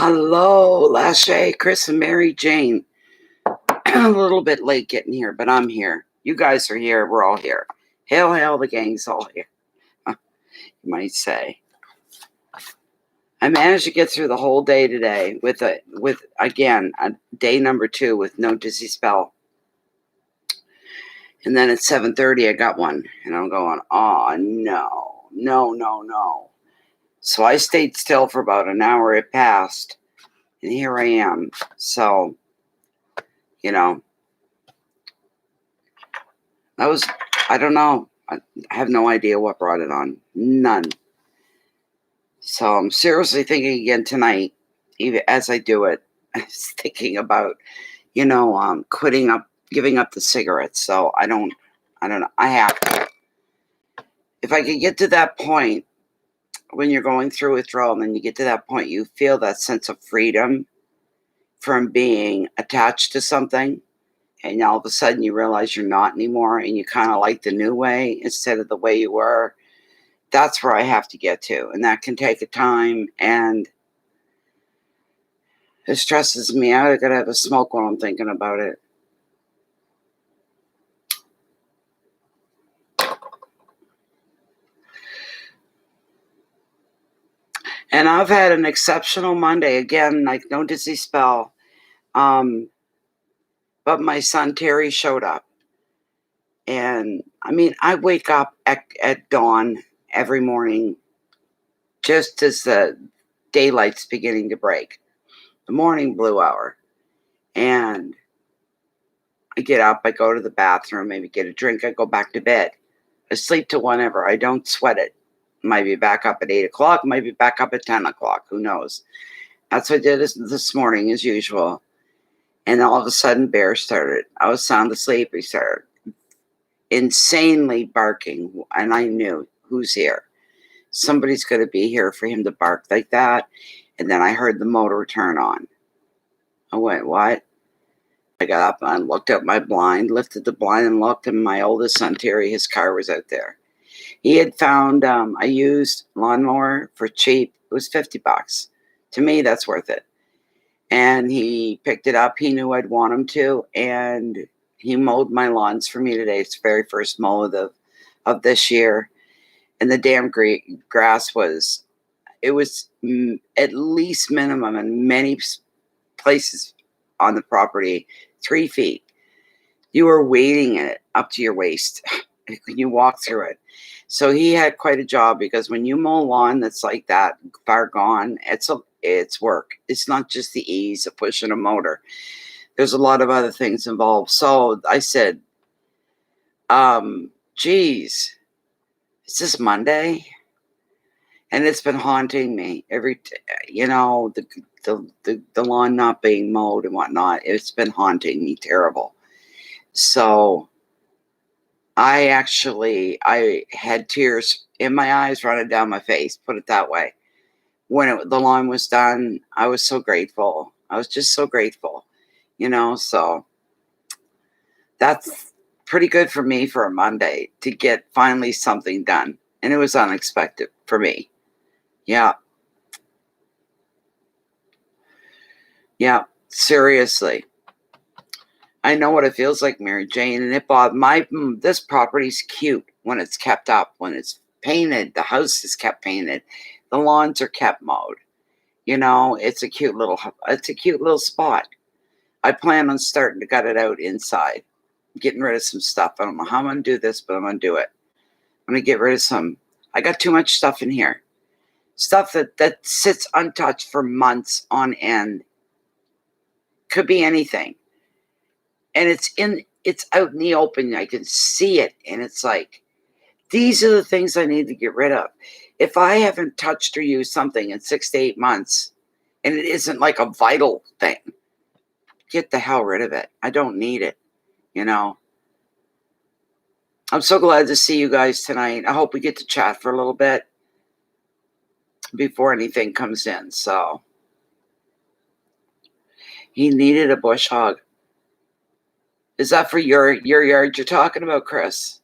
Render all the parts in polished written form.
Hello, Lachey, Chris, and Mary Jane. A little bit late getting here, but I'm here. You guys are here. We're all here. Hail, hail, the gang's all here, you might say. I managed to get through the whole day today with again, day number 2 with no dizzy spell. And then at 7:30, I got one. And I'm going, oh, no. So I stayed still for about an hour. It passed. And here I am. So, that was, I don't know. I have no idea what brought it on. None. So I'm seriously thinking again tonight, even as I do it, I was thinking about, giving up the cigarettes. So I don't know. I have to. If I could get to that point when you're going through withdrawal, and then you get to that point, you feel that sense of freedom from being attached to something. And all of a sudden you realize you're not anymore, and you kind of like the new way instead of the way you were. That's where I have to get to. And that can take a time, and it stresses me out. I gotta have a smoke while I'm thinking about it. And I've had an exceptional Monday. Again, like no dizzy spell. But my son Terry showed up. And I mean, I wake up at dawn every morning just as the daylight's beginning to break. The morning blue hour. And I get up, I go to the bathroom, maybe get a drink, I go back to bed. I sleep till whenever. I don't sweat it. Might be back up at 8 o'clock, might be back up at 10 o'clock. Who knows? That's what I did this morning as usual. And all of a sudden, Bear started. I was sound asleep. He started insanely barking. And I knew, who's here? Somebody's going to be here for him to bark like that. And then I heard the motor turn on. I went, what? I got up and looked out my blind, lifted the blind and looked, and my oldest son, Terry, his car was out there. He had found a used lawnmower for cheap. It was $50. To me, that's worth it. And he picked it up. He knew I'd want him to, and he mowed my lawns for me today. It's the very first mow of this year. And the damn grass was at least minimum in many places on the property 3 feet. You were wading in it up to your waist when you walk through it. So he had quite a job, because when you mow lawn that's like that, far gone, it's work. It's not just the ease of pushing a motor. There's a lot of other things involved. So I said, geez, is this Monday? And it's been haunting me the lawn not being mowed and whatnot. It's been haunting me terrible. So I had tears in my eyes running down my face, put it that way. When the lawn was done, I was so grateful. I was just so grateful, so that's pretty good for me for a Monday to get finally something done. And it was unexpected for me. Yeah. Yeah, seriously. I know what it feels like, Mary Jane, and it bothered this property's cute when it's kept up, when it's painted, the house is kept painted, the lawns are kept mowed. It's a cute little spot. I plan on starting to gut it out inside, getting rid of some stuff. I don't know how I'm going to do this, but I'm going to do it. I'm going to get rid of I got too much stuff in here. Stuff that sits untouched for months on end. Could be anything. And it's out in the open. I can see it. And it's like, these are the things I need to get rid of. If I haven't touched or used something in 6 to 8 months, and it isn't like a vital thing, get the hell rid of it. I don't need it. I'm so glad to see you guys tonight. I hope we get to chat for a little bit before anything comes in. So he needed a bush hog. Is that for your yard you're talking about, Chris?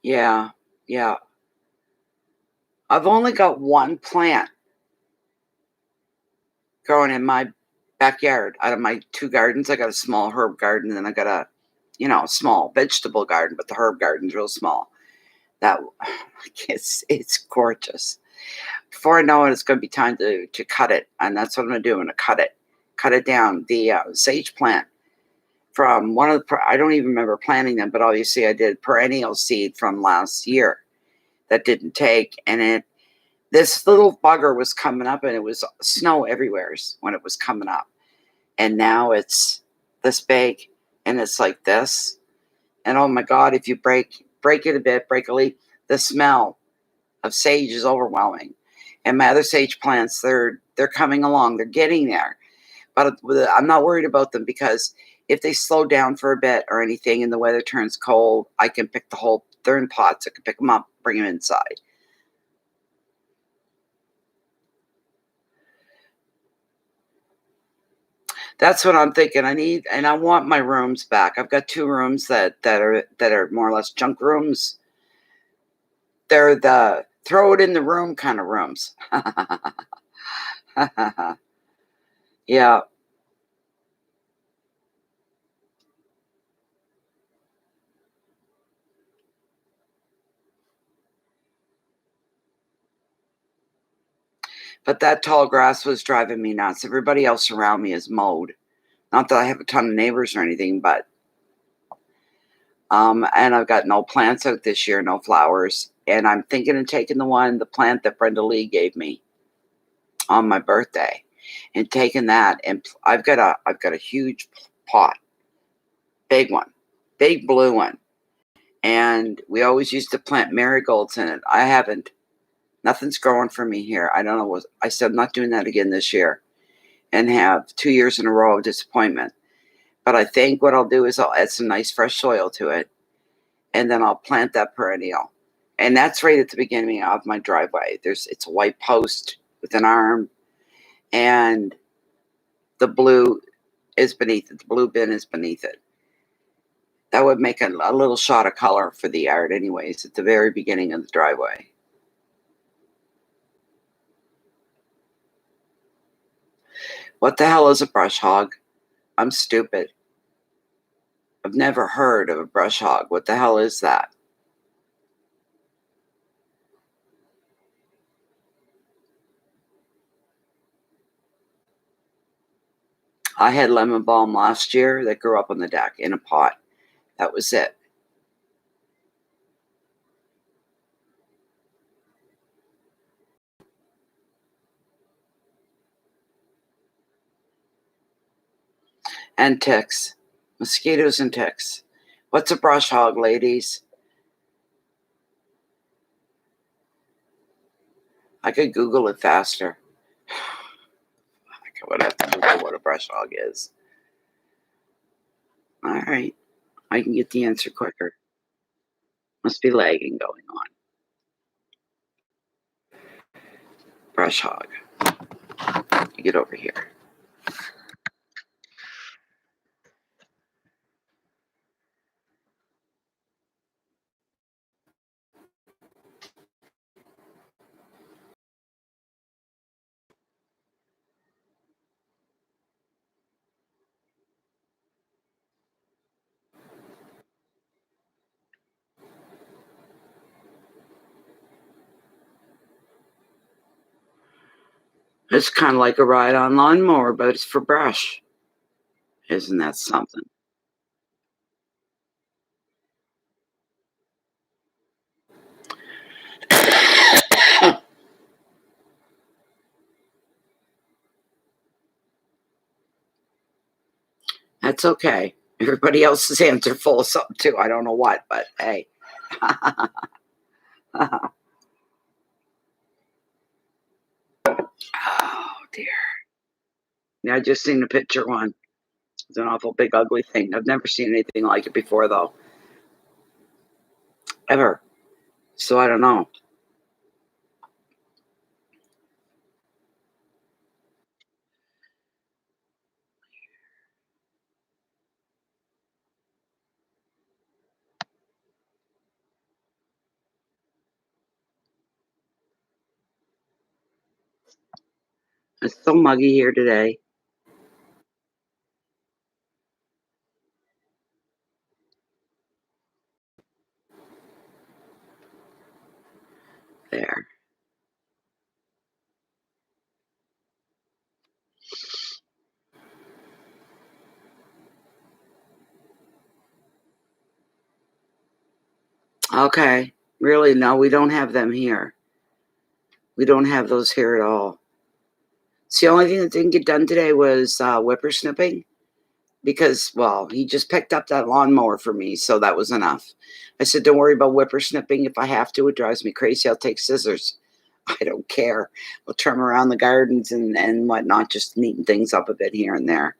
Yeah, yeah. I've only got one plant growing in my backyard out of my 2 gardens. I got a small herb garden, and then I got a, small vegetable garden, but the herb garden's real small. That it's gorgeous. Before I know it, it's gonna be time to cut it, and that's what I'm gonna do. I'm gonna cut it down. The, sage plant from one of the I don't even remember planting them, but obviously I did perennial seed from last year that didn't take, and this little bugger was coming up, and it was snow everywhere when it was coming up, and now it's this big, and it's like this, and oh my god, if you break it a bit, break a leaf, the smell of sage is overwhelming. And my other sage plants, they're coming along, they're getting there, but I'm not worried about them because if they slow down for a bit or anything and the weather turns cold, I can pick the whole. They're in pots. I can pick them up, bring them inside. That's what I'm thinking. I need, and I want my rooms back. I've got 2 rooms that are more or less junk rooms. They're the throw it in the room kind of rooms. Yeah, but that tall grass was driving me nuts. Everybody else around me is mowed. Not that I have a ton of neighbors or anything, but and I've got no plants out this year, no flowers. And I'm thinking of taking the plant that Brenda Lee gave me on my birthday, and taking that, and I've got a huge pot, big one, big blue one, and we always used to plant marigolds in it. I haven't. Nothing's growing for me here. I don't know what I said. I'm not doing that again this year, and have 2 years in a row of disappointment. But I think what I'll do is I'll add some nice fresh soil to it, and then I'll plant that perennial. And that's right at the beginning of my driveway. It's a white post with an arm, and the blue is beneath it. The blue bin is beneath it. That would make a little shot of color for the yard, anyways, at the very beginning of the driveway. What the hell is a brush hog? I'm stupid. I've never heard of a brush hog. What the hell is that? I had lemon balm last year that grew up on the deck in a pot. That was it. And ticks. Mosquitoes and ticks. What's a brush hog, ladies? I could Google it faster. I would have to Google what a brush hog is. All right. I can get the answer quicker. Must be lagging going on. Brush hog. Get over here. It's kind of like a ride on lawnmower, but it's for brush. Isn't that something? That's okay. Everybody else's hands are full of something too. I don't know what, but hey. Oh dear. Yeah, I just seen the picture one. It's an awful big ugly thing. I've never seen anything like it before though. Ever. So I don't know. It's so muggy here today. There. Okay. Really, no, we don't have them here. We don't have those here at all. So the only thing that didn't get done today was whippersnipping because, well, he just picked up that lawnmower for me, so that was enough. I said, "Don't worry about whippersnipping. If I have to, it drives me crazy. I'll take scissors. I don't care. We'll trim around the gardens and whatnot, just neaten things up a bit here and there."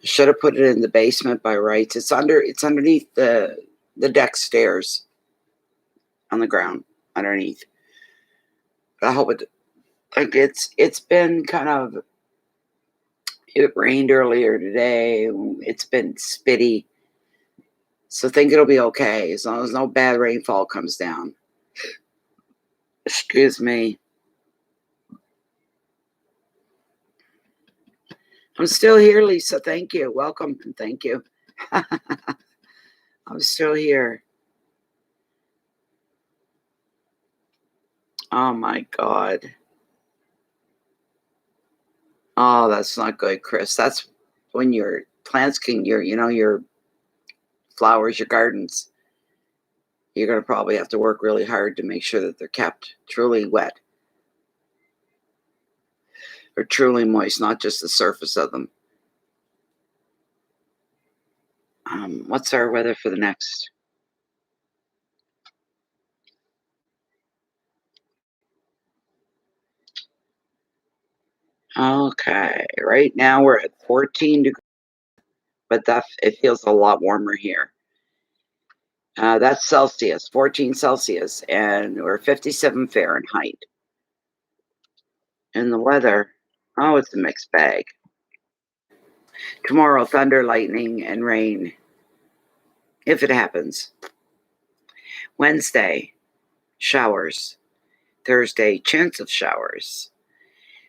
Should have put it in the basement by rights. It's underneath the deck stairs on the ground underneath. I hope it like it's been kind of it rained earlier today. It's been spitty. So think it'll be okay as long as no bad rainfall comes down. Excuse me. I'm still here, Lisa. Thank you. Welcome and thank you. I'm still here. Oh my God. Oh, that's not good, Chris. That's when your plants can your flowers, your gardens. You're gonna probably have to work really hard to make sure that they're kept truly wet or truly moist, not just the surface of them. What's our weather for the next? Okay, right now we're at 14 degrees, but it feels a lot warmer here. That's Celsius, 14 Celsius, and we're 57 Fahrenheit. And the weather, oh, it's a mixed bag. Tomorrow, thunder, lightning, and rain, if it happens. Wednesday, showers. Thursday, chance of showers.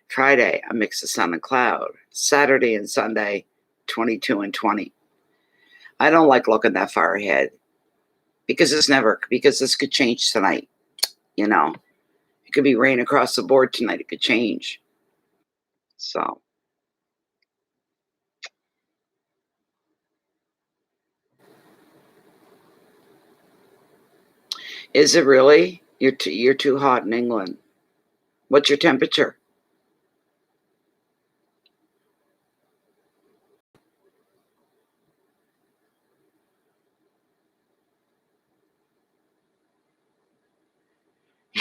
Friday, a mix of sun and cloud. Saturday and Sunday, 22 and 20. I don't like looking that far ahead because this could change tonight, you know. It could be rain across the board tonight. It could change. So, is it really? You're too hot in England. What's your temperature?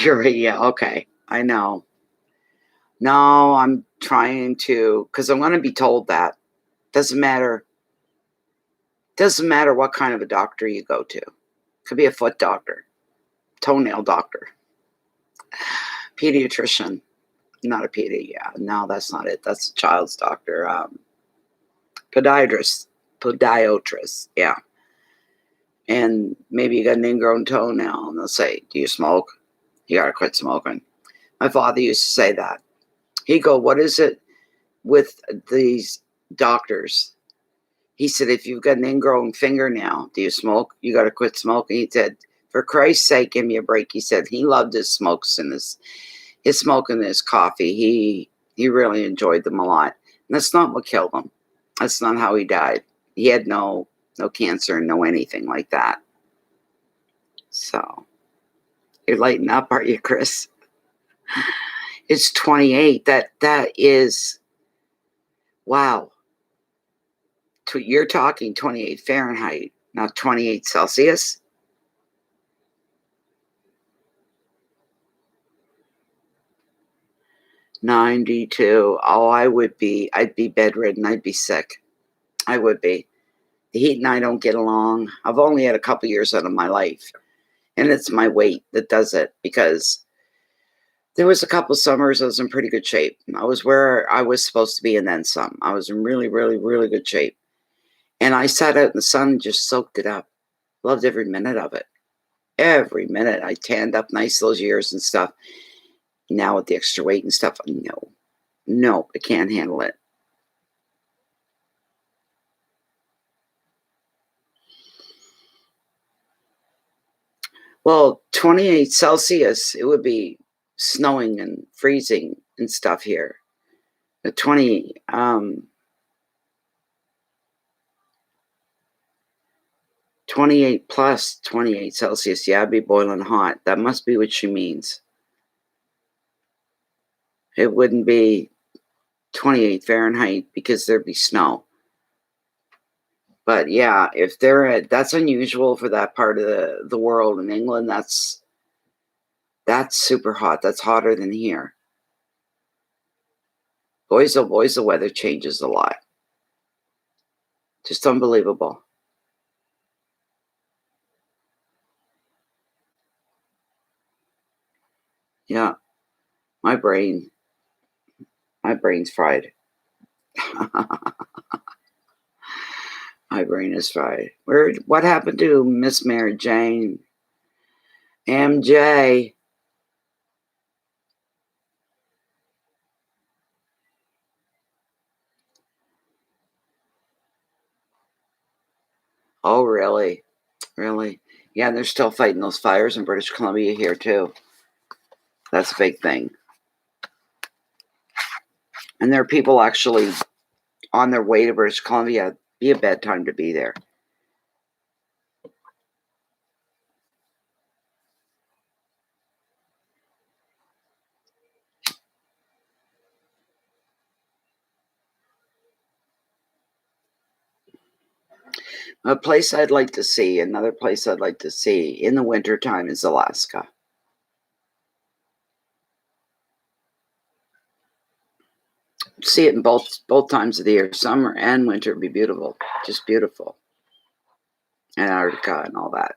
Yeah, okay. I know. No, I'm trying to because I'm going to be told that. Doesn't matter. Doesn't matter what kind of a doctor you go to. Could be a foot doctor, toenail doctor, pediatrician. Not a pedi. Yeah, no, that's not it. That's a child's doctor. Podiatrist, podiatrist. Yeah, and maybe you got an ingrown toenail, and they'll say, "Do you smoke? You gotta quit smoking." My father used to say that. He'd go, "What is it with these doctors?" He said, "If you've got an ingrown fingernail, do you smoke? You got to quit smoking." He said, "For Christ's sake, give me a break." He said he loved his smokes and his smoke and his coffee. He really enjoyed them a lot. And that's not what killed him. That's not how he died. He had no cancer, no anything like that. So you're lighting up, aren't you, Chris? It's 28. That is wow. You're talking 28 Fahrenheit, not 28 Celsius. 92. Oh, I'd be bedridden. I'd be sick. I would be. The heat and I don't get along. I've only had a couple years out of my life. And it's my weight that does it because there was a couple summers I was in pretty good shape. I was where I was supposed to be and then some. I was in really, really, really good shape. And I sat out in the sun and just soaked it up. Loved every minute of it. every minute. I tanned up nice those years and stuff. Now with the extra weight and stuff, no, no, I can't handle it. Well, 28 Celsius, it would be snowing and freezing and stuff here. The 28 plus 28 Celsius. Yeah, it'd be boiling hot. That must be what she means. It wouldn't be 28 Fahrenheit because there'd be snow. But yeah, if they're at, that's unusual for that part of the world in England. That's super hot. That's hotter than here. Boys, oh boys, the weather changes a lot. Just unbelievable. Yeah, my brain, my brain's fried. My brain is fried. What happened to Miss Mary Jane? MJ. Oh, really? Really? Yeah, and they're still fighting those fires in British Columbia here, too. That's a big thing. And there are people actually on their way to British Columbia. Be a bad time to be there. A place I'd like to see, another place I'd like to see in the wintertime is Alaska. See it in both times of the year, summer and winter would be beautiful. Just beautiful. Antarctica and all that.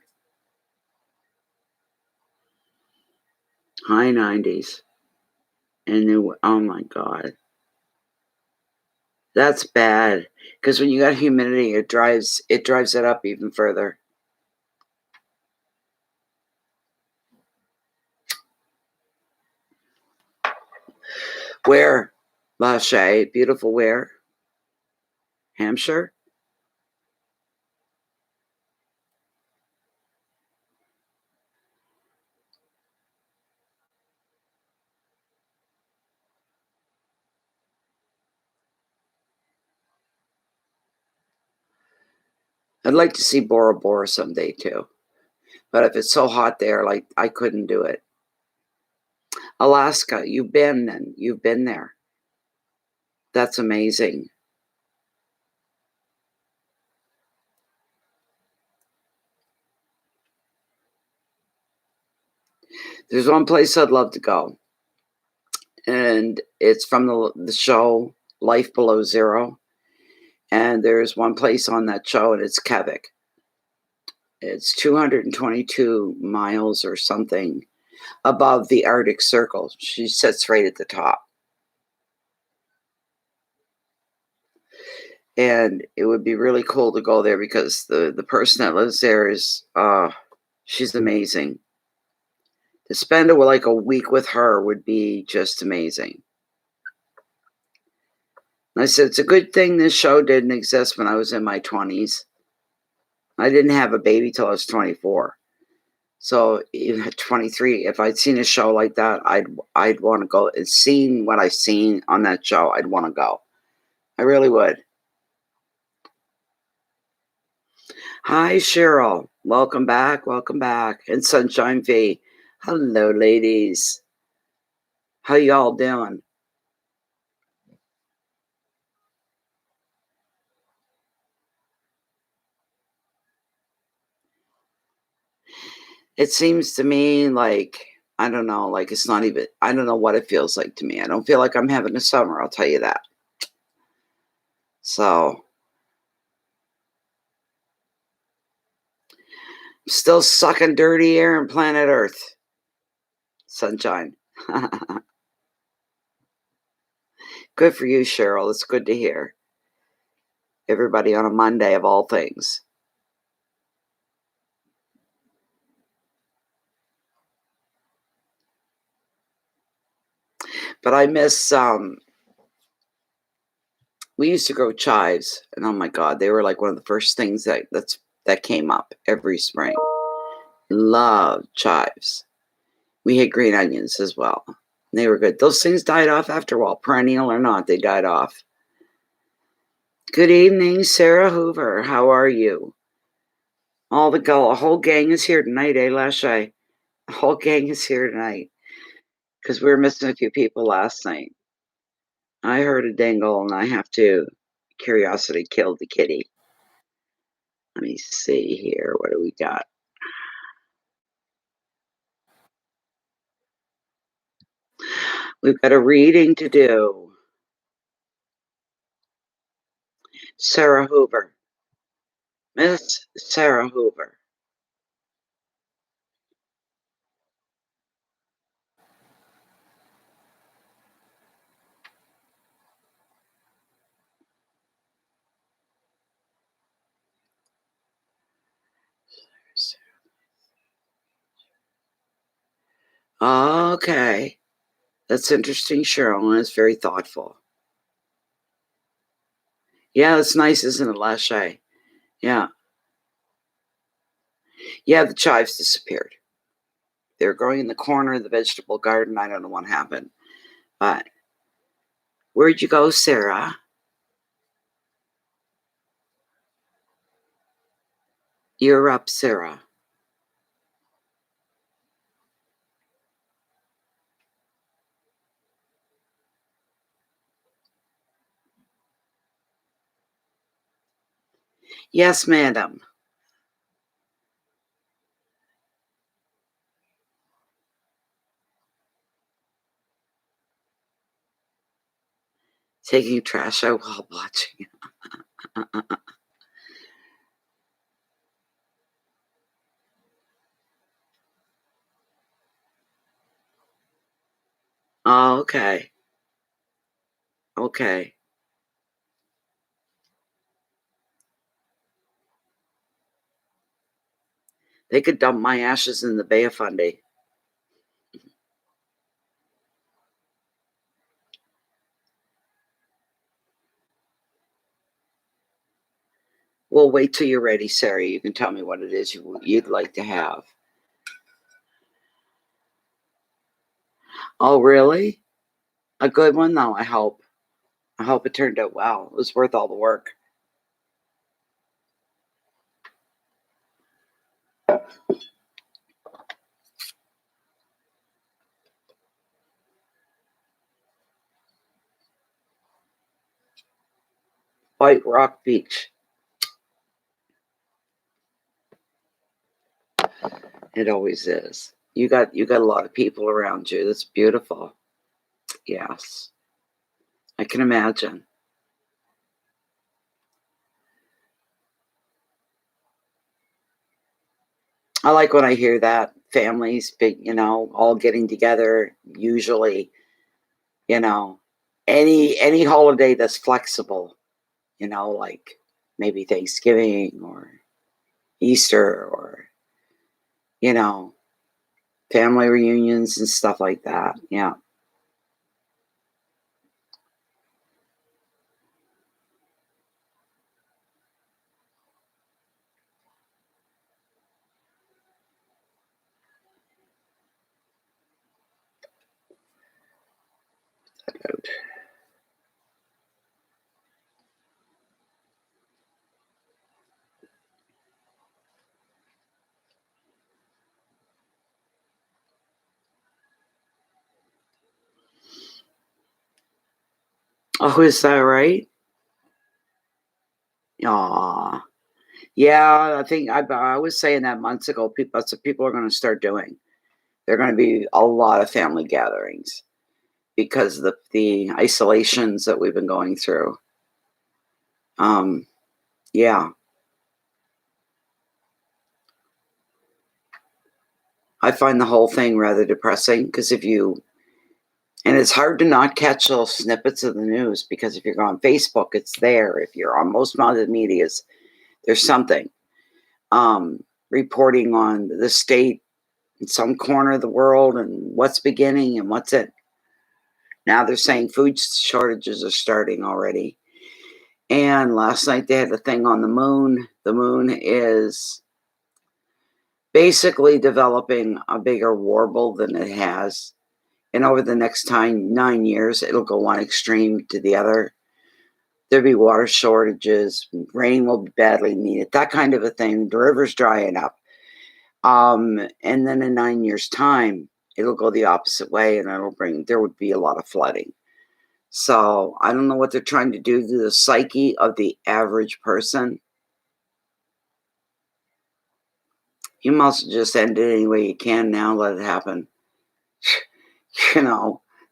High 90s. And oh my God. That's bad. Because when you got humidity, it drives it up even further. Where? Lachey, beautiful where? Hampshire? I'd like to see Bora Bora someday too. But if it's so hot there, like I couldn't do it. Alaska, you've been there. That's amazing. There's one place I'd love to go, and it's from the show Life Below Zero. And there's one place on that show, and it's Quebec. It's 222 miles or something above the Arctic Circle. She sits right at the top. And it would be really cool to go there because the person that lives there is she's amazing. To spend like a week with her would be just amazing. And I said it's a good thing this show didn't exist when I was in my 20s. I didn't have a baby till I was 24. So even at 23, if I'd seen a show like that, I'd want to go. And seeing what I've seen on that show, I'd want to go. I really would. Hi, Cheryl. Welcome back. Welcome back. And Sunshine V. Hello, ladies. How y'all doing? It seems to me like, I don't know, like it's not even, I don't know what it feels like to me. I don't feel like I'm having a summer, I'll tell you that. So, still sucking dirty air on planet Earth. Sunshine. Good for you, Cheryl. It's good to hear. Everybody on a Monday of all things. But I miss, we used to grow chives, and oh my god, they were like one of the first things that came up every spring. Love chives. We had green onions as well. They were good. Those things died off after a while, perennial or not, they died off. Good evening, Sarah Hoover. How are you? A whole gang is here tonight, eh, Lashay? The whole gang is here tonight because we were missing a few people last night. I heard a dangle, and I have to curiosity killed the kitty. Let me see here. What do we got? We've got a reading to do. Sarah Hoover. Miss Sarah Hoover. Okay. That's interesting, Cheryl, and it's very thoughtful. Yeah, it's nice, isn't it, Lashay? Yeah. Yeah, the chives disappeared. They were growing in the corner of the vegetable garden. I don't know what happened. But where'd you go, Sarah? You're up, Sarah. Yes, madam. Taking trash out while watching. Oh, okay. Okay. They could dump my ashes in the Bay of Fundy. Well, wait till you're ready, Sarah. You can tell me what it is you'd like to have. Oh, really? A good one, though, I hope. I hope it turned out well. It was worth all the work. White Rock Beach. It always is. You got a lot of people around you. That's beautiful. Yes. I can imagine. I like when I hear that families, big, all getting together. Usually, you know, any holiday that's flexible. Like maybe Thanksgiving or Easter or you know family reunions and stuff like that. Yeah. Oh, is that right? Aw. Yeah, I think I was saying that months ago. That's what people are going to start doing. There are going to be a lot of family gatherings because of the isolations that we've been going through. Um, yeah, I find the whole thing rather depressing because and it's hard to not catch little snippets of the news because if you're on Facebook, it's there. If you're on most of medias, there's something reporting on the state in some corner of the world and what's beginning and what's it. Now they're saying food shortages are starting already. And last night they had a thing on the moon. The moon is basically developing a bigger warble than it has. And over the next 9 years, it'll go one extreme to the other. There'll be water shortages, rain will be badly needed, that kind of a thing. The river's drying up. And then in 9 years' time, it'll go the opposite way, and there would be a lot of flooding. So I don't know what they're trying to do to the psyche of the average person. You must just end it any way you can now, let it happen.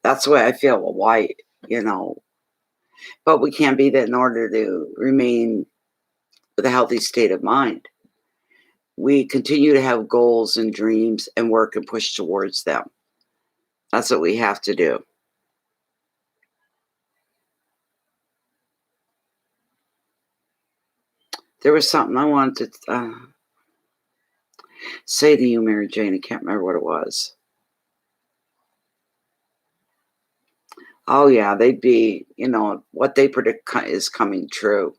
That's the way I feel. Well, why, but we can't be that in order to remain with a healthy state of mind. We continue to have goals and dreams and work and push towards them. That's what we have to do. There was something I wanted to say to you, Mary Jane. I can't remember what it was. Oh, yeah, they'd be, what they predict is coming true.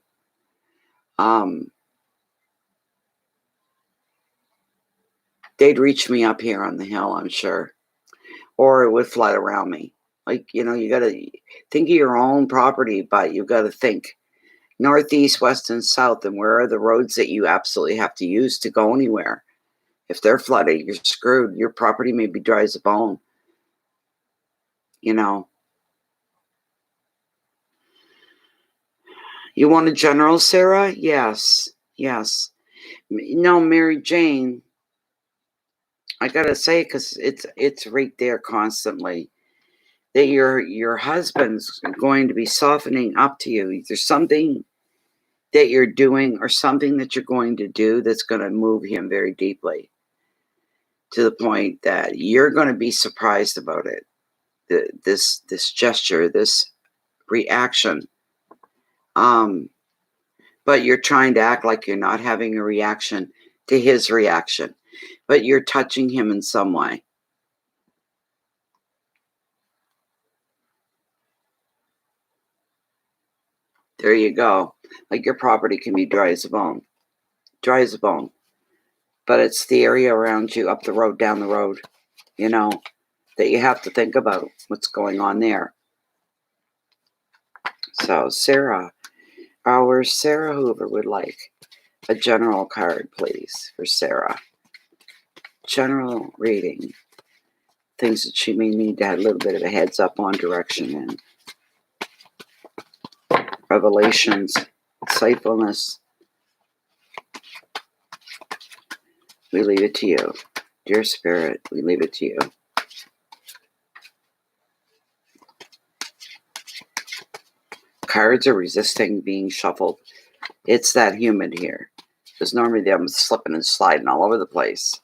They'd reach me up here on the hill, I'm sure. Or it would flood around me. Like, you got to think of your own property, but you've got to think northeast, west, and south, and where are the roads that you absolutely have to use to go anywhere. If they're flooded, you're screwed. Your property may be dry as a bone. You want a general, Sarah? Yes. No, Mary Jane, I gotta say, because it's right there constantly, that your husband's going to be softening up to you. There's something that you're doing or something that you're going to do that's going to move him very deeply, to the point that you're going to be surprised about it. This gesture, this reaction. But you're trying to act like you're not having a reaction to his reaction, but you're touching him in some way. There you go. Like, your property can be dry as a bone, but it's the area around you, up the road, down the road, that you have to think about what's going on there. So Sarah, our Sarah Hoover would like a general card, please, for Sarah. General reading. Things that she may need to have a little bit of a heads up on, direction in. Revelations, insightfulness. We leave it to you. Dear Spirit, we leave it to you. Cards are resisting being shuffled. It's that humid here. Because normally I'm slipping and sliding all over the place.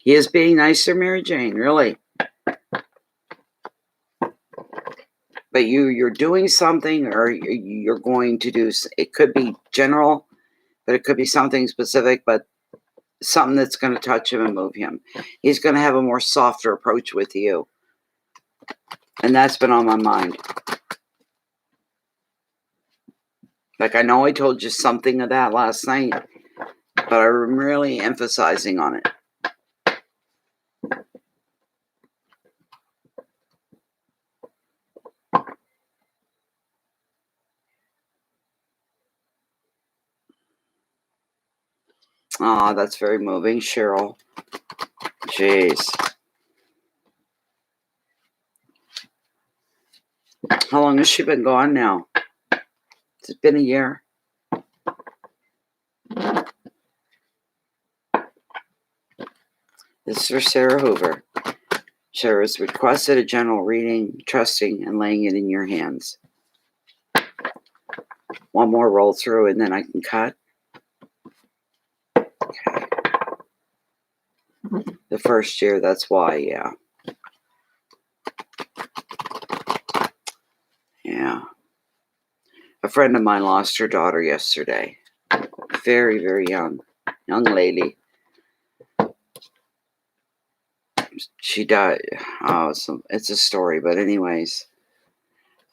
He is being nicer, Mary Jane, really. But you're doing something, or you're going to do, it could be general, but it could be something specific, but something that's going to touch him and move him. He's going to have a more softer approach with you. And that's been on my mind. Like, I know I told you something of that last night, but I'm really emphasizing on it. Oh, that's very moving, Cheryl. Jeez. How long has she been gone now? It's been a year. This is for Sarah Hoover. Sarah has requested a general reading, trusting and laying it in your hands. One more roll through and then I can cut. Okay. The first year, that's why, yeah. Yeah. A friend of mine lost her daughter yesterday. Very, very young lady. She died. Oh, it's a story, but anyways.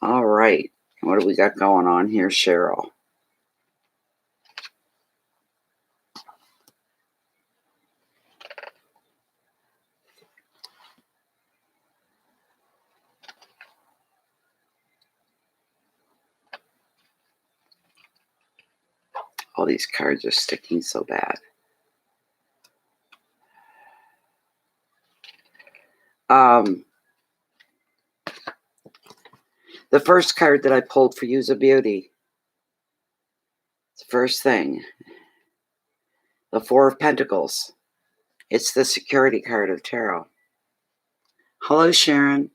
All right. What do we got going on here, Cheryl? All these cards are sticking so bad. The first card that I pulled for you is a beauty. It's the first thing. The Four of Pentacles. It's the security card of tarot. Hello, Sharon.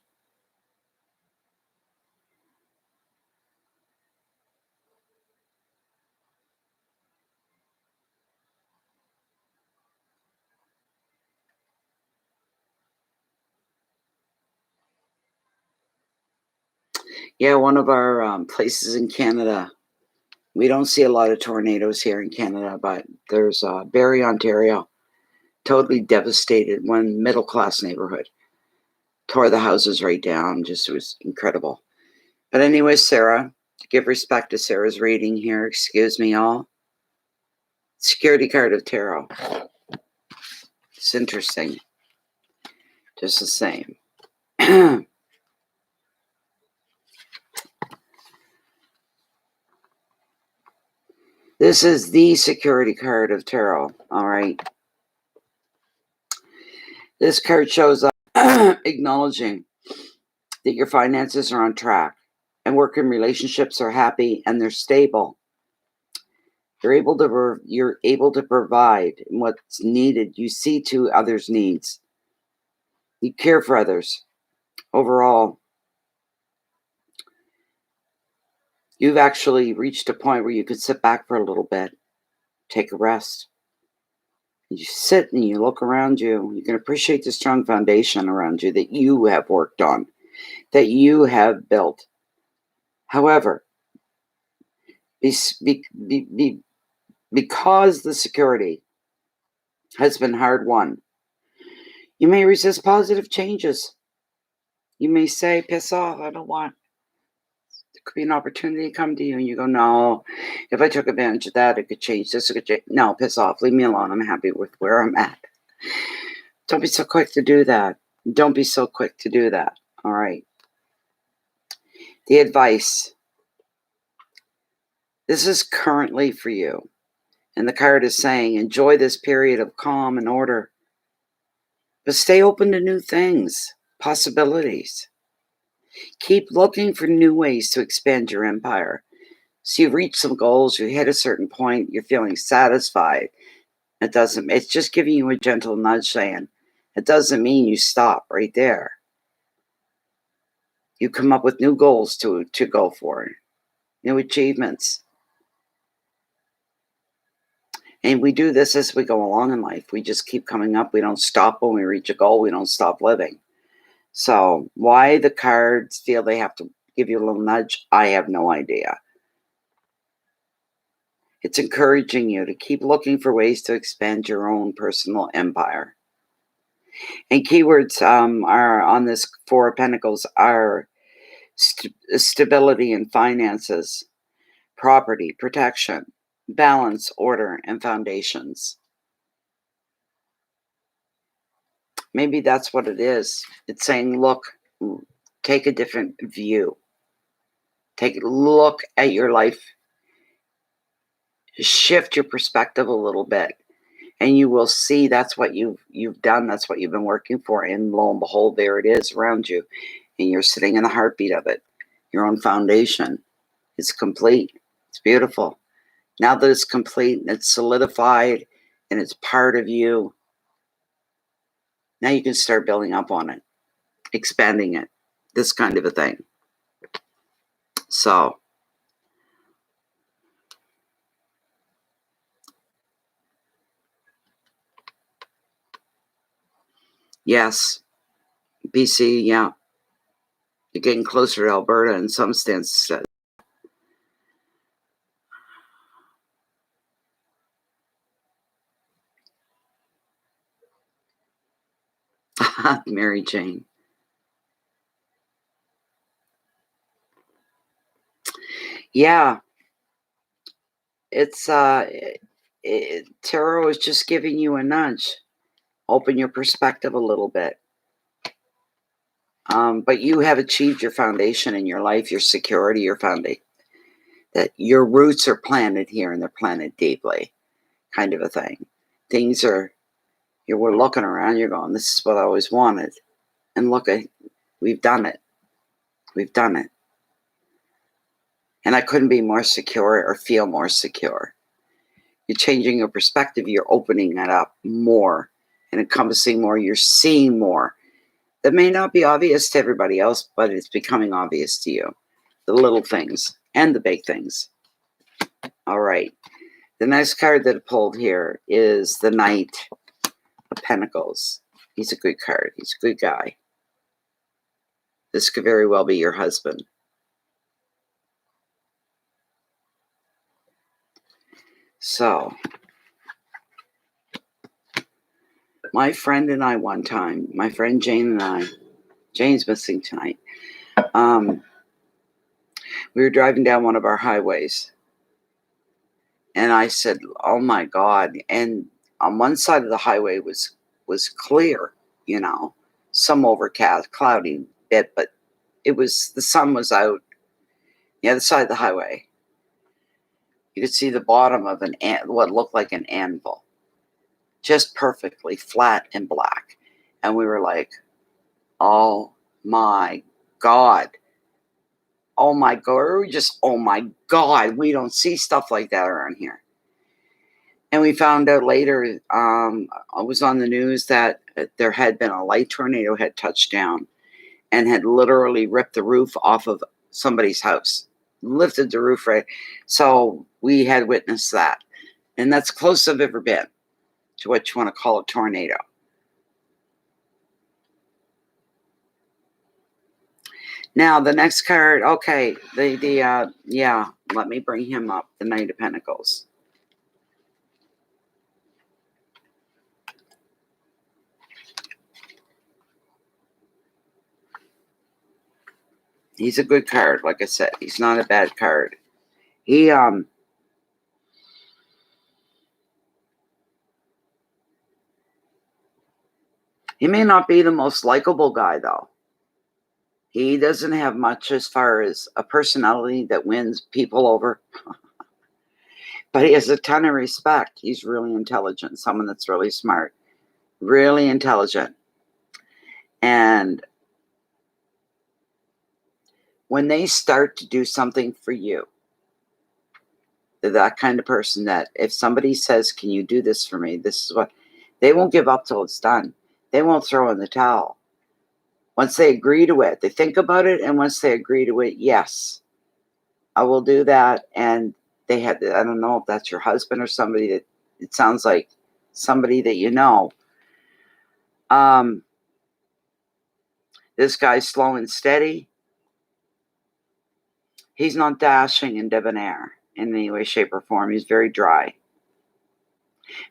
Yeah, one of our places in Canada. We don't see a lot of tornadoes here in Canada, but there's Barrie, Ontario. Totally devastated. One middle-class neighborhood. Tore the houses right down. Just, it was incredible. But anyway, Sarah, to give respect to Sarah's reading here, excuse me all. Security card of tarot. It's interesting. Just the same. This is the security card of tarot. All right. This card shows up acknowledging that your finances are on track and work and relationships are happy and they're stable. You're able to provide what's needed. You see to others' needs. You care for others. Overall, you've actually reached a point where you could sit back for a little bit, take a rest. You sit and you look around you. You can appreciate the strong foundation around you that you have worked on, that you have built. However, because the security has been hard won, you may resist positive changes. You may say, piss off, I don't want. There could be an opportunity to come to you and you go, no, if I took advantage of that, it could change this. It could change. No, piss off. Leave me alone. I'm happy with where I'm at. Don't be so quick to do that. Don't be so quick to do that. All right. The advice. This is currently for you. And the card is saying, enjoy this period of calm and order. But stay open to new things, possibilities. Keep looking for new ways to expand your empire. So you've reached some goals, you hit a certain point, you're feeling satisfied. It's just giving you a gentle nudge saying, it doesn't mean you stop right there. You come up with new goals to go for, new achievements. And we do this as we go along in life. We just keep coming up. We don't stop when we reach a goal. We don't stop living. So why the cards feel they have to give you a little nudge, I have no idea. It's encouraging you to keep looking for ways to expand your own personal empire. And keywords are on this Four of Pentacles are stability and finances, property, protection, balance, order, and foundations. Maybe that's what it is. It's saying, look, take a different view. Take a look at your life. Shift your perspective a little bit. And you will see that's what you've done. That's what you've been working for. And lo and behold, there it is around you. And you're sitting in the heartbeat of it. Your own foundation. It's complete. It's beautiful. Now that it's complete and it's solidified and it's part of you, now you can start building up on it, expanding it, this kind of a thing. So, yes, BC, yeah. You're getting closer to Alberta in some sense. Mary Jane. Yeah, it's tarot is just giving you a nudge. Open your perspective a little bit. But you have achieved your foundation in your life, your security, your foundation. That your roots are planted here and they're planted deeply, kind of a thing. Things are, we're looking around, you're going, this is what I always wanted. And look, we've done it. We've done it. And I couldn't be more secure or feel more secure. You're changing your perspective. You're opening it up more and encompassing more. You're seeing more. That may not be obvious to everybody else, but it's becoming obvious to you. The little things and the big things. All right. The next card that I pulled here is the Knight of Pentacles. He's a good card. He's a good guy. This could very well be your husband. So, my friend and I one time, my friend Jane and I, Jane's missing tonight, we were driving down one of our highways. And I said, oh my God. And on one side of the highway was clear, some overcast, cloudy bit, but the sun was out. The other side of the highway, you could see the bottom of what looked like an anvil, just perfectly flat and black. And we were like, oh my God. Oh my God. Oh my God. We don't see stuff like that around here. And we found out later, it was on the news that there had been a light tornado had touched down and had literally ripped the roof off of somebody's house, lifted the roof right. So we had witnessed that. And that's the closest I've ever been to what you want to call a tornado. Now, the next card, okay, let me bring him up, the Knight of Pentacles. He's a good card, like I said. He's not a bad card. He may not be the most likable guy, though. He doesn't have much as far as a personality that wins people over. But he has a ton of respect. He's really intelligent, someone that's really smart, really intelligent. And when they start to do something for you, they're that kind of person that if somebody says, can you do this for me? This is what, they won't give up till it's done. They won't throw in the towel. Once they agree to it, they think about it. And once they agree to it, yes, I will do that. And I don't know if that's your husband or somebody that, it sounds like somebody that you know. This guy's slow and steady. He's not dashing and debonair in any way, shape, or form. He's very dry.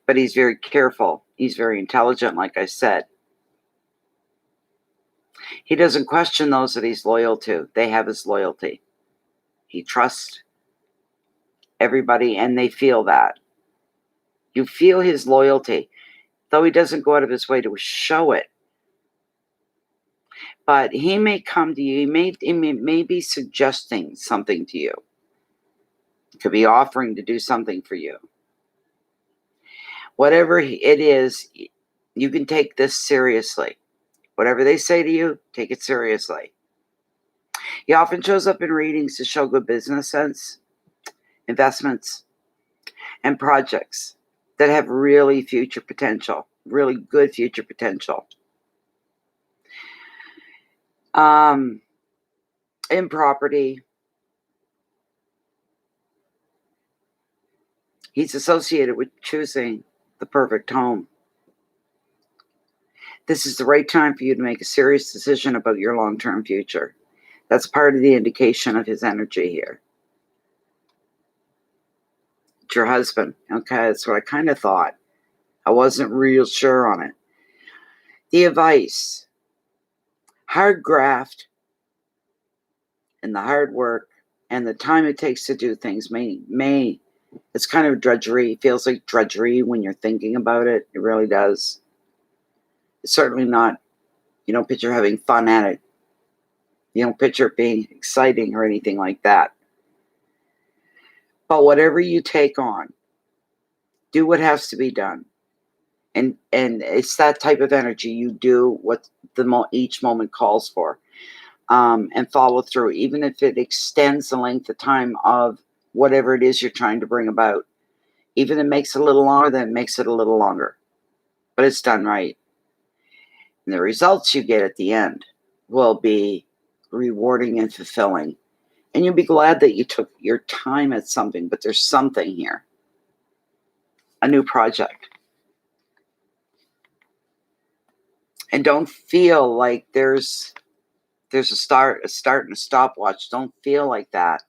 But he's very careful. He's very intelligent, like I said. He doesn't question those that he's loyal to. They have his loyalty. He trusts everybody, and they feel that. You feel his loyalty, though he doesn't go out of his way to show it. But he may come to you. He may be suggesting something to you. Could be offering to do something for you. Whatever it is, you can take this seriously. Whatever they say to you, take it seriously. He often shows up in readings to show good business sense, investments, and projects that have really future potential, really good future potential. In property, he's associated with choosing the perfect home. This is the right time for you to make a serious decision about your long-term future. That's part of the indication of his energy here. It's your husband. Okay, that's what I kind of thought. I wasn't real sure on it. The advice, hard graft and the hard work and the time it takes to do things may it's kind of drudgery. It feels like drudgery when you're thinking about it. It really does. It's certainly not, you don't picture having fun at it. You don't picture it being exciting or anything like that. But whatever you take on, do what has to be done. And it's that type of energy. You do what each moment calls for, and follow through, even if it extends the length of time of whatever it is you're trying to bring about. Even if it makes it a little longer, then it makes it a little longer. But it's done right. And the results you get at the end will be rewarding and fulfilling. And you'll be glad that you took your time at something, but there's something here. A new project. And don't feel like there's a start and a stopwatch. Don't feel like that.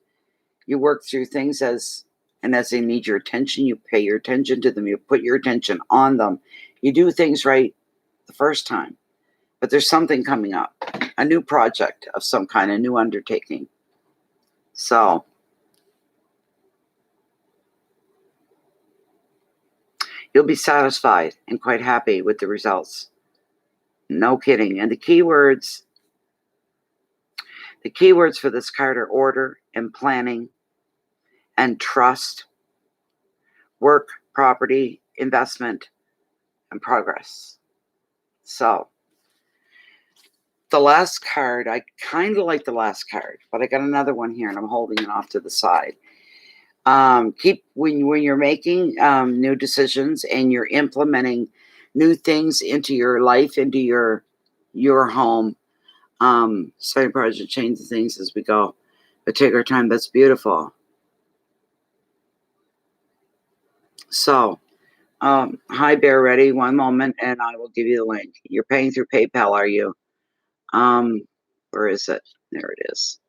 You work through things as they need your attention, you pay your attention to them, you put your attention on them. You do things right the first time. But there's something coming up, a new project of some kind, a new undertaking. So you'll be satisfied and quite happy with the results. No kidding. And the keywords for this card are order and planning and trust, work, property, investment, and progress. So the last card, I kind of like the last card, but I got another one here and I'm holding it off to the side. When you're making new decisions and you're implementing new things into your life, into your home, starting project, change the things as we go, but take our time. That's beautiful. So, hi Bear Ready. One moment, and I will give you the link. You're paying through PayPal, are you? Where is it? There it is.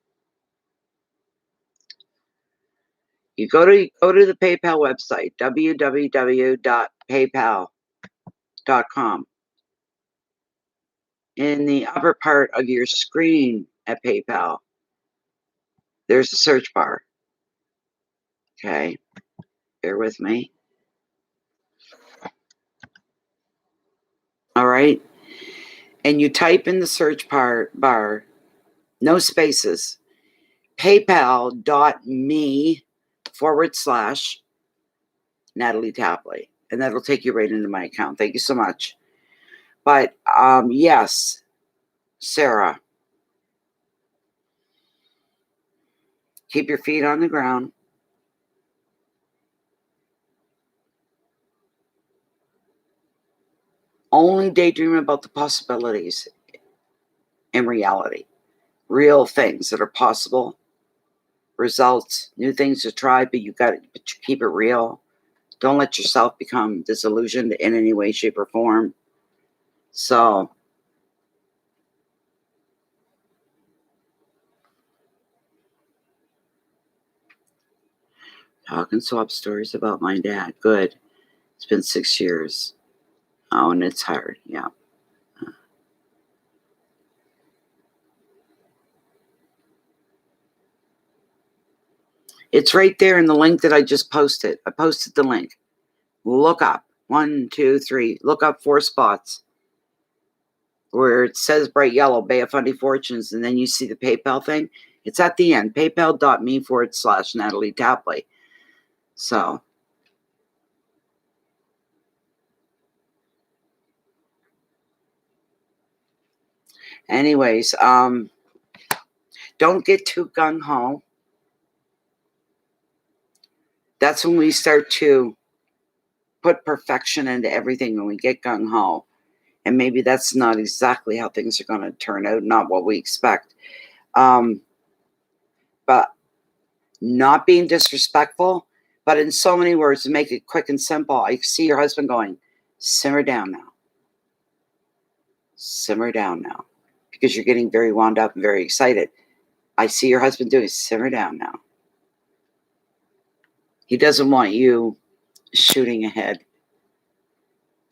You go to the PayPal website, www.paypal.com. In the upper part of your screen at PayPal, there's a search bar. Okay, bear with me. All right. And you type in the search bar, no spaces, paypal.me/Natalie Tapley. And that'll take you right into my account. Thank you so much. But yes, Sarah, keep your feet on the ground. Only daydream about the possibilities in reality. Real things that are possible, results, new things to try, but you keep it real. Don't let yourself become disillusioned in any way, shape, or form. So, talking swap stories about my dad. Good. It's been 6 years. Oh, and it's hard. Yeah. It's right there in the link that I just posted. I posted the link. Look up 1, 2, 3. Look up 4 spots where it says bright yellow, Bay of Fundy Fortunes, and then you see the PayPal thing. It's at the end, paypal.me/Natalie Tapley. So, anyways, don't get too gung-ho. That's when we start to put perfection into everything, when we get gung-ho. And maybe that's not exactly how things are going to turn out, not what we expect. But not being disrespectful, but in so many words, to make it quick and simple. I see your husband going, simmer down now. Simmer down now. Because you're getting very wound up and very excited. I see your husband doing, simmer down now. He doesn't want you shooting ahead,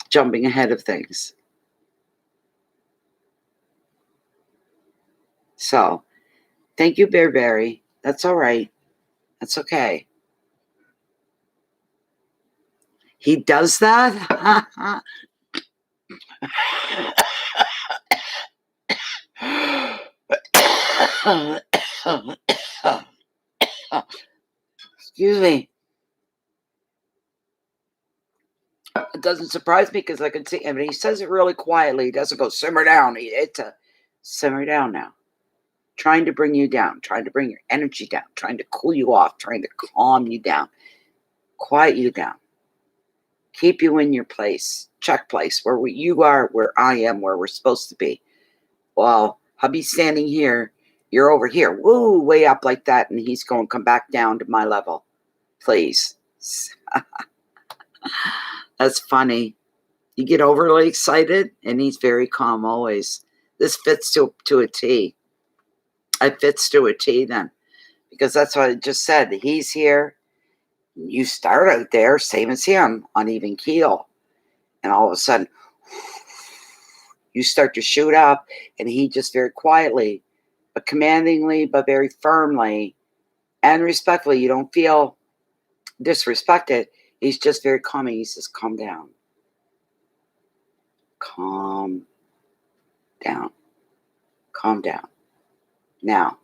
jumping ahead of things. So, thank you, Bear Berry. That's all right. That's okay. He does that? Excuse me. It doesn't surprise me because I can see him, and he says it really quietly. He doesn't go simmer down. It's a simmer down now. Trying to bring you down, trying to bring your energy down, trying to cool you off, trying to calm you down, quiet you down, keep you in your place, check place, where you are, where I am, where we're supposed to be. Well, hubby's standing here, you're over here, woo, way up like that, and he's going, come back down to my level, please. That's funny. You get overly excited, and he's very calm always. This fits to a T. It fits to a T then, because that's what I just said. He's here. You start out there, same as him, on even keel. And all of a sudden, you start to shoot up, and he just very quietly, but commandingly, but very firmly and respectfully, you don't feel disrespected. He's just very calming. He says, calm down. Calm down. Calm down. Now,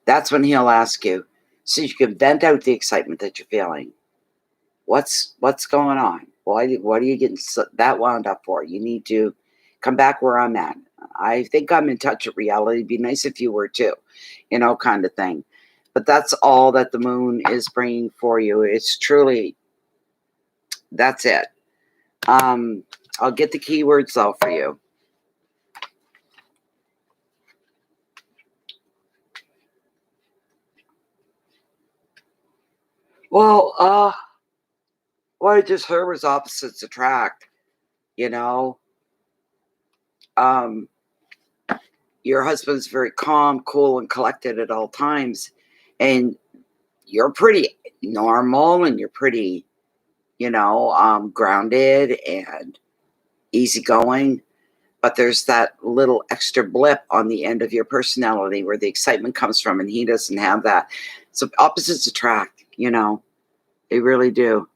that's when he'll ask you, so you can vent out the excitement that you're feeling. What's going on? What are you getting that wound up for? You need to come back where I'm at. I think I'm in touch with reality. It'd be nice if you were too, kind of thing. But that's all that the moon is bringing for you. It's truly, that's it. I'll get the keywords though for you. Well, what I just heard was opposites attract. Your husband's very calm, cool, and collected at all times, and you're pretty normal, and you're pretty, grounded and easygoing. But there's that little extra blip on the end of your personality where the excitement comes from, and he doesn't have that. So opposites attract. They really do.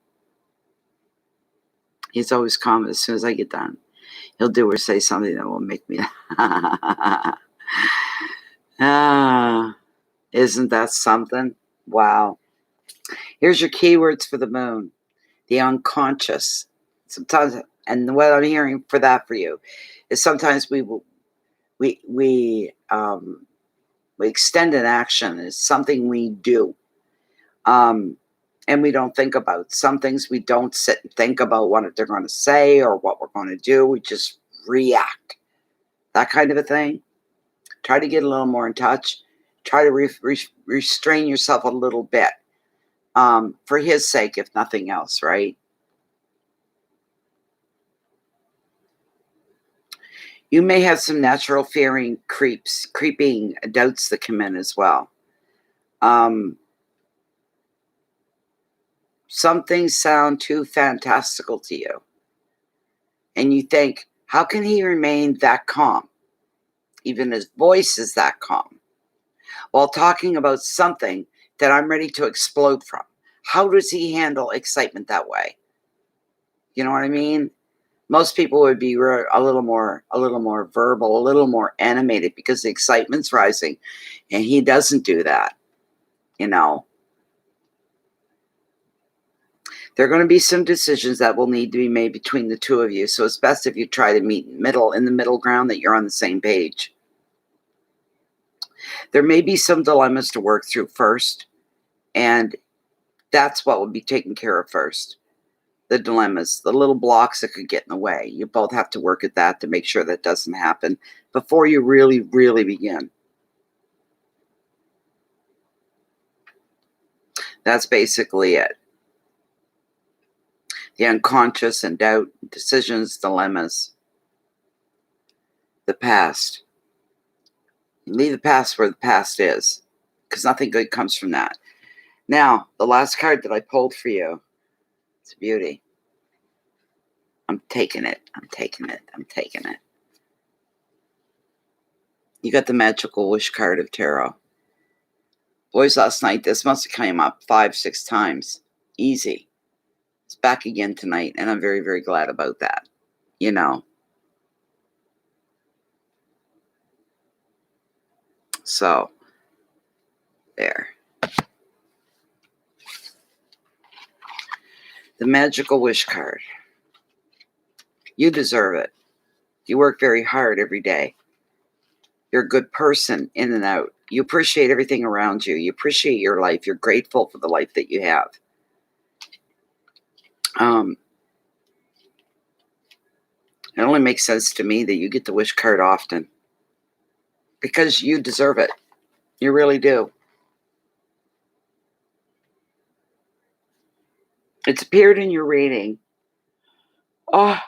He's always calm. As soon as I get done, he'll do or say something that will make me. Isn't that something? Wow. Here's your keywords for the moon. The unconscious. Sometimes, and what I'm hearing for that for you is sometimes we extend an action. It's something we do. And we don't think about. Some things we don't sit and think about what they're going to say or what we're going to do. We just react. That kind of a thing. Try to get a little more in touch. Try to restrain yourself a little bit. For his sake, if nothing else, right? You may have some natural fearing creeping doubts that come in as well. Some things sound too fantastical to you. And you think, how can he remain that calm? Even his voice is that calm. While talking about something that I'm ready to explode from. How does he handle excitement that way? You know what I mean? Most people would be a little more verbal, a little more animated because the excitement's rising. And he doesn't do that. There are going to be some decisions that will need to be made between the two of you. So it's best if you try to meet in the middle ground, that you're on the same page. There may be some dilemmas to work through first. And that's what will be taken care of first. The dilemmas, the little blocks that could get in the way. You both have to work at that to make sure that doesn't happen before you really, really begin. That's basically it. The unconscious and doubt, decisions, dilemmas. The past. Leave the past where the past is, because nothing good comes from that. Now, the last card that I pulled for you, it's a beauty. I'm taking it. I'm taking it. I'm taking it. You got the magical wish card of tarot. Boys, last night, this must have came up 5-6 times. Easy. It's back again tonight, and I'm very, very glad about that. You know. So, there. The magical wish card. You deserve it. You work very hard every day. You're a good person in and out. You appreciate everything around you. You appreciate your life. You're grateful for the life that you have. It only makes sense to me that you get the wish card often because you deserve it. You really do. It's appeared in your reading. Oh,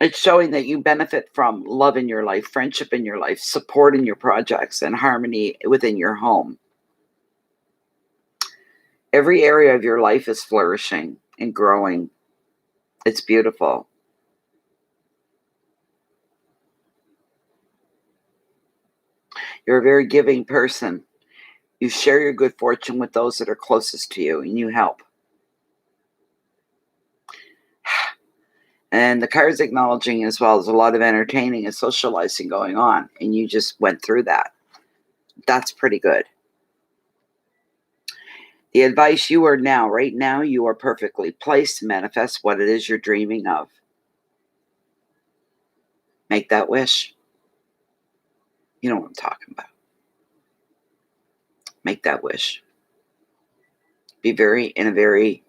it's showing that you benefit from love in your life, friendship in your life, support in your projects, and harmony within your home. Every area of your life is flourishing and growing. It's beautiful. You're a very giving person. You share your good fortune with those that are closest to you, and you help. And the card's acknowledging as well, there's a lot of entertaining and socializing going on, and you just went through that. That's pretty good. The advice you are now, right now, you are perfectly placed to manifest what it is you're dreaming of. Make that wish. You know what I'm talking about. Make that wish. Be in a very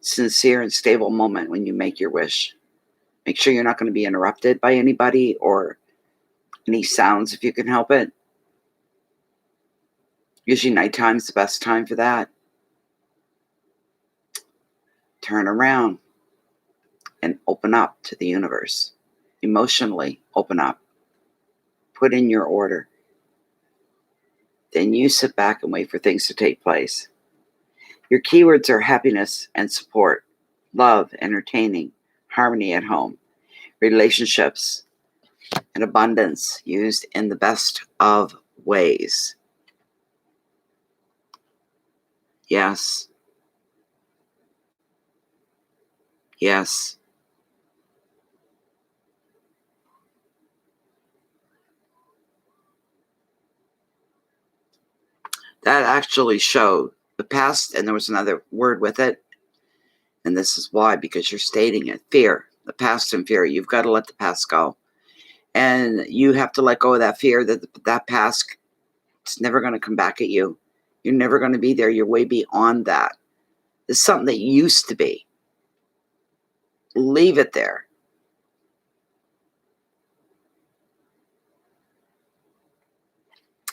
sincere and stable moment when you make your wish. Make sure you're not going to be interrupted by anybody or any sounds if you can help it. Usually nighttime's the best time for that. Turn around and open up to the universe. Emotionally open up. Put in your order. Then you sit back and wait for things to take place. Your keywords are happiness and support, love, entertaining, harmony at home, relationships, and abundance used in the best of ways. Yes. Yes. That actually showed the past, and there was another word with it. And this is why, because you're stating it. Fear. The past and fear. You've got to let the past go. And you have to let go of that fear that past, it's never going to come back at you. You're never going to be there. You're way beyond that. It's something that used to be. Leave it there.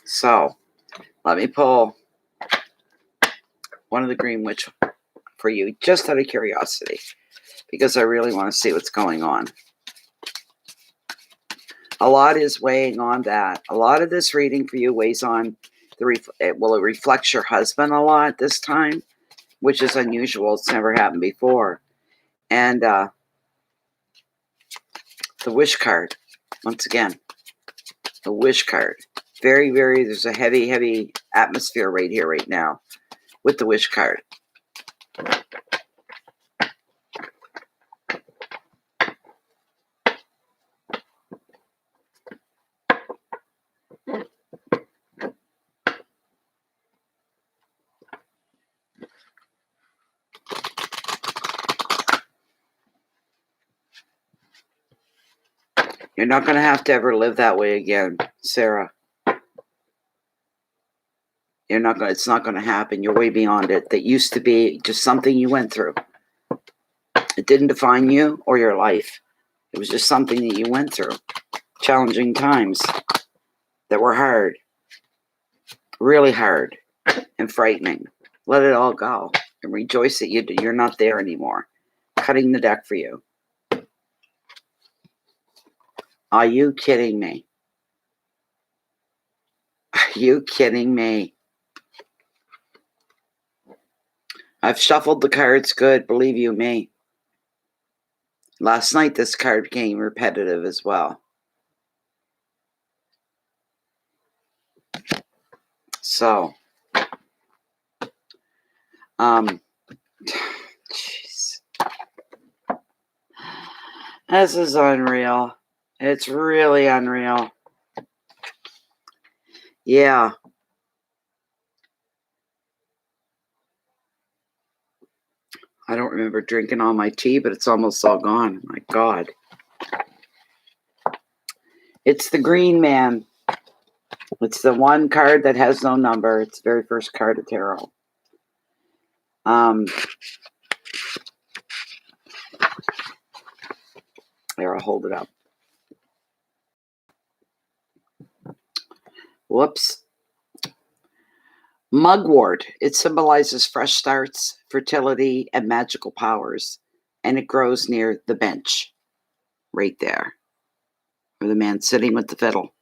So, let me pull one of the Green Witch for you, just out of curiosity, because I really want to see what's going on. A lot is weighing on that. A lot of this reading for you weighs on it reflects your husband a lot this time, which is unusual. It's never happened before. And the wish card, once again, the wish card. Very, very, there's a heavy, heavy atmosphere right here, right now, with the wish card. You're not going to have to ever live that way again, Sarah. It's not going to happen. You're way beyond it. That used to be just something you went through. It didn't define you or your life. It was just something that you went through. Challenging times that were hard. Really hard and frightening. Let it all go and rejoice that you're not there anymore. Cutting the deck for you. Are you kidding me? Are you kidding me? I've shuffled the cards good, believe you me. Last night, this card became repetitive as well. So, jeez. This is unreal. It's really unreal. Yeah. I don't remember drinking all my tea, but it's almost all gone. My God. It's the Green Man. It's the one card that has no number. It's the very first card of tarot. Here, I'll hold it up. Whoops. Mugwort. It symbolizes fresh starts, fertility, and magical powers. And it grows near the bench. Right there. Where the man sitting with the fiddle.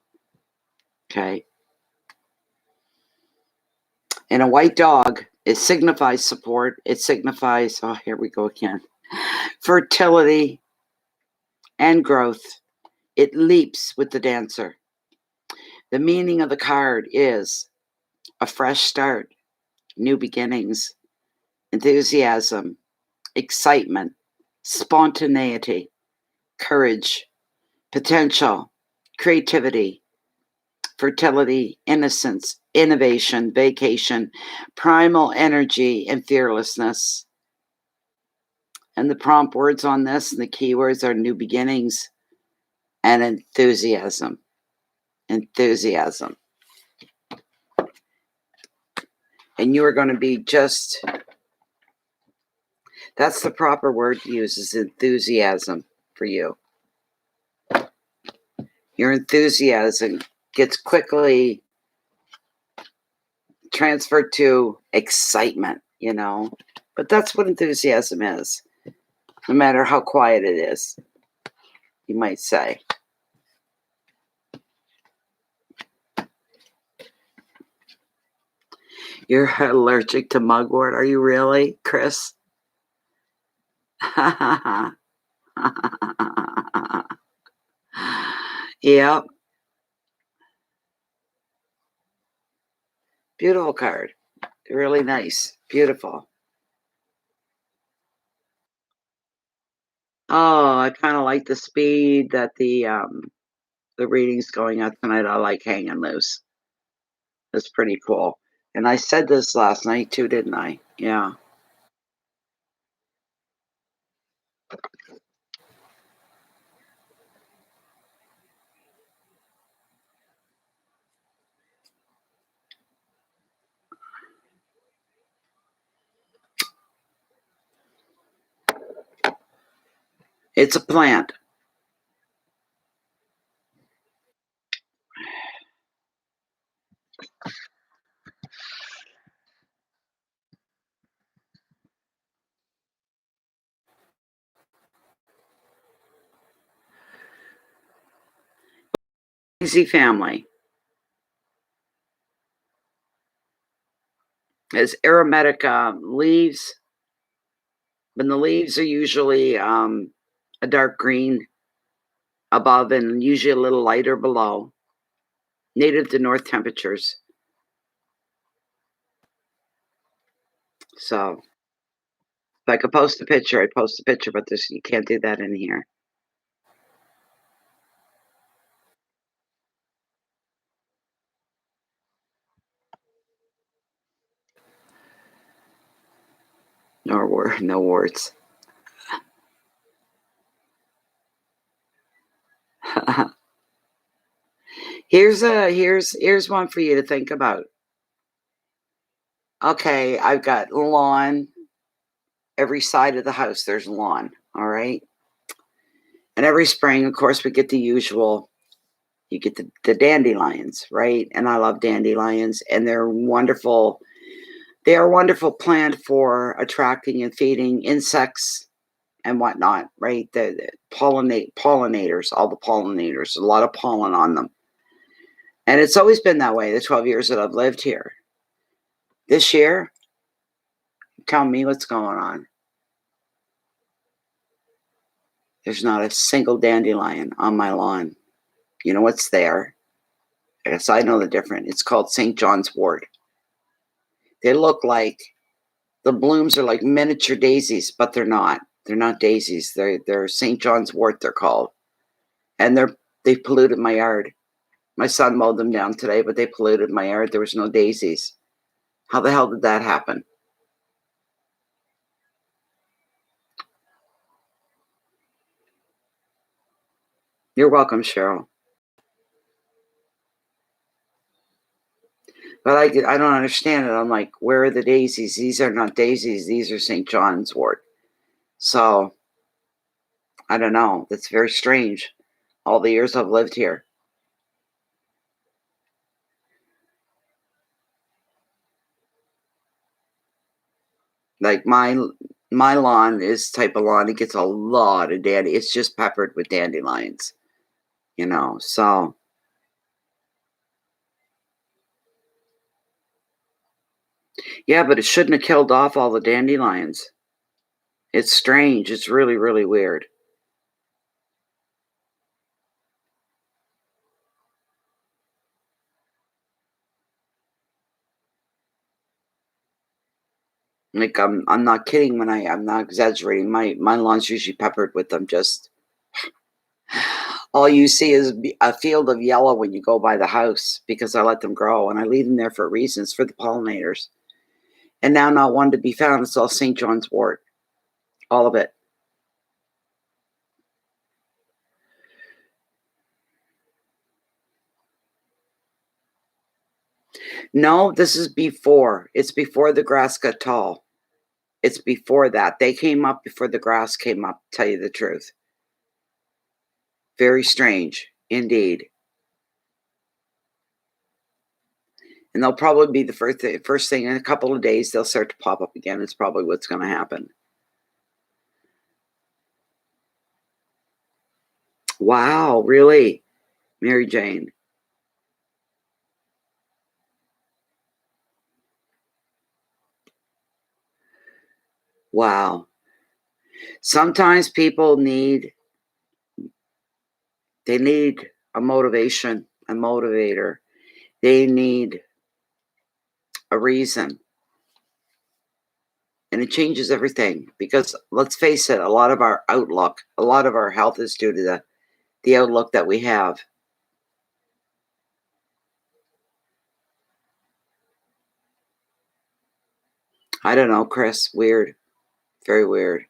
Okay. And a white dog, it signifies support. It signifies, oh, here we go again, fertility and growth. It leaps with the dancer. The meaning of the card is a fresh start, new beginnings, enthusiasm, excitement, spontaneity, courage, potential, creativity, fertility, innocence, innovation, vacation, primal energy, and fearlessness. And the prompt words on this and the keywords are new beginnings and enthusiasm. Enthusiasm. And you are going to be just, that's the proper word to use, is enthusiasm for you. Your enthusiasm gets quickly transferred to excitement, you know. But that's what enthusiasm is, no matter how quiet it is, you might say. You're allergic to mugwort. Are you really, Chris? Yep. Beautiful card. Really nice. Beautiful. Oh, I kind of like the speed that the reading's going at tonight. I like hanging loose. That's pretty cool. And I said this last night too, didn't I? Yeah. It's a plant. Easy family. It's aromatic leaves. And the leaves are usually a dark green above and usually a little lighter below. Native to north temperatures. So if I could post a picture, I'd post a picture, but this you can't do that in here. No words. Here's one for you to think about. Okay, I've got lawn. Every side of the house, there's lawn. All right. And every spring, of course, we get the usual. You get the dandelions, right? And I love dandelions, and they're wonderful. They are a wonderful plant for attracting and feeding insects and whatnot, right? The pollinators, all the pollinators, a lot of pollen on them. And it's always been that way the 12 years that I've lived here. This year, tell me what's going on. There's not a single dandelion on my lawn. You know what's there? Yes, I know the difference. It's called St. John's wort. They look like the blooms are like miniature daisies, but they're not. They're not daisies. They're St. John's wort. They're called, and they've polluted my yard. My son mowed them down today, but they polluted my yard. There was no daisies. How the hell did that happen? You're welcome, Cheryl. But I don't understand it. I'm like, where are the daisies? These are not daisies. These are St. John's wort. So I don't know. That's very strange. All the years I've lived here. Like my lawn is type of lawn. It gets a lot of it's just peppered with dandelions, so yeah, but it shouldn't have killed off all the dandelions. It's strange. It's really, really weird. Like I'm not kidding when I'm not exaggerating. My lawn's usually peppered with them. Just all you see is a field of yellow when you go by the house because I let them grow and I leave them there for reasons for the pollinators. And now not one to be found. It's all St. John's wort, all of it. No, this is before. It's before the grass got tall. It's before that. They came up before the grass came up, tell you the truth. Very strange, indeed. And they'll probably be the first thing in a couple of days, they'll start to pop up again. It's probably what's going to happen. Wow, really? Mary Jane. Wow. Sometimes people they need a motivation, a motivator. They need a reason. And it changes everything because let's face it, a lot of our outlook, a lot of our health is due to the outlook that we have. I don't know, Chris. Weird. Very weird.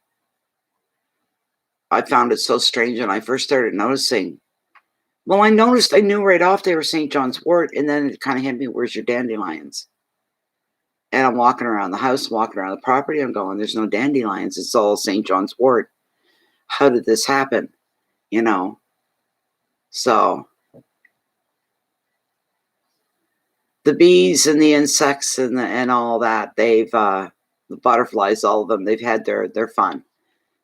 I found it so strange when I first started noticing. Well, I knew right off they were St. John's wort, and then it kind of hit me, where's your dandelions? And I'm walking around the house, walking around the property. I'm going, there's no dandelions. It's all St. John's wort. How did this happen? You know? So the bees and the insects and all that, the butterflies, all of them, they've had their fun.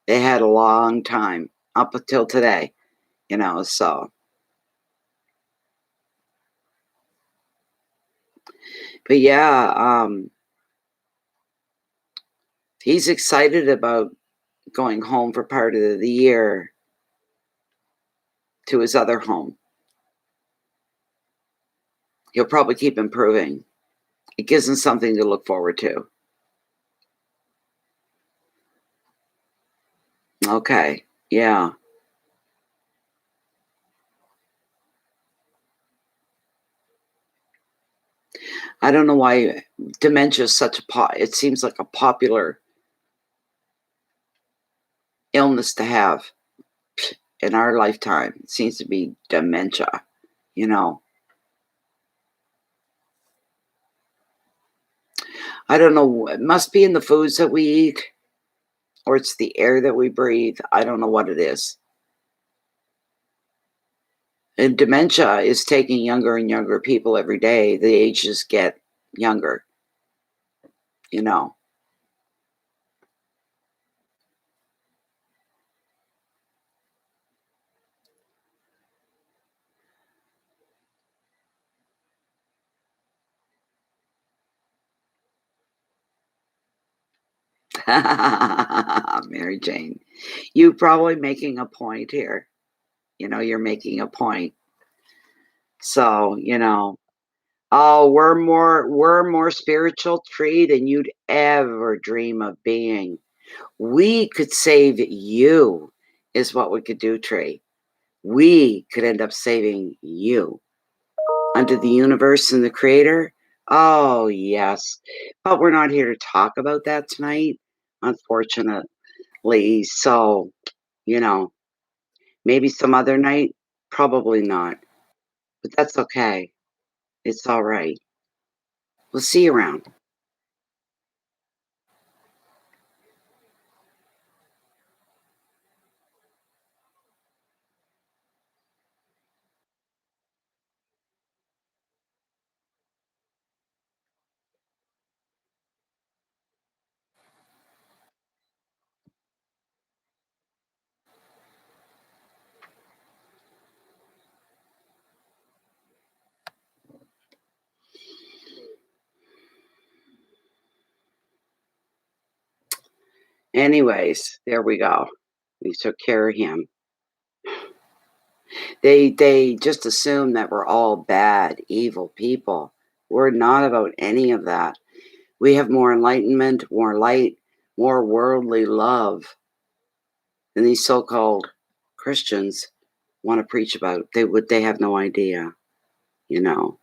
They had a long time up until today, so. But yeah, he's excited about going home for part of the year to his other home. He'll probably keep improving. It gives him something to look forward to. Okay. Yeah. I don't know why dementia is such it seems like a popular illness to have in our lifetime. It seems to be dementia, you know. I don't know. It must be in the foods that we eat or it's the air that we breathe. I don't know what it is. And dementia is taking younger and younger people every day. The ages get younger, you know. Mary Jane, you probably making a point here. You're making a point. So, oh, we're more spiritual tree than you'd ever dream of being. We could save you, is what we could do, tree. We could end up saving you. Under the universe and the creator? Oh, yes. But we're not here to talk about that tonight, unfortunately. So, you know, maybe some other night? Probably not. But that's okay. It's all right. We'll see you around. Anyways, there we go. We took care of him. They just assume that we're all bad, evil people. We're not about any of that. We have more enlightenment, more light, more worldly love than these so-called Christians want to preach about. They have no idea, you know.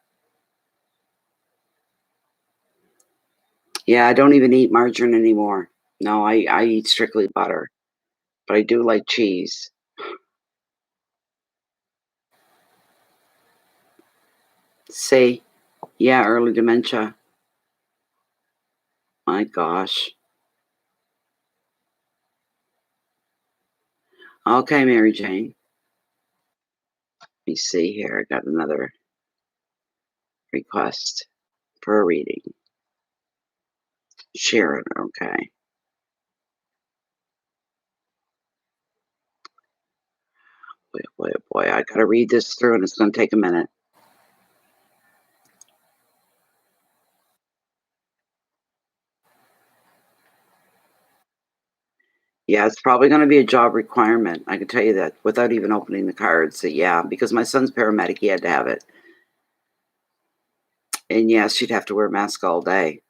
Yeah, I don't even eat margarine anymore. No, I eat strictly butter, but I do like cheese. See? Yeah, early dementia. My gosh. Okay, Mary Jane. Let me see here. I got another request for a reading. Sharon, okay. Boy, boy, boy. I gotta read this through and it's gonna take a minute. Yeah, it's probably gonna be a job requirement. I can tell you that without even opening the cards. So yeah, because my son's paramedic, he had to have it. And yes, she'd have to wear a mask all day.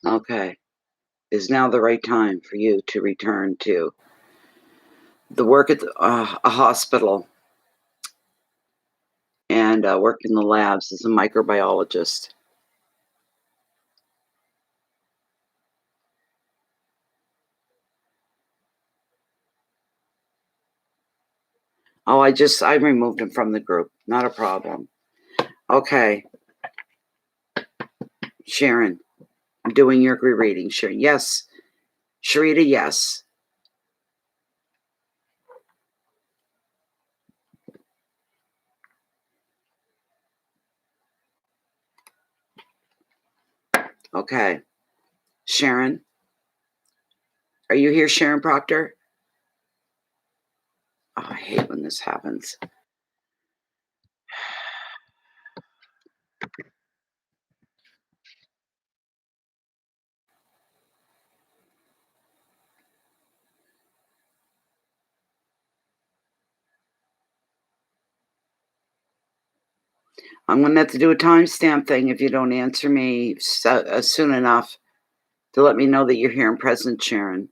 Okay. Is now the right time for you to return to the work at a hospital and work in the labs as a microbiologist. Oh, I removed him from the group. Not a problem. Okay, Sharon, I'm doing your reading. Sharon, yes. Sharita, yes. Okay, Sharon, are you here, Sharon Proctor? Oh, I hate when this happens. I'm gonna have to do a timestamp thing if you don't answer me soon enough to let me know that you're here and present, Sharon.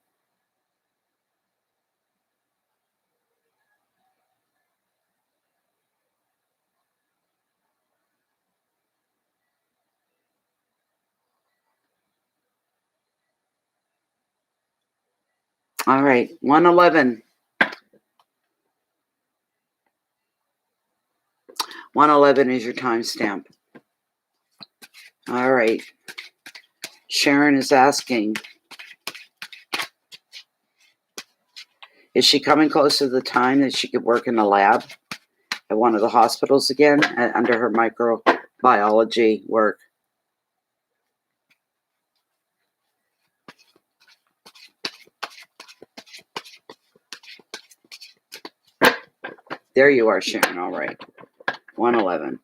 All right, 111. 111 is your timestamp. All right. Sharon is asking, is she coming close to the time that she could work in the lab at one of the hospitals again under her microbiology work? There you are, Sharon. All right. 111.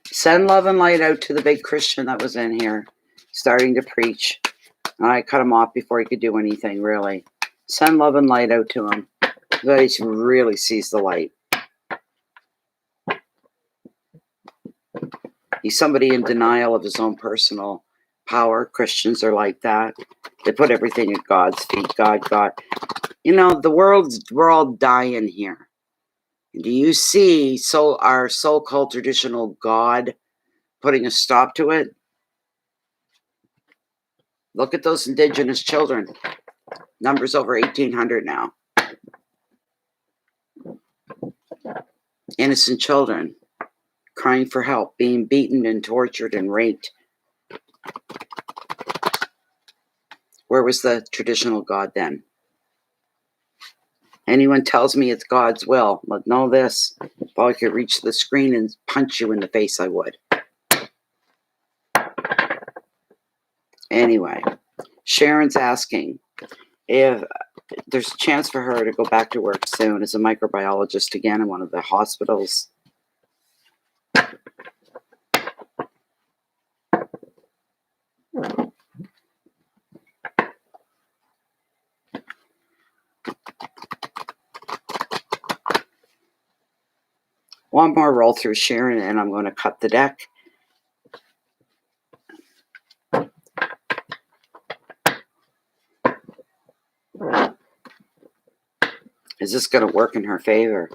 Send love and light out to the big Christian that was in here, starting to preach. I cut him off before he could do anything, really. Send love and light out to him. But he really sees the light. He's somebody in denial of his own personal power. Christians are like that. They put everything at God's feet. God. You know, we're all dying here. Do you see our so-called traditional God putting a stop to it? Look at those indigenous children. Numbers over 1,800 now. Innocent children crying for help, being beaten and tortured and raped. Where was the traditional God then? Anyone tells me it's God's will, but know this. If I could reach the screen and punch you in the face, I would. Anyway, Sharon's asking if there's a chance for her to go back to work soon as a microbiologist again in one of the hospitals. One more roll through Sharon, and I'm going to cut the deck. Is this going to work in her favor?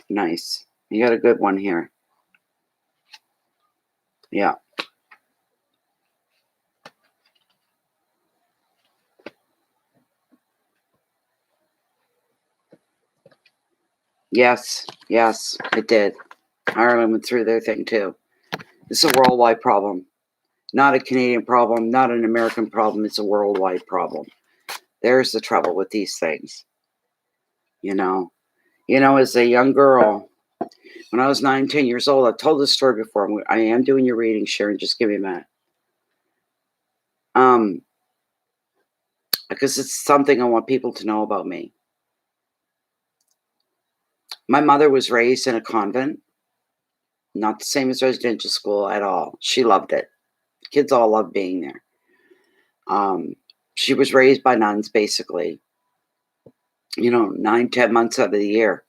Nice. You got a good one here. Yeah. Yes, it did. Ireland went through their thing too. It's a worldwide problem. Not a Canadian problem, not an American problem. It's a worldwide problem. There's the trouble with these things. You know, as a young girl, when I was 9, 10 years old, I've told this story before. I am doing your reading, Sharon. Just give me a minute. Because it's something I want people to know about me. My mother was raised in a convent, not the same as residential school at all. She loved it. Kids all loved being there. She was raised by nuns, basically. 9, 10 months out of the year.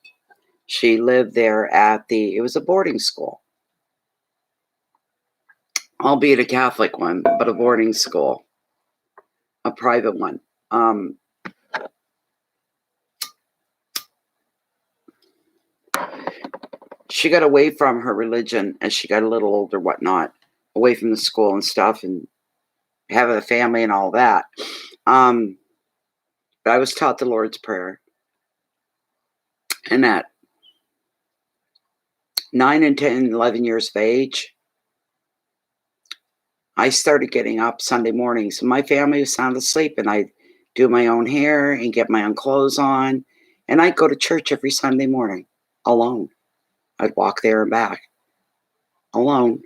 She lived there it was a boarding school. Albeit a Catholic one, but a boarding school. A private one. She got away from her religion as she got a little older, whatnot. Away from the school and stuff and having a family and all that. But I was taught the Lord's Prayer. And at 9 and 10, 11 years of age, I started getting up Sunday mornings. My family was sound asleep, and I'd do my own hair and get my own clothes on. And I'd go to church every Sunday morning alone. I'd walk there and back alone.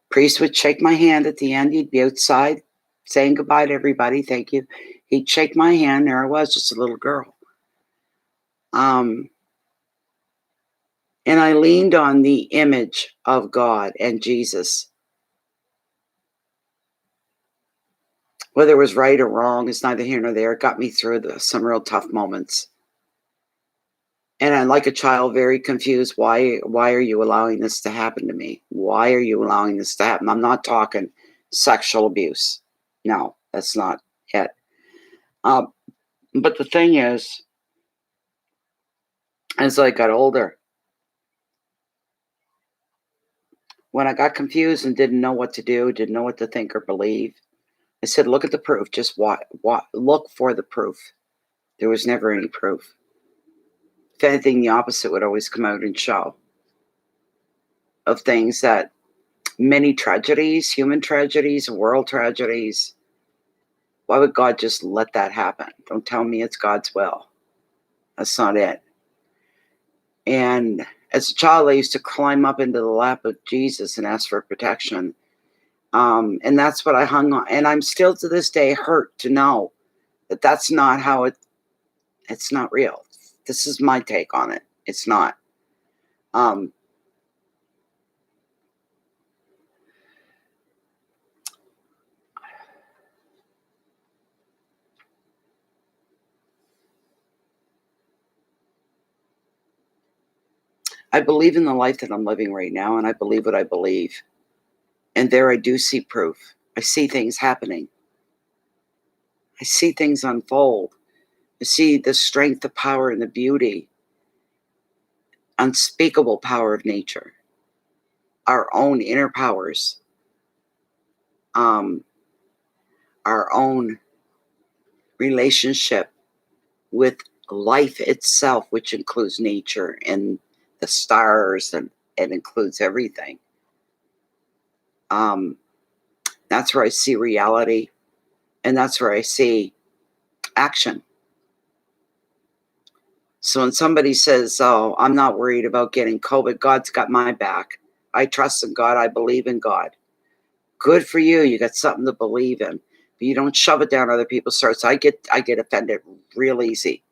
Priest would shake my hand at the end. He'd be outside saying goodbye to everybody. Thank you. He'd shake my hand. There I was, just a little girl. And I leaned on the image of God and Jesus. Whether it was right or wrong, it's neither here nor there. It got me through some real tough moments. And I'm like a child, very confused. Why are you allowing this to happen to me? Why are you allowing this to happen? I'm not talking sexual abuse. No, that's not it. But the thing is, as I got older, when I got confused and didn't know what to do, didn't know what to think or believe, I said, look at the proof. Just look for the proof. There was never any proof. If anything, the opposite would always come out and show of things that many tragedies, human tragedies, world tragedies. Why would God just let that happen? Don't tell me it's God's will. That's not it. And as a child, I used to climb up into the lap of Jesus and ask for protection. And that's what I hung on. And I'm still to this day hurt to know that that's not how it's not real. This is my take on it. It's not. I believe in the life that I'm living right now, and I believe what I believe. And there I do see proof. I see things happening. I see things unfold. I see the strength, the power, and the beauty, unspeakable power of nature, our own inner powers, our own relationship with life itself, which includes nature and the stars, and it includes everything. That's where I see reality, and that's where I see action. So when somebody says, oh, I'm not worried about getting COVID, God's got my back. I trust in God. I believe in God. Good for you. You got something to believe in. But you don't shove it down other people's throats. I get offended real easy.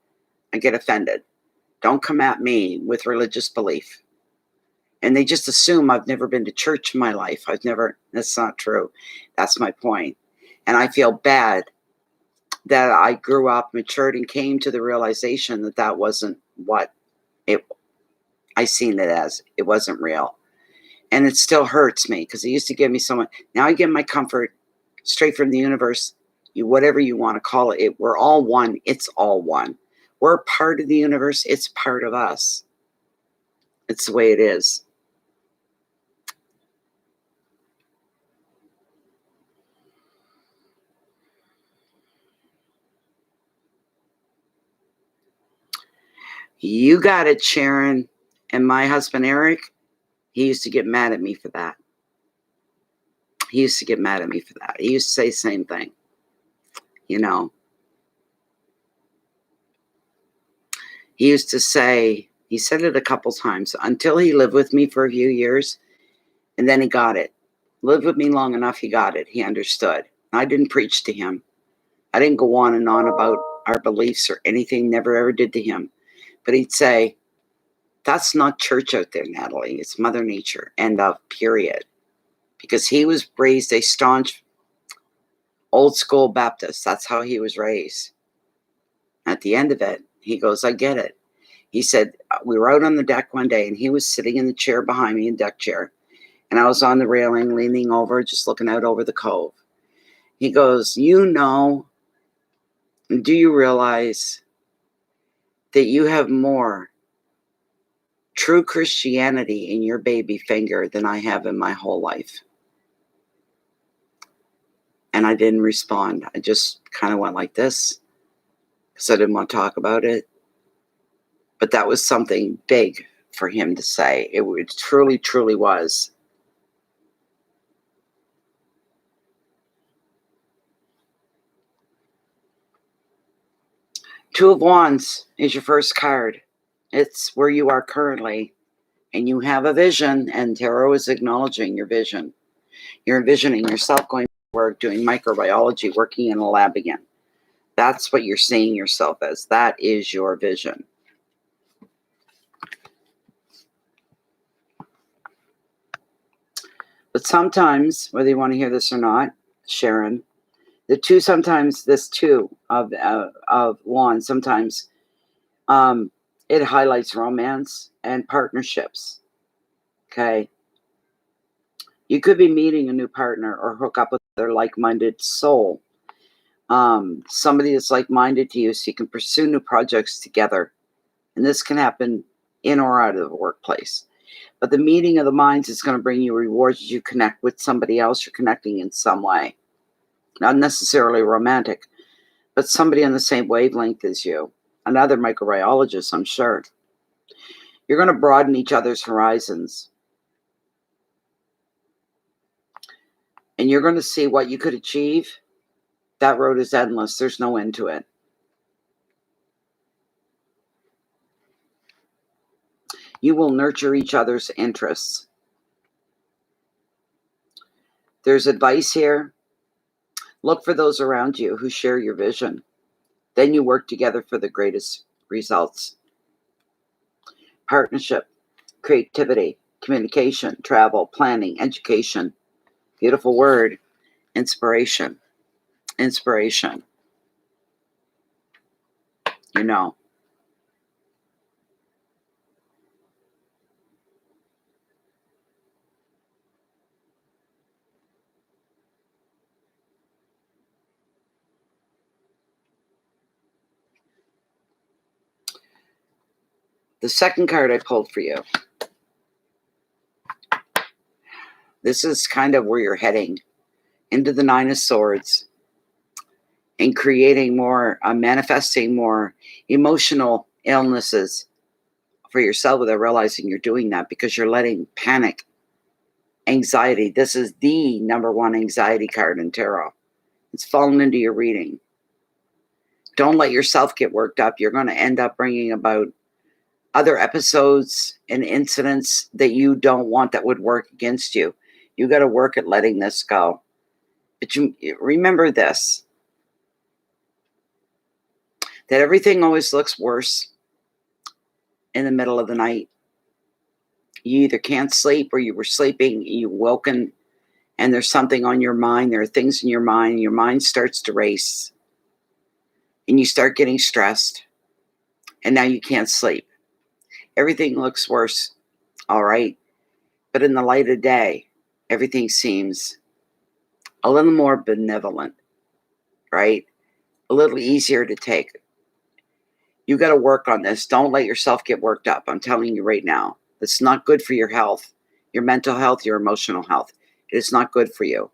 I get offended. Don't come at me with religious belief. And they just assume I've never been to church in my life. That's not true. That's my point. And I feel bad that I grew up, matured, and came to the realization that that wasn't what I seen it as. It wasn't real. And it still hurts me because it used to give me so much. Now I get my comfort straight from the universe. Whatever you want to call it, we're all one. It's all one. We're part of the universe. It's part of us. It's the way it is. You got it, Sharon. And my husband, Eric, he used to get mad at me for that. He used to get mad at me for that. He used to say the same thing. You know, he used to say, he said it a couple times until he lived with me for a few years. And then he got it. Lived with me long enough, he got it. He understood. I didn't preach to him. I didn't go on and on about our beliefs or anything, never ever did to him. But he'd say, that's not church out there, Natalie. It's Mother Nature. End of, period. Because he was raised a staunch old school Baptist. That's how he was raised. At the end of it, he goes, I get it. He said, we were out on the deck one day and he was sitting in the chair behind me, in deck chair. And I was on the railing, leaning over, just looking out over the cove. He goes, do you realize that you have more true Christianity in your baby finger than I have in my whole life? And I didn't respond. I just kind of went like this because I didn't want to talk about it. But that was something big for him to say. It truly, truly was. Two of Wands is your first card. It's where you are currently. And you have a vision, and tarot is acknowledging your vision. You're envisioning yourself going to work, doing microbiology, working in a lab again. That's what you're seeing yourself as. That is your vision. But sometimes, whether you want to hear this or not, Sharon, this two of Wands, sometimes it highlights romance and partnerships. Okay. You could be meeting a new partner or hook up with their like-minded soul. Somebody that's like-minded to you, so you can pursue new projects together. And this can happen in or out of the workplace. But the meeting of the minds is going to bring you rewards as you connect with somebody else. You're connecting in some way. Not necessarily romantic, but somebody on the same wavelength as you. Another microbiologist, I'm sure. You're going to broaden each other's horizons. And you're going to see what you could achieve. That road is endless. There's no end to it. You will nurture each other's interests. There's advice here. Look for those around you who share your vision. Then you work together for the greatest results. Partnership, creativity, communication, travel, planning, education. Beautiful word. Inspiration. Inspiration. You know. The second card I pulled for you. This is kind of where you're heading, into the Nine of Swords, and creating more, manifesting more emotional illnesses for yourself without realizing you're doing that, because you're letting panic, anxiety. This is the number one anxiety card in tarot. It's fallen into your reading. Don't let yourself get worked up. You're going to end up bringing about other episodes and incidents that you don't want, that would work against you. You got to work at letting this go. But you remember this, that everything always looks worse in the middle of the night. You either can't sleep, or you were sleeping, you woken, and there's something on your mind. There are things in your mind. Your mind starts to race, and you start getting stressed, and now you can't sleep. Everything looks worse, all right? But in the light of day, everything seems a little more benevolent, right? A little easier to take. You got to work on this. Don't let yourself get worked up. I'm telling you right now. It's not good for your health, your mental health, your emotional health. It is not good for you.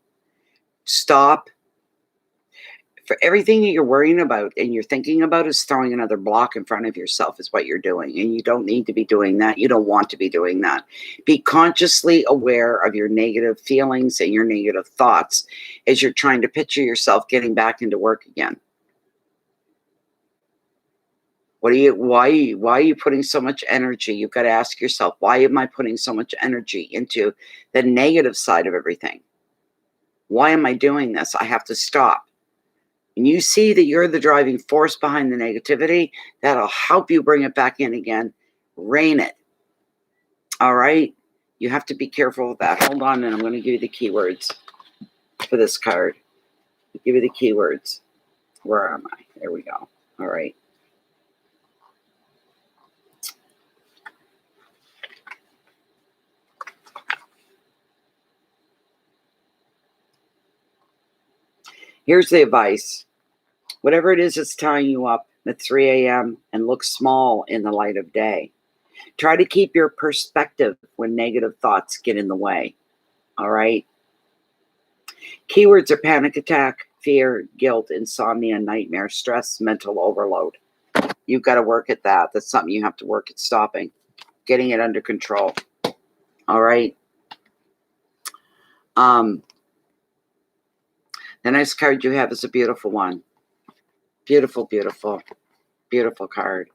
Stop. For everything that you're worrying about and you're thinking about is throwing another block in front of yourself, is what you're doing. And you don't need to be doing that. You don't want to be doing that. Be consciously aware of your negative feelings and your negative thoughts as you're trying to picture yourself getting back into work again. Why are you putting so much energy? You've got to ask yourself, why am I putting so much energy into the negative side of everything? Why am I doing this? I have to stop. And you see that you're the driving force behind the negativity, that'll help you bring it back in again. Rein it. All right? You have to be careful with that. Hold on, and I'm going to give you the keywords for this card. I'll give you the keywords. Where am I? There we go. All right. Here's the advice. Whatever it is that's tying you up at 3 a.m. and looks small in the light of day, try to keep your perspective when negative thoughts get in the way. All right? Keywords are panic attack, fear, guilt, insomnia, nightmare, stress, mental overload. You've got to work at that. That's something you have to work at stopping, getting it under control. All right? The next card you have is a beautiful one. Beautiful, beautiful, beautiful card.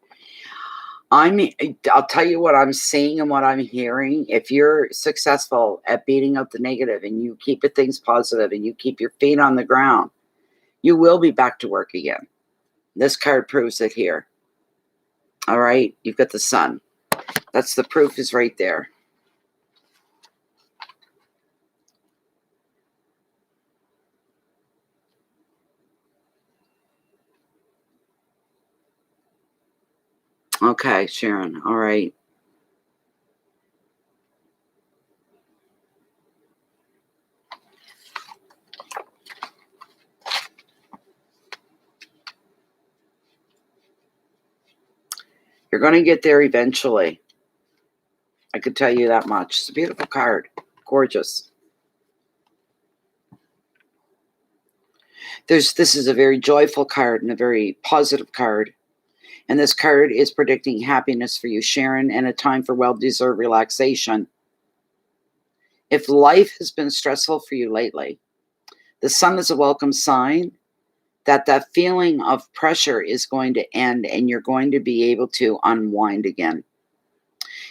I'll tell you what I'm seeing and what I'm hearing. If you're successful at beating out the negative and you keep things positive and you keep your feet on the ground, you will be back to work again. This card proves it here. All right, you've got the sun. That's the proof is right there. Okay, Sharon. All right. You're going to get there eventually. I could tell you that much. It's a beautiful card. Gorgeous. This is a very joyful card and a very positive card. And this card is predicting happiness for you, Sharon, and a time for well-deserved relaxation. If life has been stressful for you lately, the sun is a welcome sign that that feeling of pressure is going to end and you're going to be able to unwind again.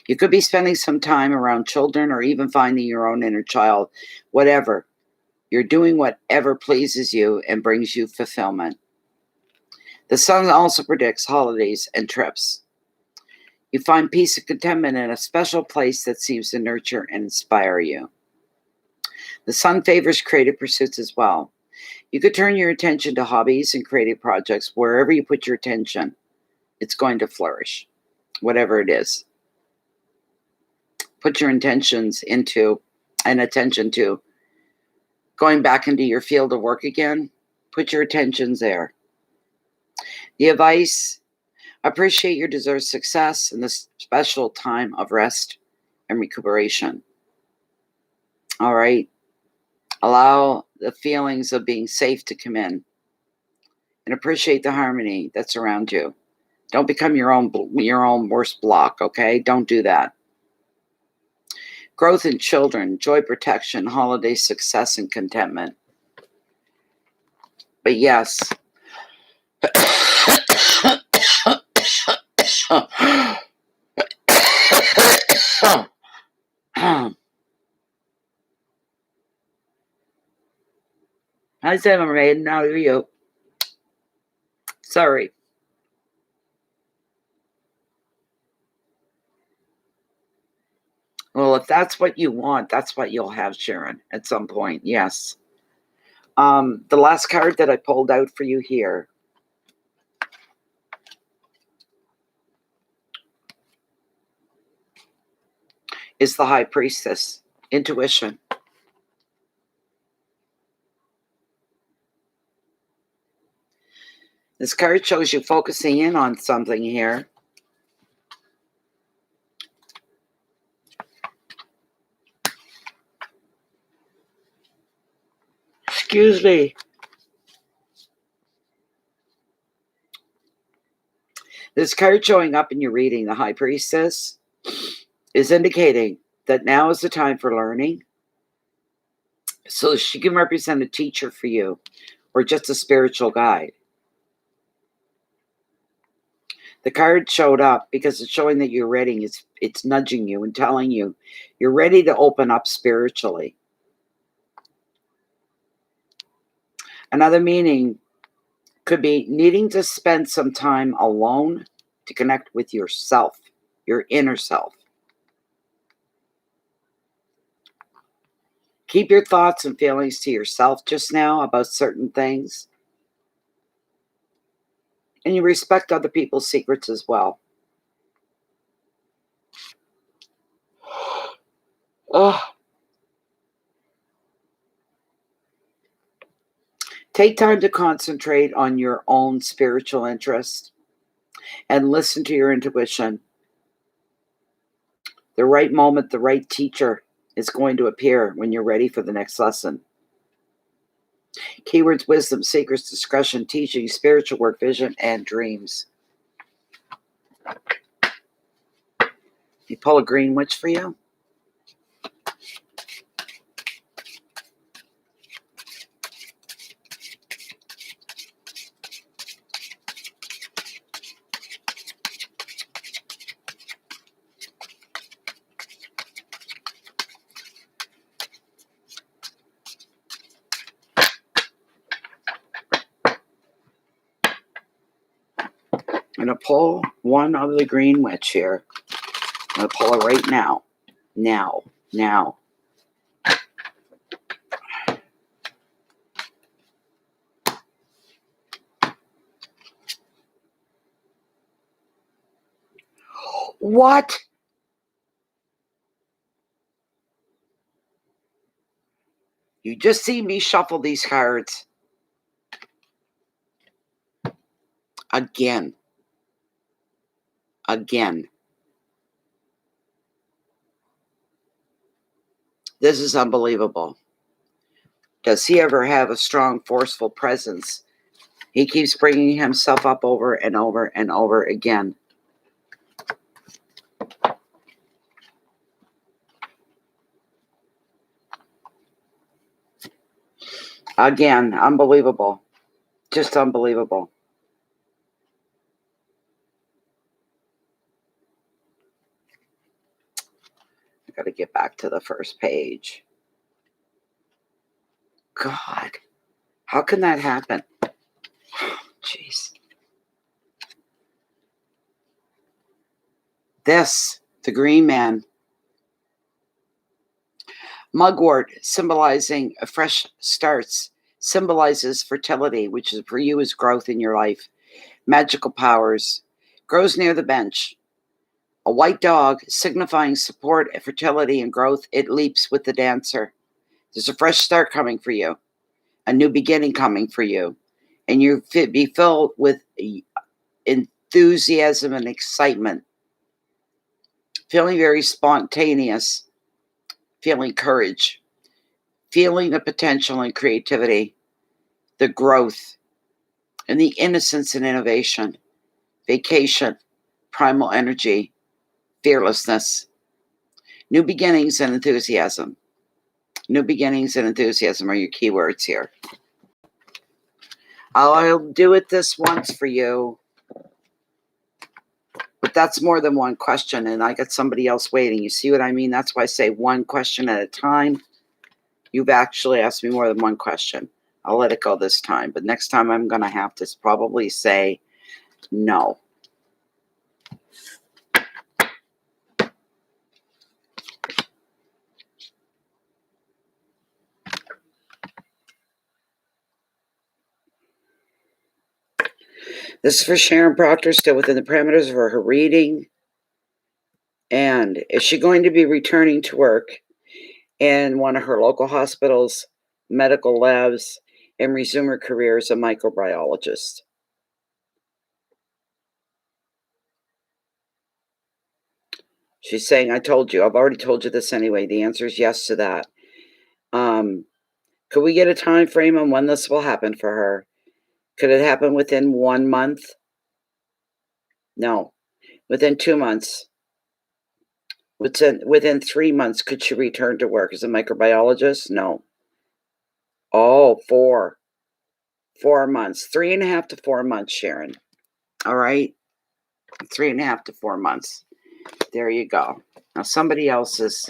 You could be spending some time around children or even finding your own inner child, whatever. You're doing whatever pleases you and brings you fulfillment. The sun also predicts holidays and trips. You find peace and contentment in a special place that seems to nurture and inspire you. The sun favors creative pursuits as well. You could turn your attention to hobbies and creative projects. Wherever you put your attention, it's going to flourish, whatever it is. Put your intentions into and attention to going back into your field of work again. Put your attentions there. The advice: appreciate your deserved success in this special time of rest and recuperation. All right. Allow the feelings of being safe to come in and appreciate the harmony that's around you. Don't become your own worst block, okay? Don't do that. Growth in children, joy, protection, holiday success, and contentment. But yes. Hi, Summer Maiden. How are you? Sorry. Well, if that's what you want, that's what you'll have, Sharon, at some point. Yes. The last card that I pulled out for you here is the High Priestess, intuition. This card shows you focusing in on something here. Excuse me. This card showing up in your reading, the High Priestess, is indicating that now is the time for learning. So she can represent a teacher for you or just a spiritual guide. The card showed up because it's showing that you're ready. It's nudging you and telling you you're ready to open up spiritually. Another meaning could be needing to spend some time alone to connect with yourself, your inner self. Keep your thoughts and feelings to yourself just now about certain things. And you respect other people's secrets as well. Oh. Take time to concentrate on your own spiritual interest and listen to your intuition. The right moment, the right teacher is going to appear when you're ready for the next lesson. Keywords: wisdom, secrets, discretion, teaching, spiritual work, vision, and dreams. You pull a green witch for you. I'm going to pull one of the green witch here. I'm going to pull it right now. Now. What? You just see me shuffle these cards. Again. This is unbelievable. Does he ever have a strong, forceful presence? He keeps bringing himself up over and over and over again. Again, unbelievable. Just unbelievable. I got to get back to the first page. God, how can that happen? Jeez. This, the green man. Mugwort, symbolizing a fresh starts, symbolizes fertility, which is for you is growth in your life. Magical powers. Grows near the bench. A white dog, signifying support, fertility, and growth. It leaps with the dancer. There's a fresh start coming for you. A new beginning coming for you. And you be filled with enthusiasm and excitement. Feeling very spontaneous. Feeling courage. Feeling the potential and creativity. The growth. And the innocence and innovation. Vacation. Primal energy. Fearlessness. New beginnings and enthusiasm. New beginnings and enthusiasm are your keywords here. I'll do it this once for you. But that's more than one question, and I got somebody else waiting. You see what I mean? That's why I say one question at a time. You've actually asked me more than one question. I'll let it go this time. But next time I'm going to have to probably say no. This is for Sharon Proctor, still within the parameters of her reading. And is she going to be returning to work in one of her local hospitals, medical labs, and resume her career as a microbiologist? She's saying, I told you. I've already told you this anyway. The answer is yes to that. Could we get a time frame on when this will happen for her? Could it happen within 1 month? No. Within 2 months? Within 3 months, could she return to work as a microbiologist? No. Oh, 4. 4 months. 3.5 to 4 months, Sharon. All right? 3.5 to 4 months. There you go. Now somebody else is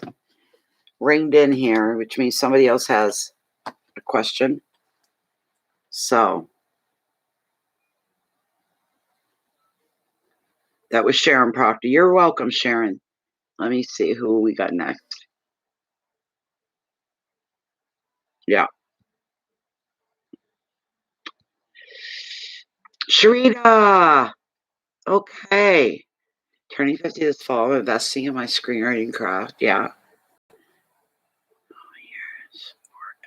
ringed in here, which means somebody else has a question. So that was Sharon Proctor. You're welcome, Sharon. Let me see who we got next. Yeah. Sharita. Okay. Turning 50 this fall, investing in my screenwriting craft. Yeah. Years.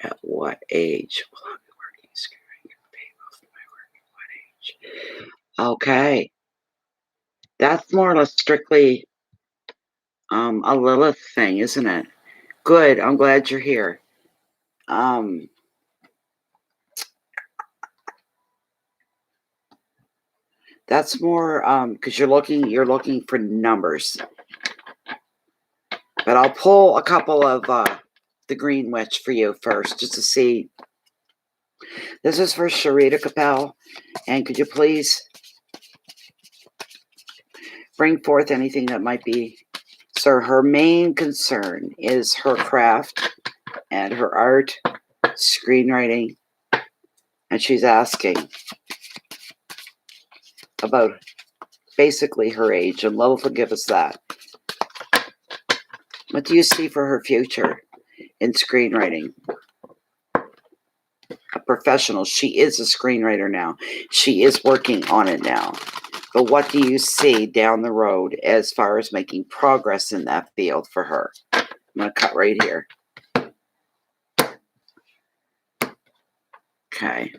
At what age will I be working screenwriting to pay off my work? At what age? Okay. That's more or less strictly a Lilith thing, isn't it? Good. I'm glad you're here. That's more because you're looking for numbers. But I'll pull a couple of the Green Witch for you first, just to see. This is for Sharita Capel, and could you please bring forth anything that might be. So her main concern is her craft and her art, screenwriting, and she's asking about basically her age, and Lilith will give us that. What do you see for her future in screenwriting? A professional. She is a screenwriter now. She is working on it now. But what do you see down the road as far as making progress in that field for her? I'm going to cut right here. Okay.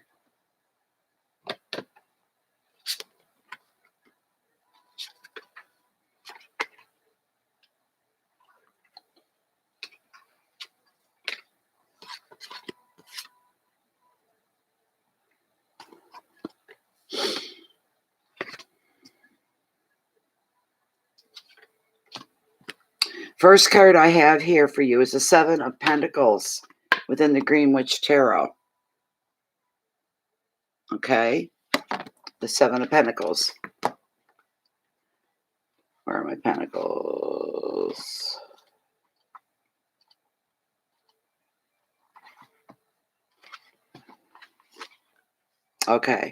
First card I have here for you is the Seven of Pentacles within the Green Witch Tarot. Okay? The Seven of Pentacles. Where are my pentacles? Okay.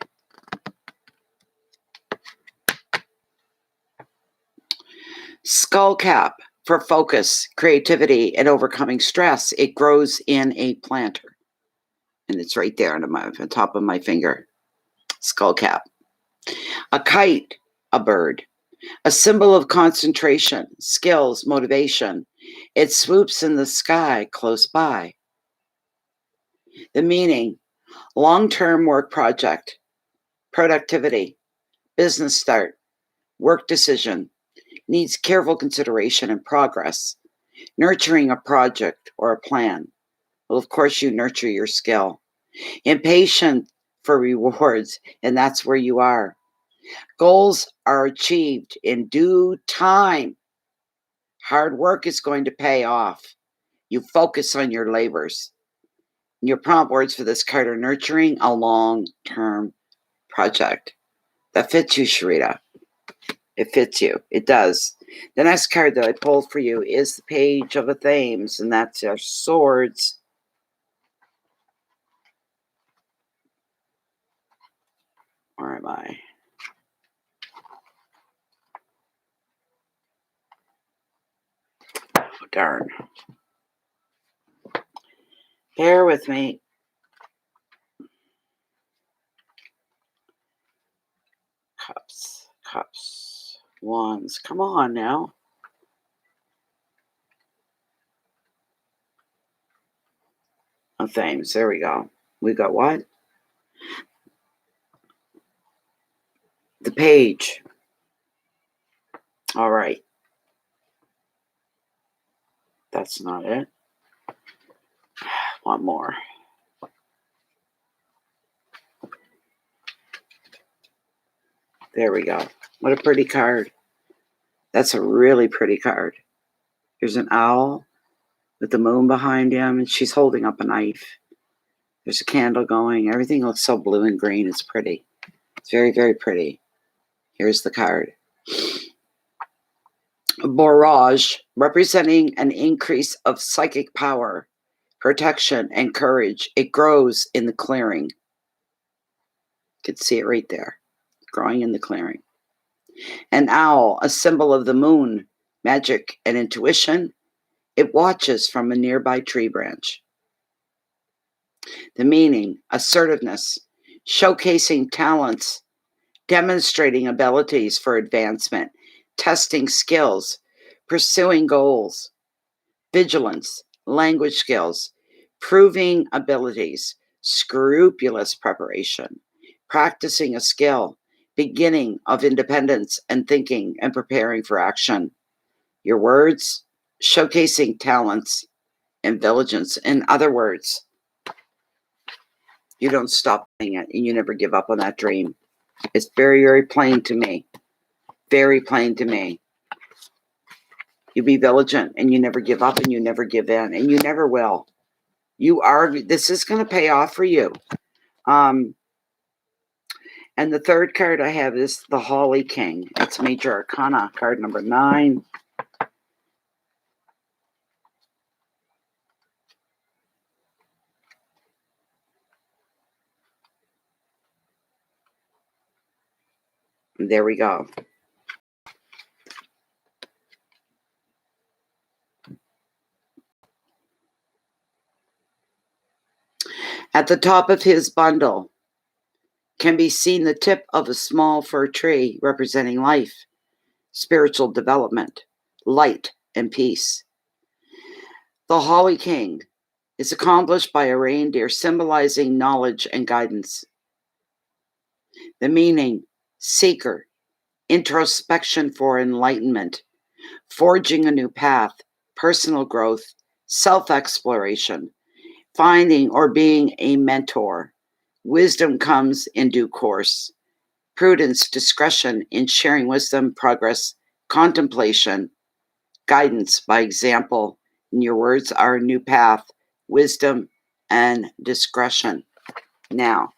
Skull cap for focus, creativity, and overcoming stress. It grows in a planter. And it's right there on the top of my finger. Skull cap. A kite, a bird. A symbol of concentration, skills, motivation. It swoops in the sky close by. The meaning, long-term work project, productivity, business start, work decision, needs careful consideration and progress, nurturing a project or a plan. Well, of course, you nurture your skill. Impatient for rewards, and that's where you are. Goals are achieved in due time. Hard work is going to pay off. You focus on your labors. Your prompt words for this card are nurturing a long-term project. That fits you, Sharita. It fits you. It does. The next card that I pulled for you is the Page of Thames, and that's our swords. Where am I? Oh, darn. Bear with me. Cups, wands. Come on now. Oh, Thames. There we go. We got what? The Page. All right. That's not it. One more. There we go. What a pretty card. That's a really pretty card. There's an owl with the moon behind him, and she's holding up a knife. There's a candle going. Everything looks so blue and green. It's pretty. It's very, very pretty. Here's the card. Barrage, representing an increase of psychic power, protection, and courage. It grows in the clearing. You can see it right there. Growing in the clearing. An owl, a symbol of the moon, magic, and intuition. It watches from a nearby tree branch. The meaning, assertiveness, showcasing talents, demonstrating abilities for advancement, testing skills, pursuing goals, vigilance, language skills, proving abilities, scrupulous preparation, practicing a skill, beginning of independence and thinking and preparing for action. Your words, showcasing talents and diligence. In other words, you don't stop doing it and you never give up on that dream. It's very, very plain to me. Very plain to me. You be vigilant and you never give up and you never give in and you never will. This is going to pay off for you. And the third card I have is the Holly King. It's Major Arcana, card number 9. There we go. At the top of his bundle can be seen the tip of a small fir tree representing life, spiritual development, light, and peace. The Holly King is accomplished by a reindeer symbolizing knowledge and guidance. The meaning, seeker, introspection for enlightenment, forging a new path, personal growth, self-exploration, finding or being a mentor. Wisdom comes in due course. Prudence, discretion in sharing wisdom, progress, contemplation, Guidance, by example, in your words are a new path, wisdom, and discretion. Now,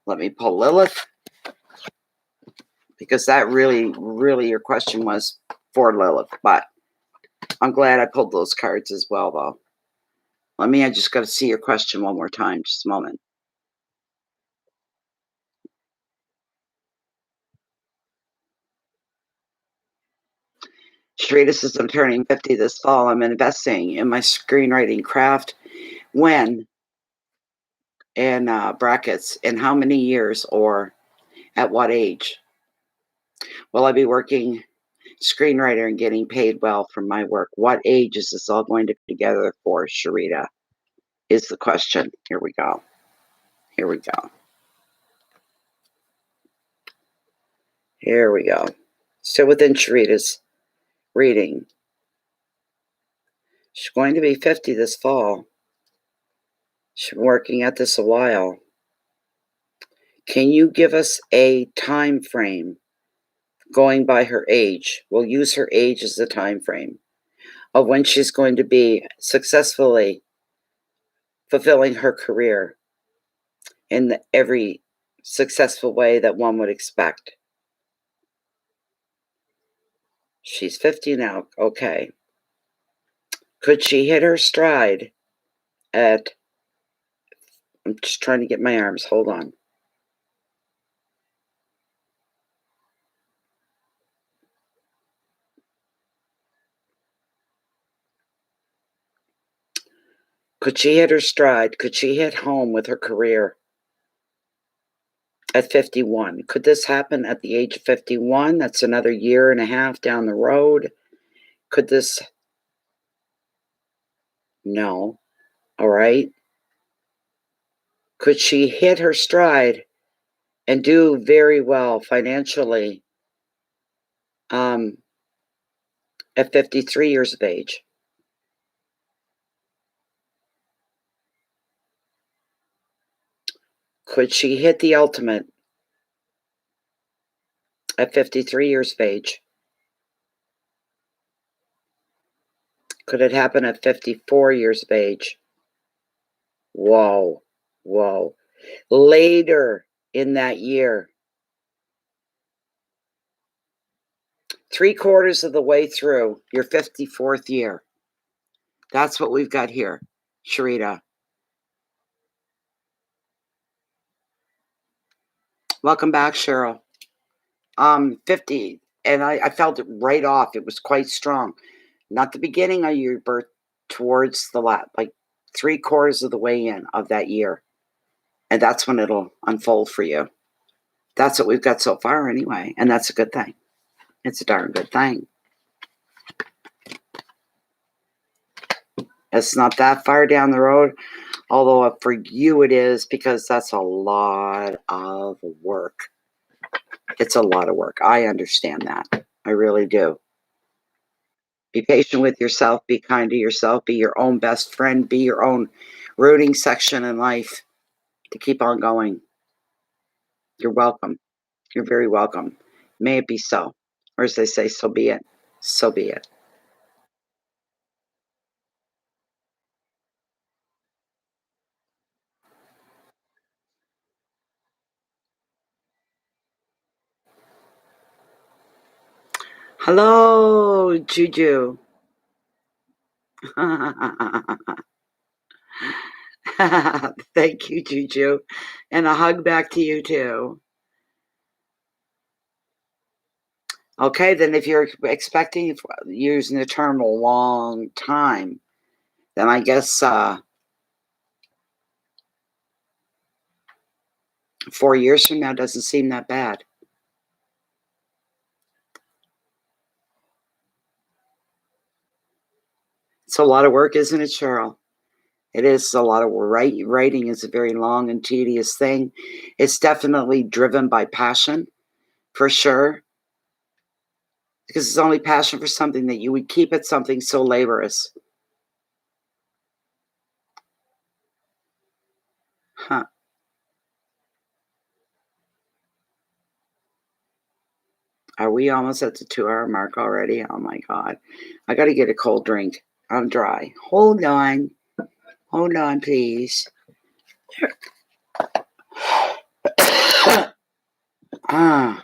let me pull Lilith, because that really your question was for Lilith. But I'm glad I pulled those cards as well, though. I just got to see your question one more time. Just a moment. Sharita says, I'm turning 50 this fall. I'm investing in my screenwriting craft. When? In brackets, in how many years or at what age? Will I be working screenwriter and getting paid well for my work? What age is this all going to be together for, Sharita? Is the question. Here we go. Here we go. Here we go. Still within Sharita's reading. She's going to be 50 this fall. She's been working at this a while. Can you give us a time frame going by her age? We'll use her age as the time frame of when she's going to be successfully fulfilling her career in every successful way that one would expect. She's 50 now. Okay. Could she hit her stride at, I'm just trying to get my arms, hold on. Could she hit her stride? Could she hit home with her career at 51? Could this happen at the age of 51? That's another year and a half down the road. Could this? No. All right. Could she hit her stride and do very well financially at 53 years of age? Could she hit the ultimate at 53 years of age? Could it happen at 54 years of age? Whoa, whoa. Later in that year, 3/4 of the way through your 54th year. That's what we've got here, Sharita. Welcome back, Cheryl. 50, and I felt it right off. It was quite strong. Not the beginning of your birth, towards the lap, like 3/4 of the way in of that year. And that's when it'll unfold for you. That's what we've got so far anyway, and that's a good thing. It's a darn good thing. It's not that far down the road, although for you it is, because that's a lot of work. It's a lot of work. I understand that. I really do. Be patient with yourself. Be kind to yourself. Be your own best friend. Be your own rooting section in life to keep on going. You're welcome. You're very welcome. May it be so. Or as they say, so be it. So be it. Hello, Juju. Thank you, Juju. And a hug back to you, too. Okay, then if you're expecting using the term a long time, then I guess 4 years from now doesn't seem that bad. It's a lot of work, isn't it, Cheryl? It is a lot of writing is a very long and tedious thing. It's definitely driven by passion, for sure, because it's only passion for something that you would keep it something so laborious. Huh. Are we almost at the 2-hour mark already? Oh my God. I got to get a cold drink. I'm dry. Hold on. Hold on, please. Ah,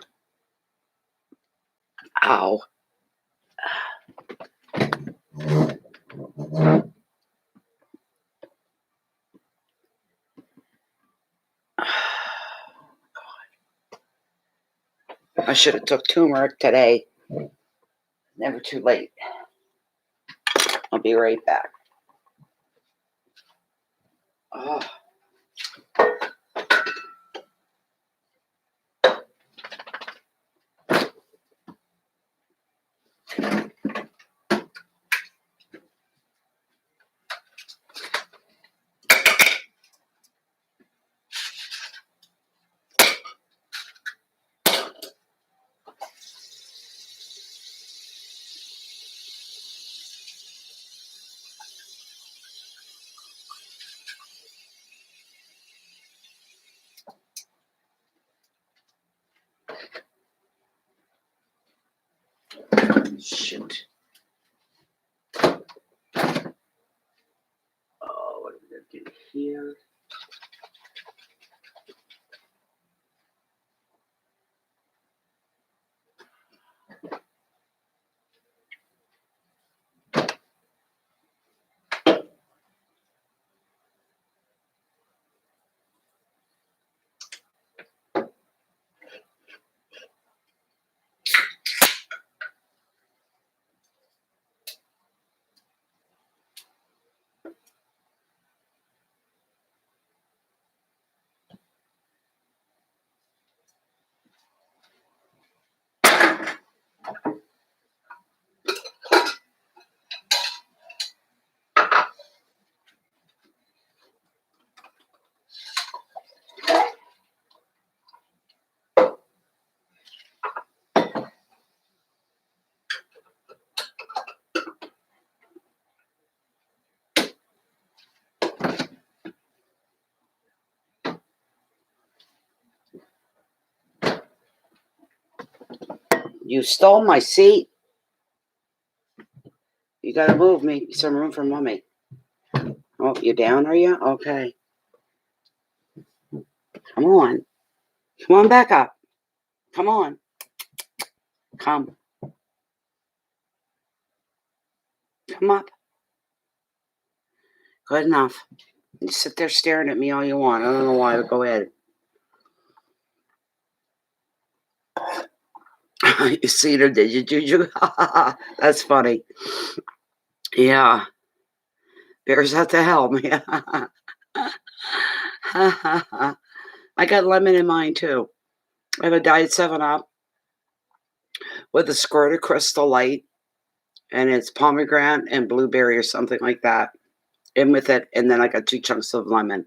ow. I should have took turmeric today. Never too late. I'll be right back. Oh. Shoot. Oh, what are we going to do here? You stole my seat. You got to move me. Some room for mommy. Oh, you down, are you? Okay. Come on. Come on back up. Come on. Come. Come up. Good enough. You sit there staring at me all you want. I don't know why, but go ahead. You seen her, did you, Juju? That's funny. Yeah. Bears have to help me. I got lemon in mine, too. I have a Diet 7-Up with a squirt of Crystal Light, and it's pomegranate and blueberry or something like that. In with it, and then I got 2 chunks of lemon.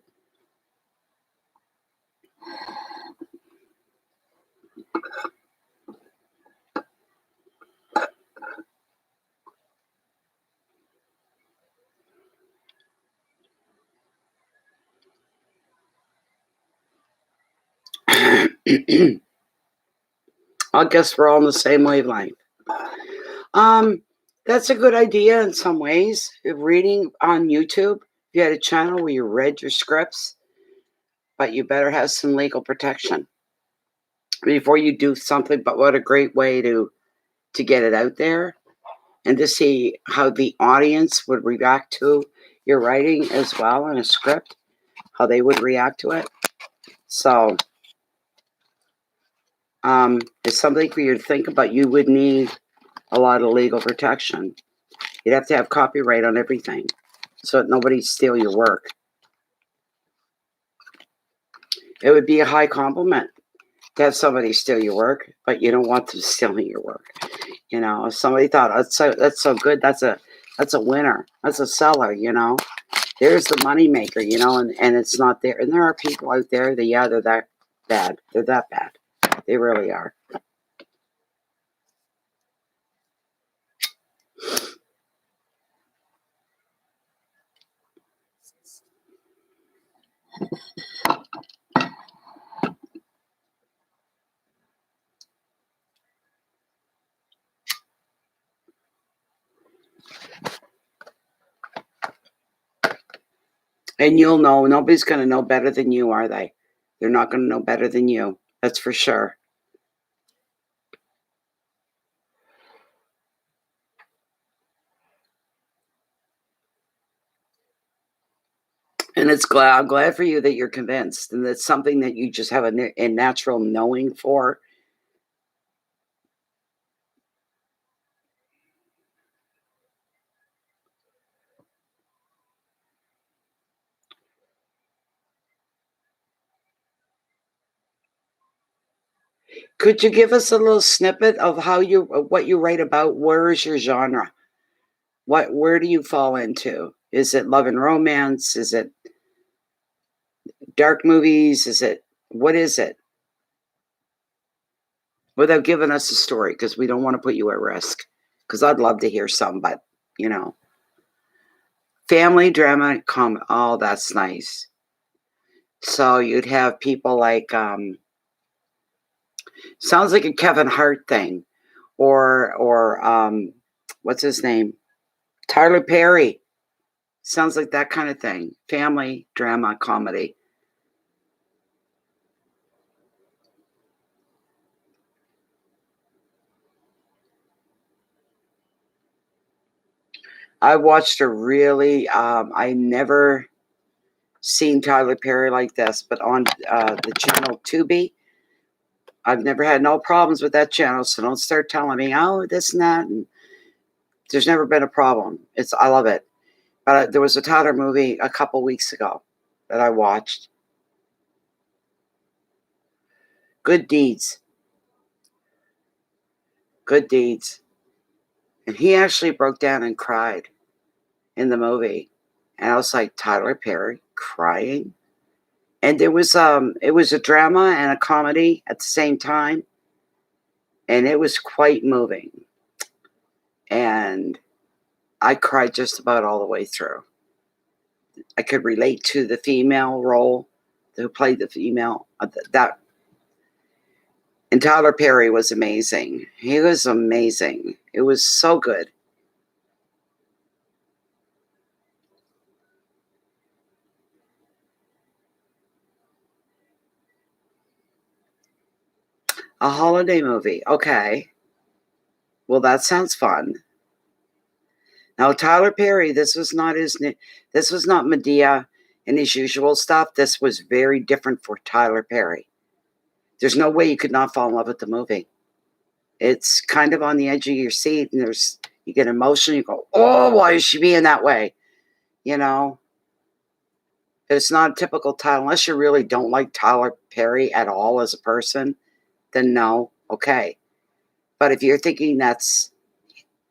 I guess we're all on the same wavelength. That's a good idea in some ways. Reading on YouTube, if you had a channel where you read your scripts, but you better have some legal protection before you do something. But what a great way to get it out there and to see how the audience would react to your writing as well in a script, how they would react to it. So it's something for you to think about. You would need a lot of legal protection. You'd have to have copyright on everything so that nobody steal your work. It would be a high compliment to have somebody steal your work, but you don't want them stealing your work. You know, if somebody thought that's so good, that's a winner, that's a seller. You know, there's the money maker. You know, and it's not there. And there are people out there that they're that bad. They're that bad. They really are. And you'll know. Nobody's going to know better than you, are they? They're not going to know better than you. That's for sure. And I'm glad for you that you're convinced, and that's something that you just have a natural knowing for. Could you give us a little snippet of what you write about? Where is your genre? Where do you fall into? Is it love and romance? Is it dark movies? What is it? Without giving us a story, because we don't want to put you at risk. Because I'd love to hear some, but you know, family drama, oh, that's nice. So you'd have people like, sounds like a Kevin Hart thing, or what's his name? Tyler Perry. Sounds like that kind of thing. Family drama comedy. I watched a really, I never seen Tyler Perry like this, but on the channel Tubi, I've never had no problems with that channel. So don't start telling me, oh, this and that. And there's never been a problem. I love it. But there was a Tyler movie a couple weeks ago that I watched. Good Deeds. Good Deeds. And he actually broke down and cried in the movie. And I was like, Tyler Perry crying? And it was a drama and a comedy at the same time. And it was quite moving. And I cried just about all the way through. I could relate to the female role who played the female. That and Tyler Perry was amazing. He was amazing. It was so good. A holiday movie. Okay. Well, that sounds fun. Now, Tyler Perry, this was not Medea and his usual stuff. This was very different for Tyler Perry. There's no way you could not fall in love with the movie. It's kind of on the edge of your seat, and you get emotional. You go, oh, why is she being that way? You know, it's not a typical Tyler. Unless you really don't like Tyler Perry at all as a person, then no, okay. But if you're thinking that's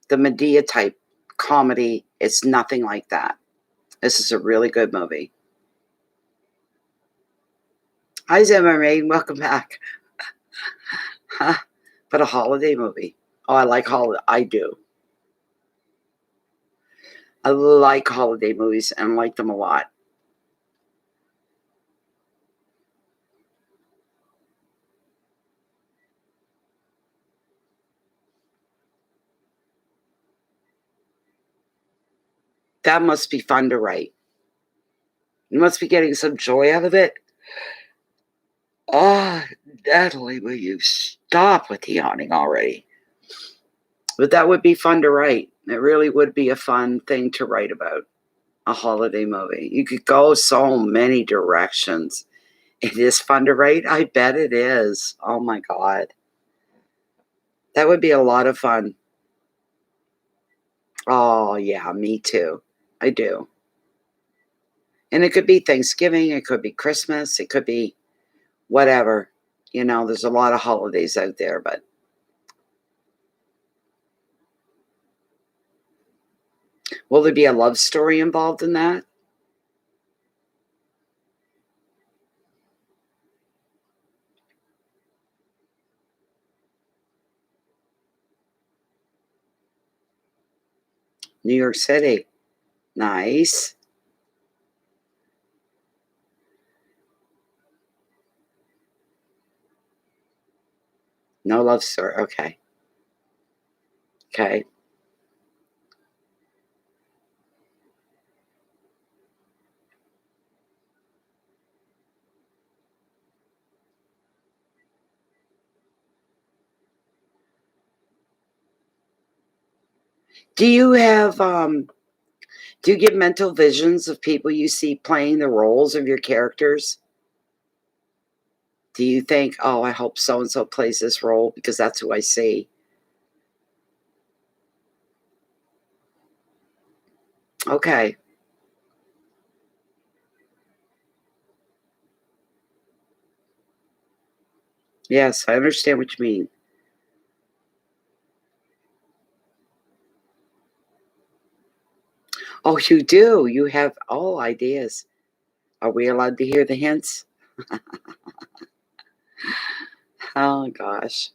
the Medea type comedy, it's nothing like that. This is a really good movie. Hi, Zimmerman. Welcome back. Huh? But a holiday movie. Oh, I like holiday. I do. I like holiday movies and like them a lot. That must be fun to write. You must be getting some joy out of it. Oh, Natalie, will you stop with the yawning already? But that would be fun to write. It really would be a fun thing to write about. A holiday movie. You could go so many directions. It is fun to write. I bet it is. Oh my God. That would be a lot of fun. Oh, yeah, me too. I do. And it could be Thanksgiving, it could be Christmas, it could be whatever. There's a lot of holidays out there, but will there be a love story involved in that? New York City. Nice. No love story. Okay. Okay. Do you have, do you get mental visions of people you see playing the roles of your characters? Do you think, "Oh, I hope so and so plays this role because that's who I see"? Okay. Yes, I understand what you mean. Oh, you do? You have all ideas. Are we allowed to hear the hints? Oh gosh.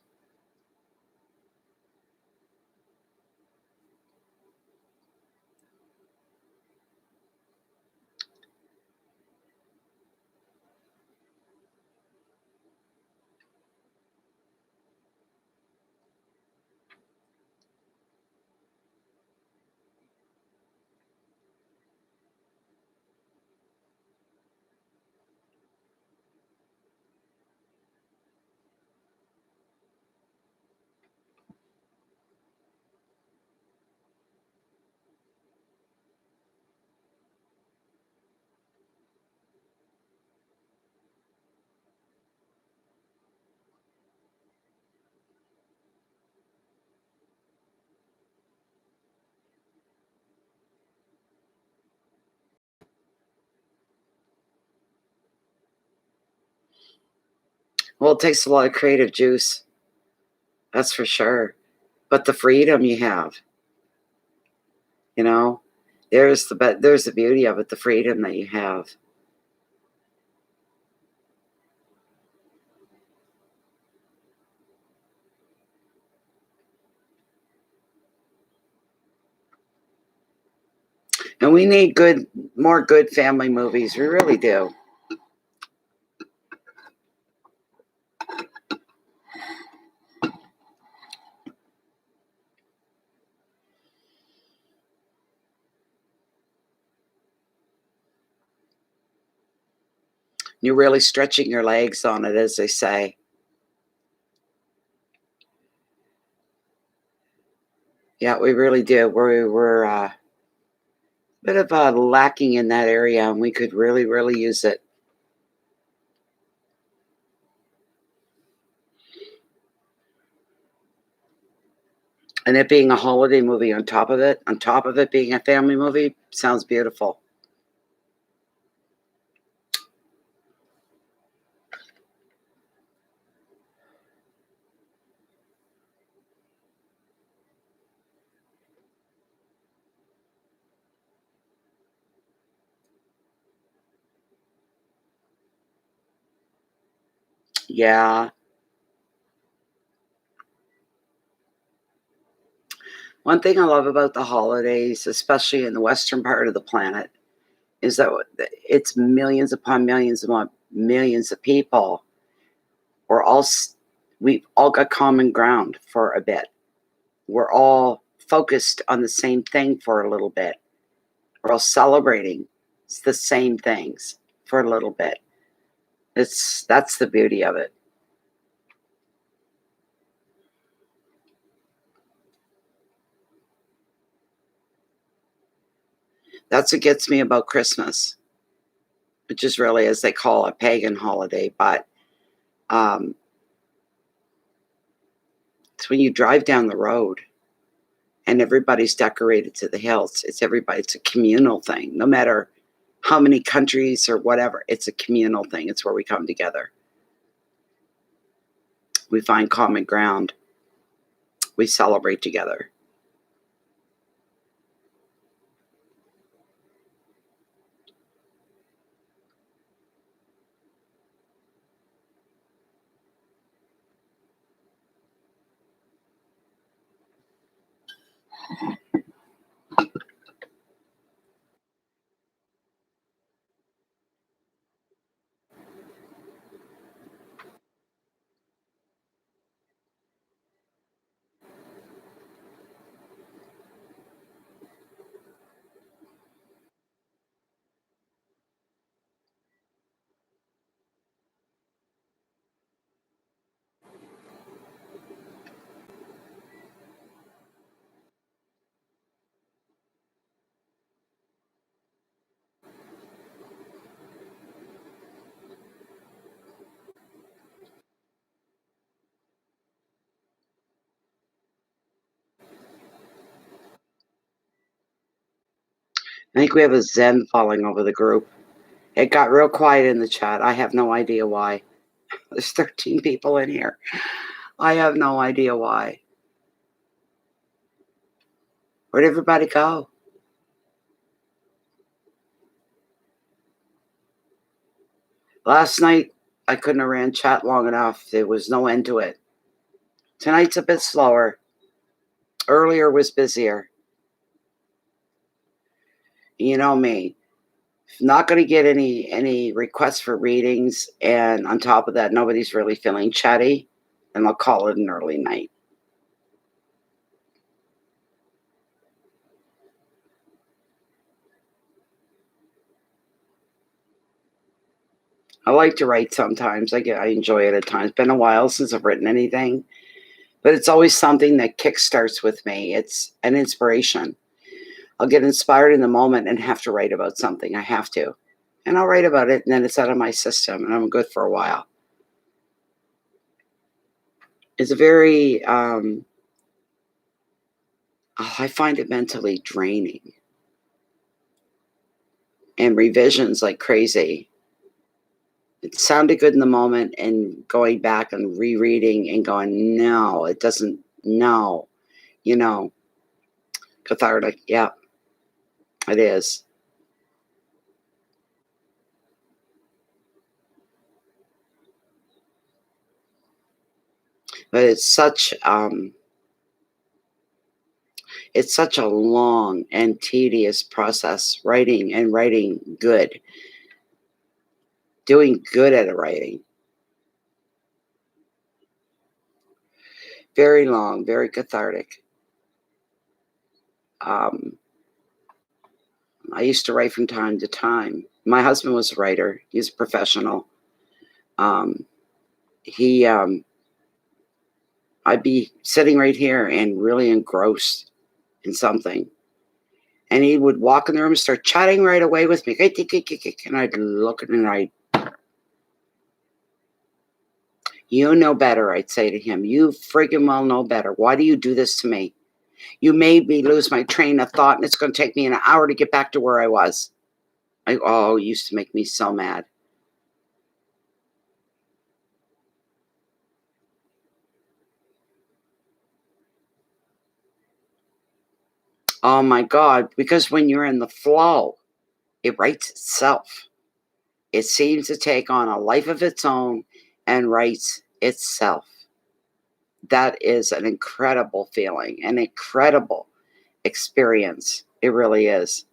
Well, it takes a lot of creative juice, that's for sure. But the freedom you have, you know, there's the beauty of it, the freedom that you have. And we need more good family movies. We really do. You're really stretching your legs on it, as they say. Yeah, we really do. We're a bit of lacking in that area, and we could really, really use it. And it being a holiday movie on top of it being a family movie, sounds beautiful. Yeah. One thing I love about the holidays, especially in the western part of the planet, is that it's millions upon millions upon millions of people. We're all we've all got common ground for a bit. We're all focused on the same thing for a little bit. We're all celebrating the same things for a little bit. That's the beauty of it. That's what gets me about Christmas, which is really, as they call, a pagan holiday. But um, it's when you drive down the road and everybody's decorated to the hills. It's everybody. It's a communal thing. No matter how many countries or whatever, it's a communal thing. It's where we come together. We find common ground. We celebrate together. I think we have a zen falling over the group. It got real quiet in the chat. I have no idea why. There's 13 people in here. I have no idea why. Where'd everybody go? Last night, I couldn't have ran chat long enough. There was no end to it. Tonight's a bit slower. Earlier was busier. You know me. Not going to get any requests for readings, and on top of that, nobody's really feeling chatty, and I'll call it an early night. I like to write sometimes. I enjoy it at times. It's been a while since I've written anything, but it's always something that kickstarts with me. It's an inspiration. I'll get inspired in the moment and have to write about something. I have to. And I'll write about it, and then it's out of my system, and I'm good for a while. It's a very, I find it mentally draining. And revisions like crazy. It sounded good in the moment, and going back and rereading and going, no, it doesn't, no, you know, cathartic. Yeah, it is. But it's such a long and tedious process, writing and writing good, doing good at a writing. Very long, very cathartic. Um, I used to write from time to time. My husband was a writer. He's a professional. Um, he, I'd be sitting right here and really engrossed in something. And he would walk in the room and start chatting right away with me. And I'd look at him and you know better, I'd say to him. You friggin' well know better. Why do you do this to me? You made me lose my train of thought, and it's going to take me an hour to get back to where I was. It used to make me so mad. Oh my God, because when you're in the flow, it writes itself. It seems to take on a life of its own and writes itself. That is an incredible feeling, an incredible experience. It really is.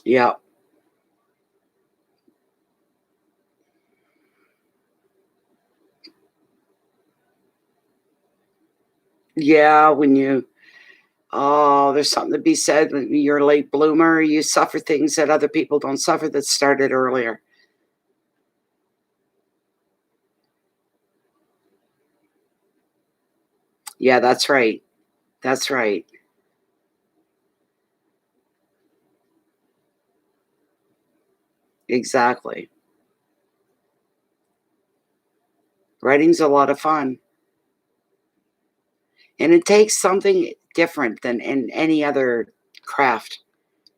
Yeah. Yeah, there's something to be said when you're a late bloomer, you suffer things that other people don't suffer that started earlier. Yeah, that's right. That's right. Exactly. Writing's a lot of fun. And it takes something different than in any other craft.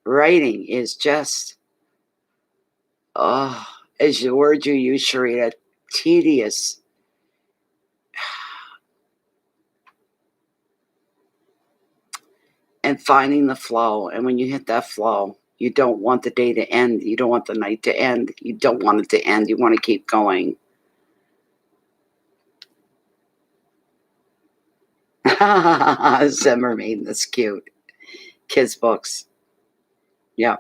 Writing is just, oh, as the word you use, Sharita, tedious. and finding the flow. And when you hit that flow, you don't want the day to end. You don't want the night to end. You don't want it to end. You want to keep going. Zimmerman, that's cute. Kids' books. Yeah.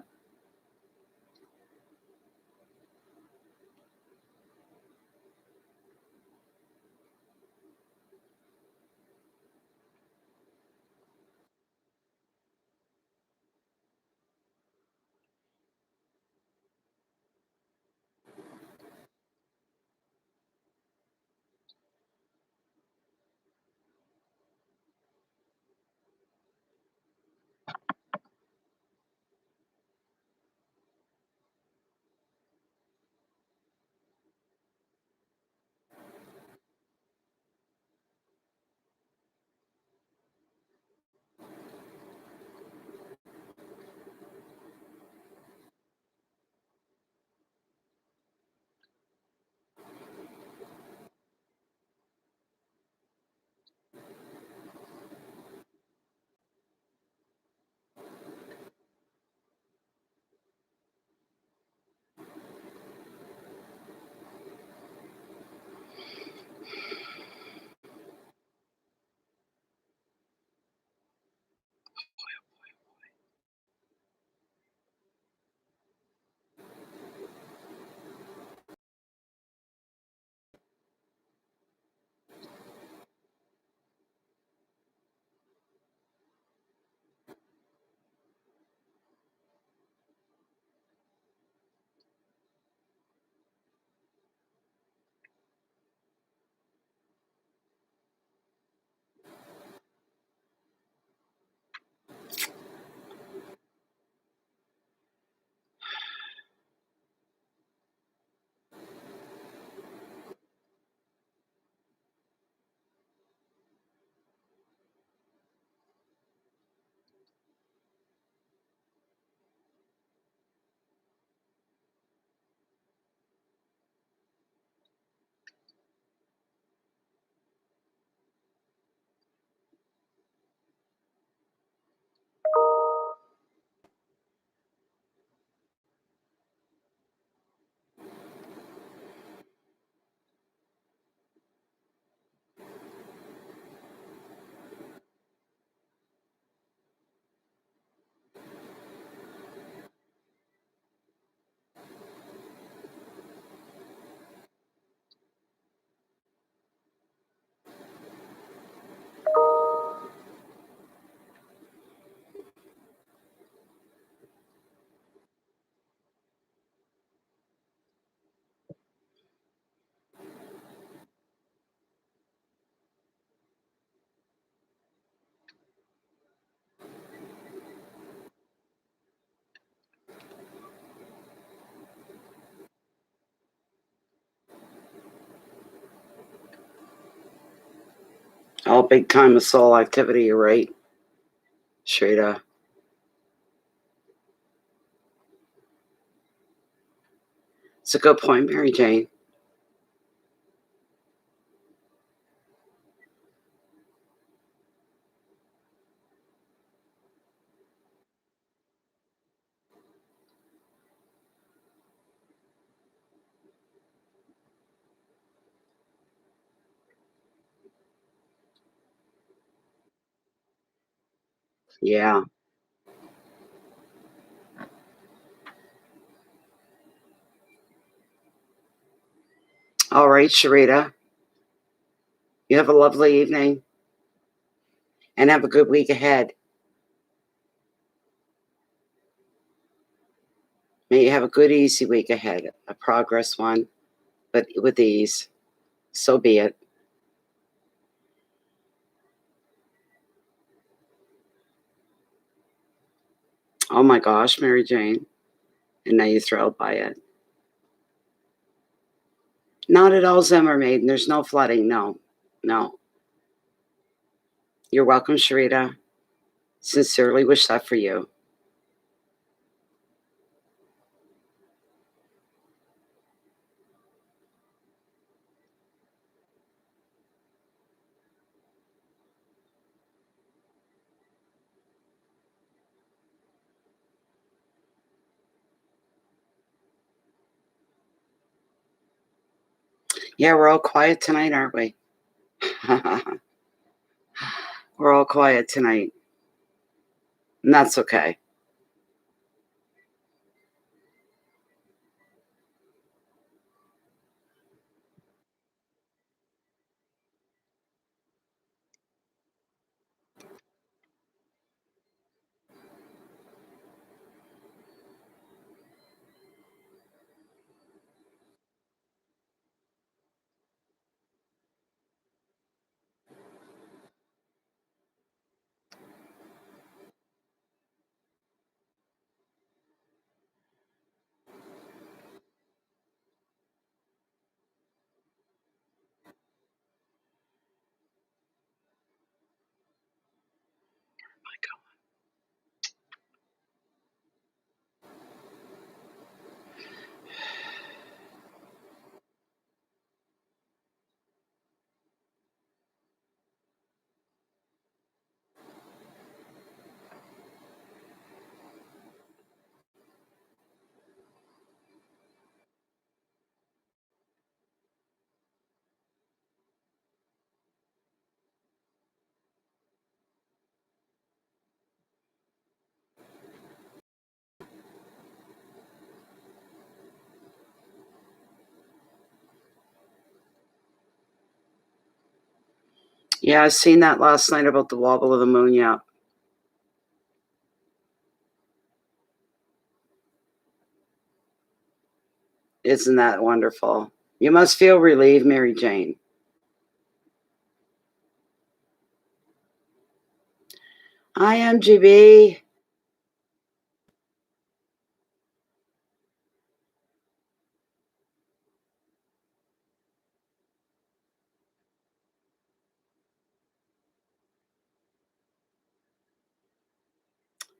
All big time of soul activity, you're right, Shrita. It's a good point, Mary Jane. Yeah. All right, Sharita. You have a lovely evening and have a good week ahead. May you have a good, easy week ahead, a progress one, but with ease. So be it. Oh my gosh, Mary Jane. And now you're thrilled by it. Not at all, Zimmermaid. There's no flooding. No, no. You're welcome, Sharita. Sincerely wish that for you. Yeah, we're all quiet tonight, aren't we? We're all quiet tonight, and that's okay. Yeah, I seen that last night about the wobble of the moon, yeah. Isn't that wonderful? You must feel relieved, Mary Jane. Hi, MGB.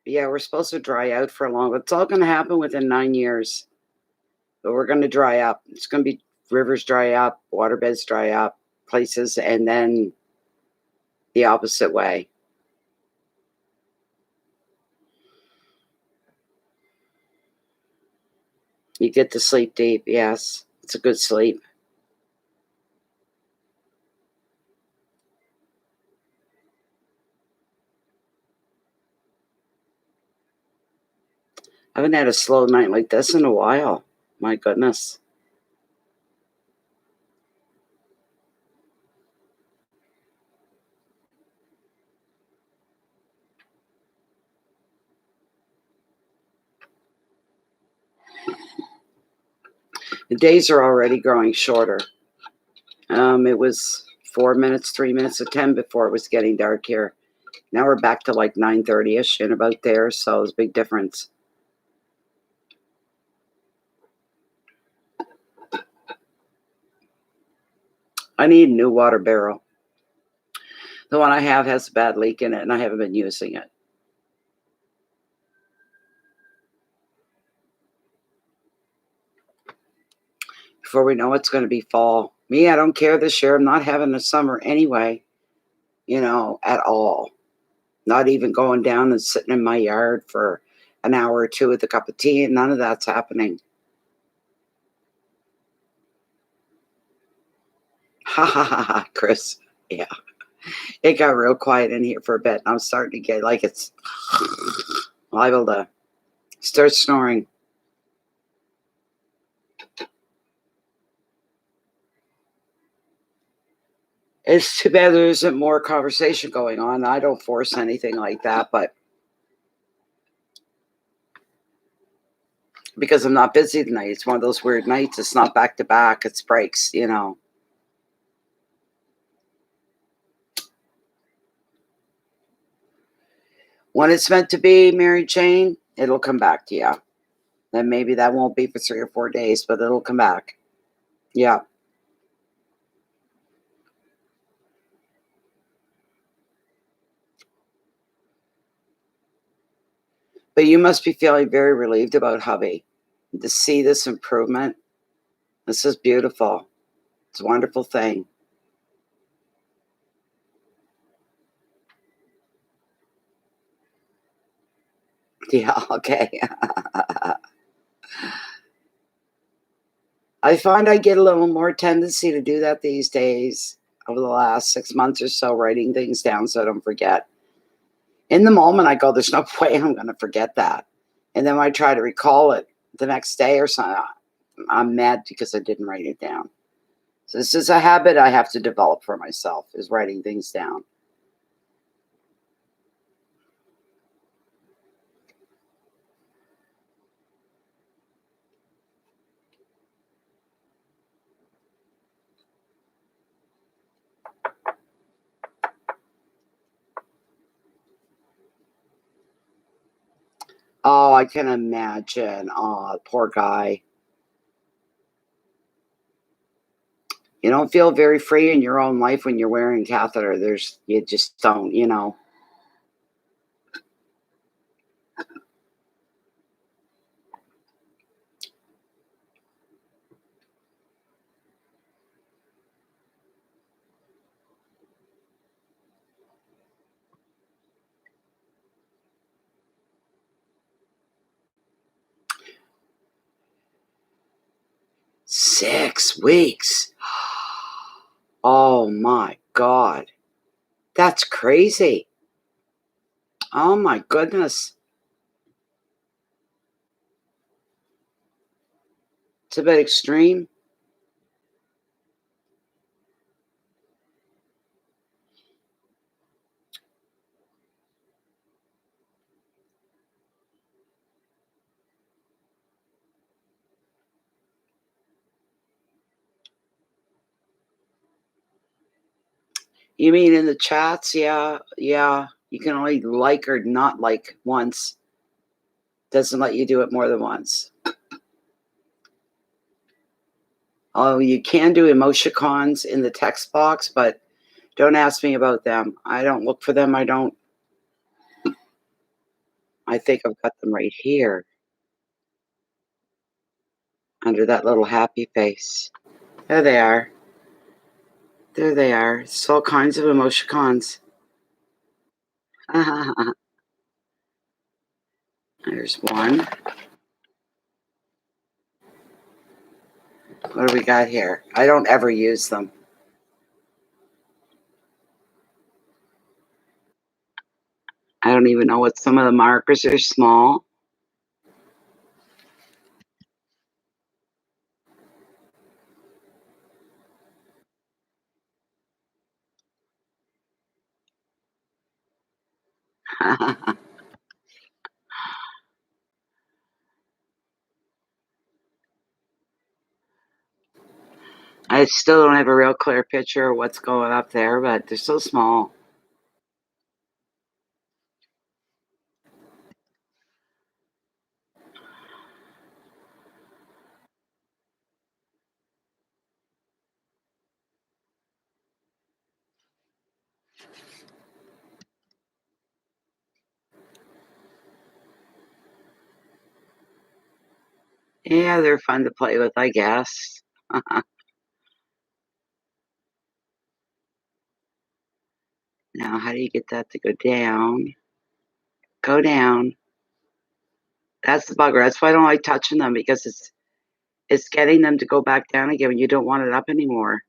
Yeah, we're supposed to dry out for a long it's all gonna happen within 9 years, but we're gonna dry up. It's gonna be rivers dry up, waterbeds dry up, places, and then the opposite way. You get to sleep deep, yes. It's a good sleep. I haven't had a slow night like this in a while. My goodness. The days are already growing shorter. It was 4 minutes, 3 minutes to 10 before it was getting dark here. Now we're back to like 9:30ish and about there, so it's a big difference. I need a new water barrel. The one I have has a bad leak in it, and I haven't been using it. Before we know it's going to be fall. Me, I don't care this year. I'm not having a summer anyway, at all. Not even going down and sitting in my yard for an hour or two with a cup of tea, and none of that's happening. Ha ha ha ha, Chris. Yeah, it got real quiet in here for a bit. I'm starting to get like it's liable to start snoring. It's too bad there isn't more conversation going on. I don't force anything like that, but because I'm not busy tonight, it's one of those weird nights. It's not back to back, it's breaks. When it's meant to be, Mary Jane, it'll come back to you. Then maybe that won't be for 3 or 4 days, but it'll come back. Yeah. But you must be feeling very relieved about hubby. To see this improvement, this is beautiful. It's a wonderful thing. Yeah, okay. I find I get a little more tendency to do that these days over the last 6 months or so, writing things down so I don't forget. In the moment, I go, "There's no way I'm gonna forget that." And then when I try to recall it the next day or something, I'm mad because I didn't write it down. So this is a habit I have to develop for myself, is writing things down. Oh, I can imagine. Oh, poor guy. You don't feel very free in your own life when you're wearing a catheter. You just don't. 6 weeks. Oh my god. That's crazy. Oh my goodness. It's a bit extreme. You mean in the chats? Yeah, yeah. You can only like or not like once. Doesn't let you do it more than once. Oh, you can do emoticons in the text box, but don't ask me about them. I don't look for them. I think I've got them right here under that little happy face. There they are. There they are. It's all kinds of emoticons. There's one. What do we got here? I don't ever use them. I don't even know what some of the markers are small. I still don't have a real clear picture of what's going up there, but they're so small. Yeah, they're fun to play with, I guess. Now, how do you get that to go down? Go down. That's the bugger. That's why I don't like touching them because it's getting them to go back down again when you don't want it up anymore.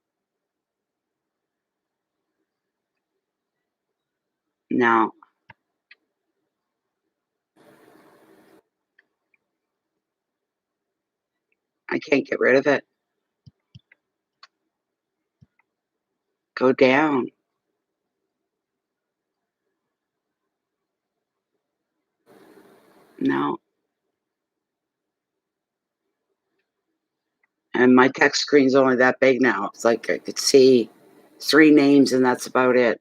No, I can't get rid of it. Go down. No. And my text screen's only that big now. It's like I could see 3 names and that's about it.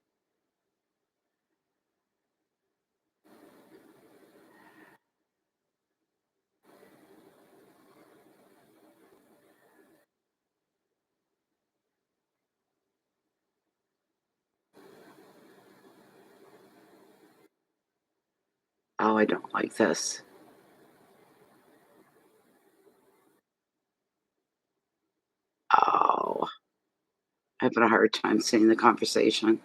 Oh, I don't like this. Oh, having a hard time seeing the conversation.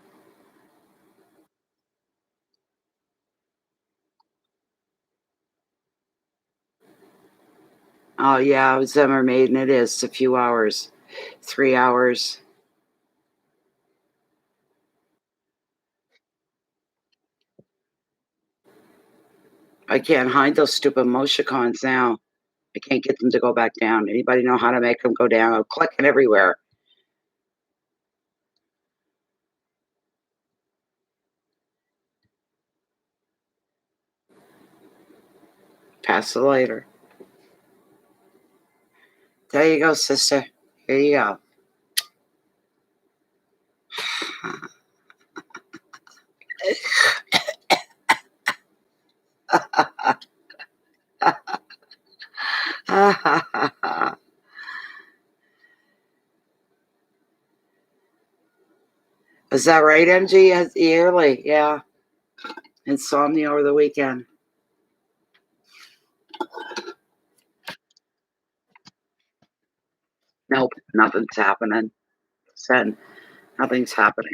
Oh, yeah, it was Summer Maiden, it is, it's a few hours. 3 hours. I can't hide those stupid emoticons now. I can't get them to go back down. Anybody know how to make them go down? I'm clicking everywhere. Pass the lighter. There you go, sister. Here you go. Is that right, MG? Yes, yearly, yeah. Insomnia over the weekend. Nope, nothing's happening. Said nothing's happening.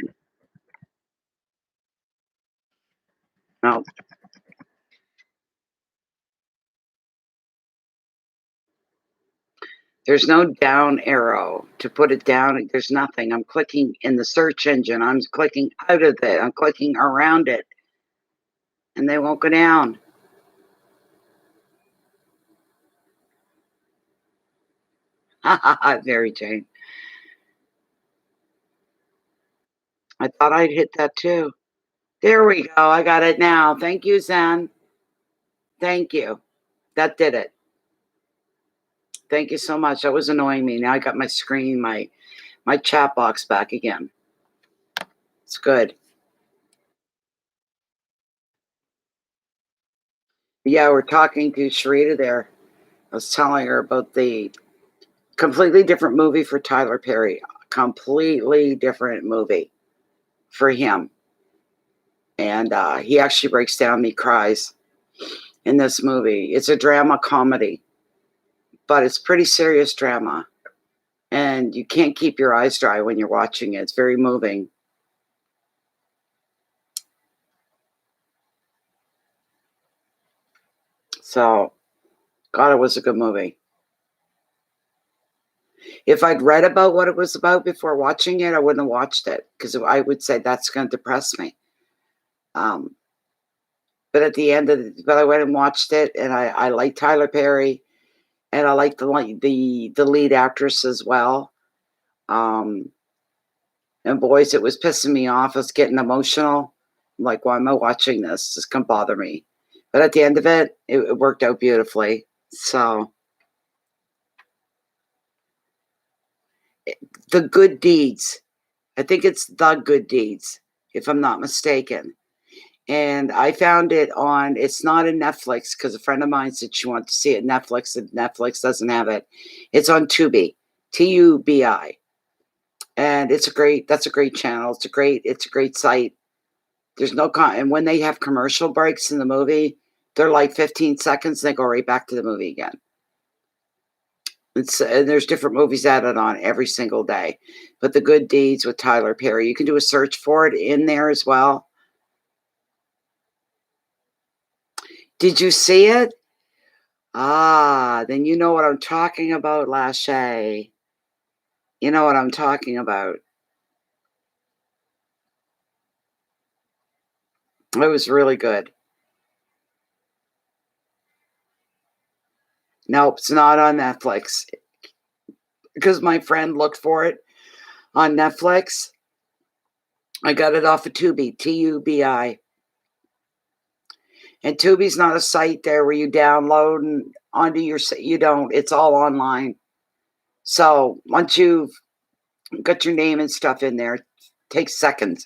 No, there's no down arrow to put it down. There's nothing. I'm clicking in the search engine. I'm clicking out of it. I'm clicking around it, and they won't go down. Very Jane. I thought I'd hit that too. There we go. I got it now. Thank you, Zen. Thank you. That did it. Thank you so much. That was annoying me. Now I got my screen, my chat box back again. It's good. Yeah, we're talking to Sharita there. I was telling her about the completely different movie for Tyler Perry. Completely different movie for him. And he actually breaks down, he cries in this movie. It's a drama comedy, but it's pretty serious drama. And you can't keep your eyes dry when you're watching it. It's very moving. So, God, it was a good movie. If I'd read about what it was about before watching it, I wouldn't have watched it because I would say that's going to depress me. Um, but at the end of but I went and watched it, and I like Tyler Perry, and I like the lead actress as well. Um, and boys, it was pissing me off. I was getting emotional. I'm like, why am I watching this? This can bother me. But at the end of it, it worked out beautifully. So the good deeds. I think it's the good deeds, if I'm not mistaken. And I found it on it's not in Netflix because a friend of mine said she wanted to see it in Netflix, and Netflix doesn't have it. It's on Tubi, Tubi, and that's a great channel. It's a great site. There's no and when they have commercial breaks in the movie, they're like 15 seconds, they go right back to the movie again. And there's different movies added on every single day. But The Good Deeds with Tyler Perry, you can do a search for it in there as well. Did you see it? Ah, then you know what I'm talking about, Lachey. You know what I'm talking about. It was really good. Nope, it's not on Netflix because my friend looked for it on Netflix. I got it off of Tubi, Tubi. And Tubi's not a site there where you download and onto your you don't. It's all online. So once you've got your name and stuff in there, it takes seconds.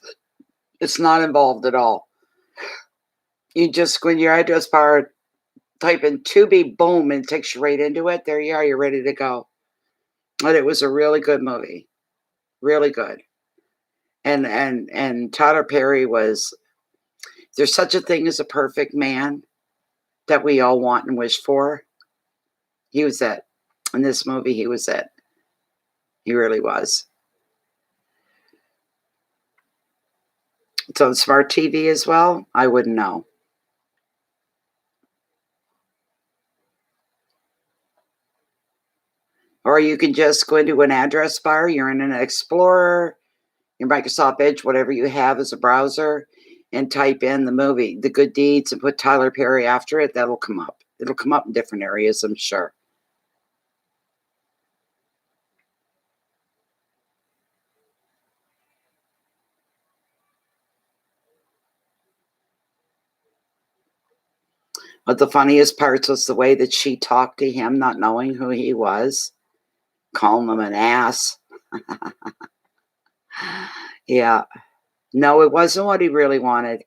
It's not involved at all. You just go in your address bar, type in Tubi, boom, and it takes you right into it. There you are. You're ready to go. But it was a really good movie. Really good. And Tyler Perry was there's such a thing as a perfect man that we all want and wish for. He was it. In this movie, he was it. He really was. It's on smart TV as well. I wouldn't know. Or you can just go into an address bar, you're in an Explorer, your Microsoft Edge, whatever you have as a browser, and type in the movie, The Good Deeds, and put Tyler Perry after it. That'll come up. It'll come up in different areas, I'm sure. But the funniest parts was the way that she talked to him, not knowing who he was, calling him an ass. Yeah. No, it wasn't what he really wanted.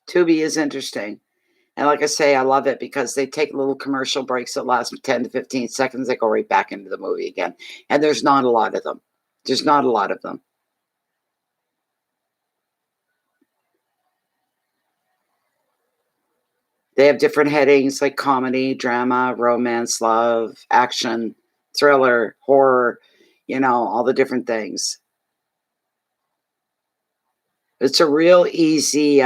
Tubi is interesting. And like I say, I love it because they take little commercial breaks that last 10 to 15 seconds. They go right back into the movie again. And there's not a lot of them. There's not a lot of them. They have different headings like comedy, drama, romance, love, action, thriller, horror, all the different things. It's a real easy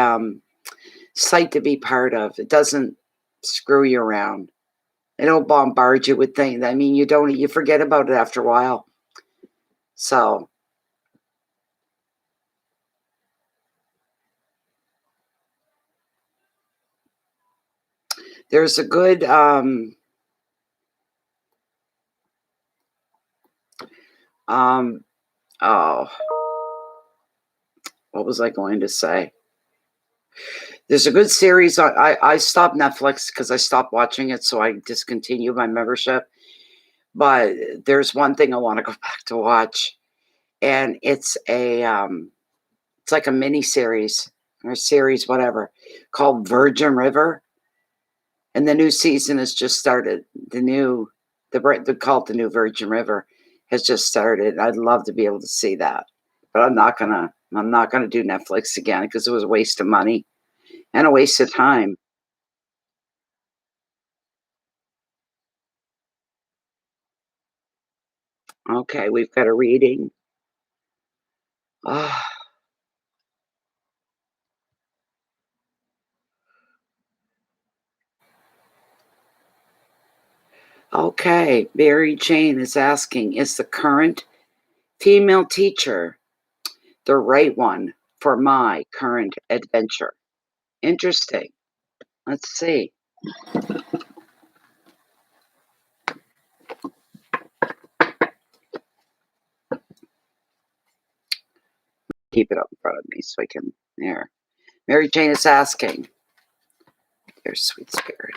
site to be part of. It doesn't screw you around. They don't bombard you with things. I mean, you forget about it after a while. So there's a good um oh, what was I going to say? There's a good series. I stopped Netflix because I stopped watching it, so I discontinued my membership. But there's one thing I want to go back to watch, and it's like a mini series or series, whatever, called Virgin River, and the new season has just started. They call it the new Virgin River has just started. I'd love to be able to see that, but I'm not gonna do Netflix again because it was a waste of money and a waste of time. Okay, we've got a reading. Ah, okay, Mary Jane is asking, is the current female teacher the right one for my current adventure? Interesting. Let's see. Keep it up in front of me so I can there. Mary Jane is asking, dear sweet spirit,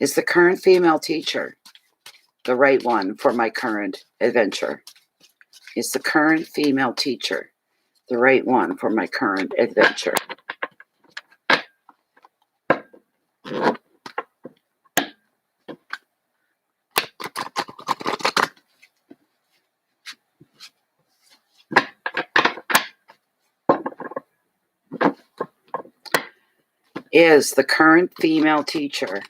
is the current female teacher the right one for my current adventure? Is the current female teacher the right one for my current adventure? Is the current female teacher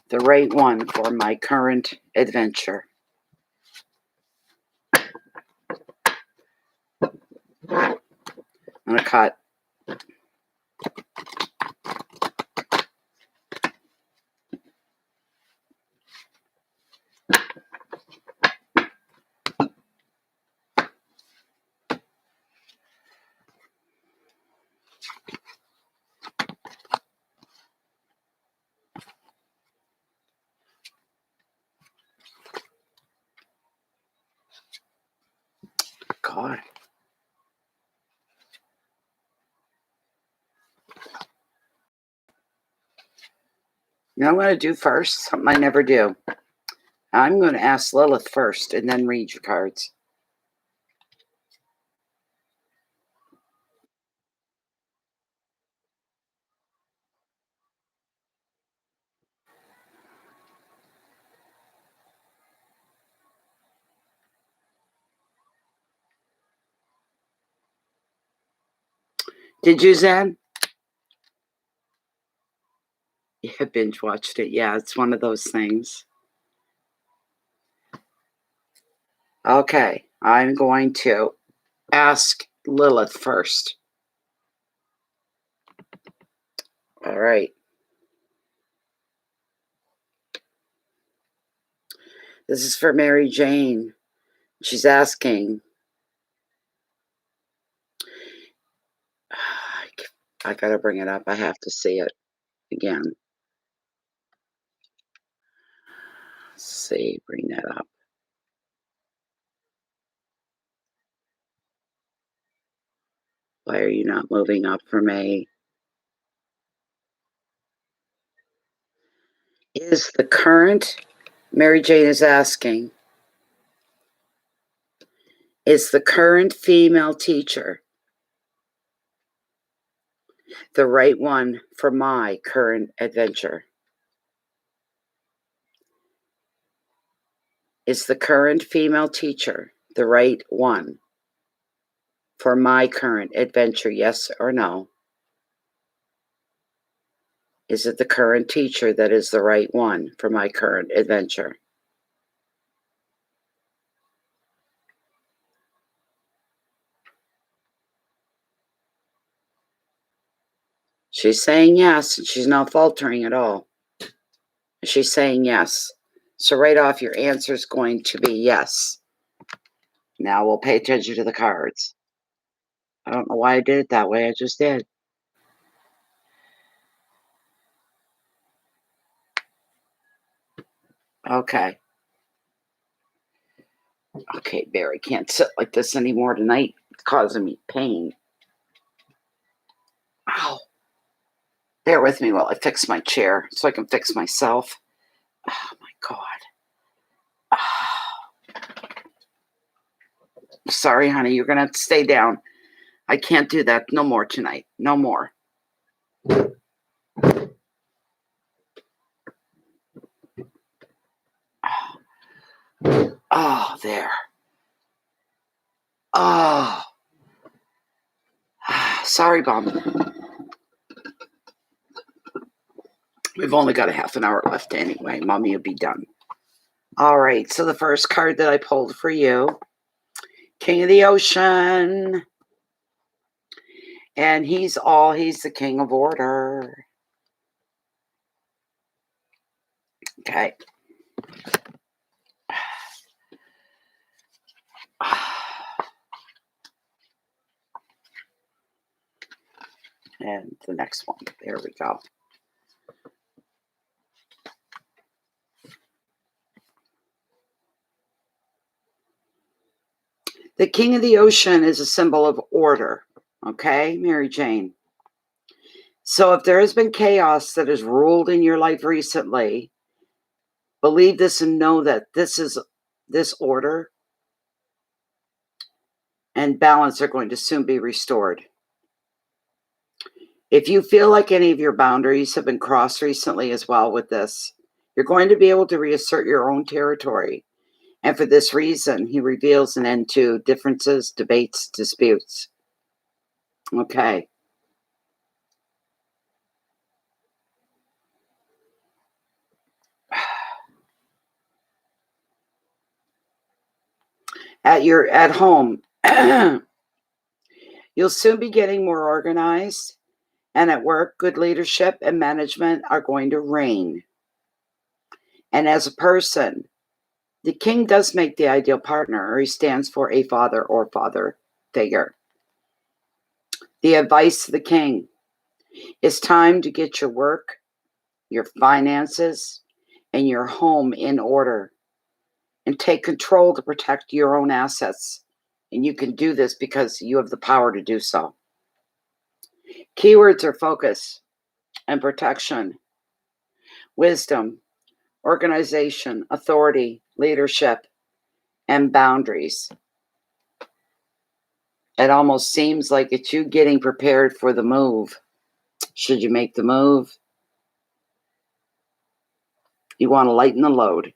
the right one for my current adventure? I'm gonna cut. God. You know what I'm gonna do first? Something I never do. I'm gonna ask Lilith first and then read your cards. Did you, Zen? Yeah, binge watched it. Yeah, it's one of those things. Okay, I'm going to ask Lilith first. All right. This is for Mary Jane. She's asking, I gotta bring it up. I have to see it again. Let's see, bring that up. Why are you not moving up for me? Is the current, Mary Jane is asking, is the current female teacher the right one for my current adventure? Is the current female teacher the right one for my current adventure, yes or no? Is it the current teacher that is the right one for my current adventure? She's saying yes, and she's not faltering at all. She's saying yes. So right off, your answer is going to be yes. Now we'll pay attention to the cards. I don't know why I did it that way. I just did. Okay. Okay, Barry, can't sit like this anymore tonight. It's causing me pain. Ow. Bear with me while I fix my chair so I can fix myself. Oh, my God. Sorry, honey. You're going to have to stay down. I can't do that. No more tonight. No more. Oh, there. Oh. Sorry, Mom. We've only got a half an hour left anyway. Mommy will be done. All right. So the first card that I pulled for you, King of the Ocean. And he's the king of order. Okay. And the next one. There we go. The King of the Ocean is a symbol of order. Okay, Mary Jane. So if there has been chaos that has ruled in your life recently, believe this and know that this order and balance are going to soon be restored. If you feel like any of your boundaries have been crossed recently as well with this, you're going to be able to reassert your own territory. And for this reason, he reveals an end to differences, debates, disputes. Okay. At home, you'll soon be getting more organized. And at work, good leadership and management are going to reign. And as a person, the king does make the ideal partner, or he stands for a father or father figure. The advice to the king: it's time to get your work, your finances, and your home in order and take control to protect your own assets. And you can do this because you have the power to do so. Keywords are focus and protection, wisdom, organization, authority, leadership, and boundaries. It almost seems like it's you getting prepared for the move. Should you make the move, you want to lighten the load.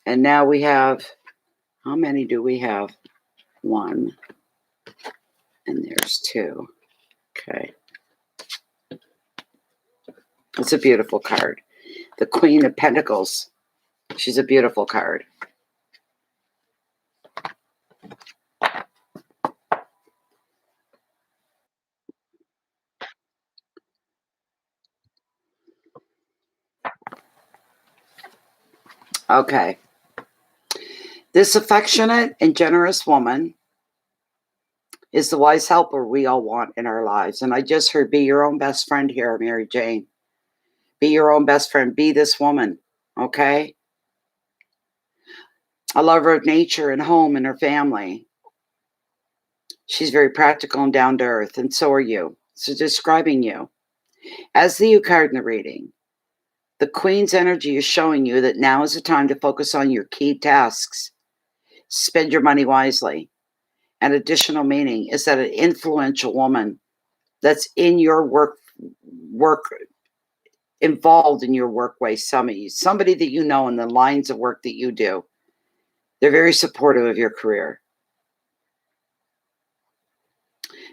And now we have, how many do we have? One. And there's two. Okay. It's a beautiful card. The Queen of Pentacles. She's a beautiful card. Okay. This affectionate and generous woman is the wise helper we all want in our lives. And I just heard be your own best friend here, Mary Jane. Be your own best friend. Be this woman. Okay. A lover of nature and home and her family. She's very practical and down to earth, and so are you. So describing you. As the U card in the reading, the Queen's energy is showing you that now is the time to focus on your key tasks. Spend your money wisely. An additional meaning is that an influential woman that's in your work involved in your workplace, somebody that you know in the lines of work that you do, they're very supportive of your career.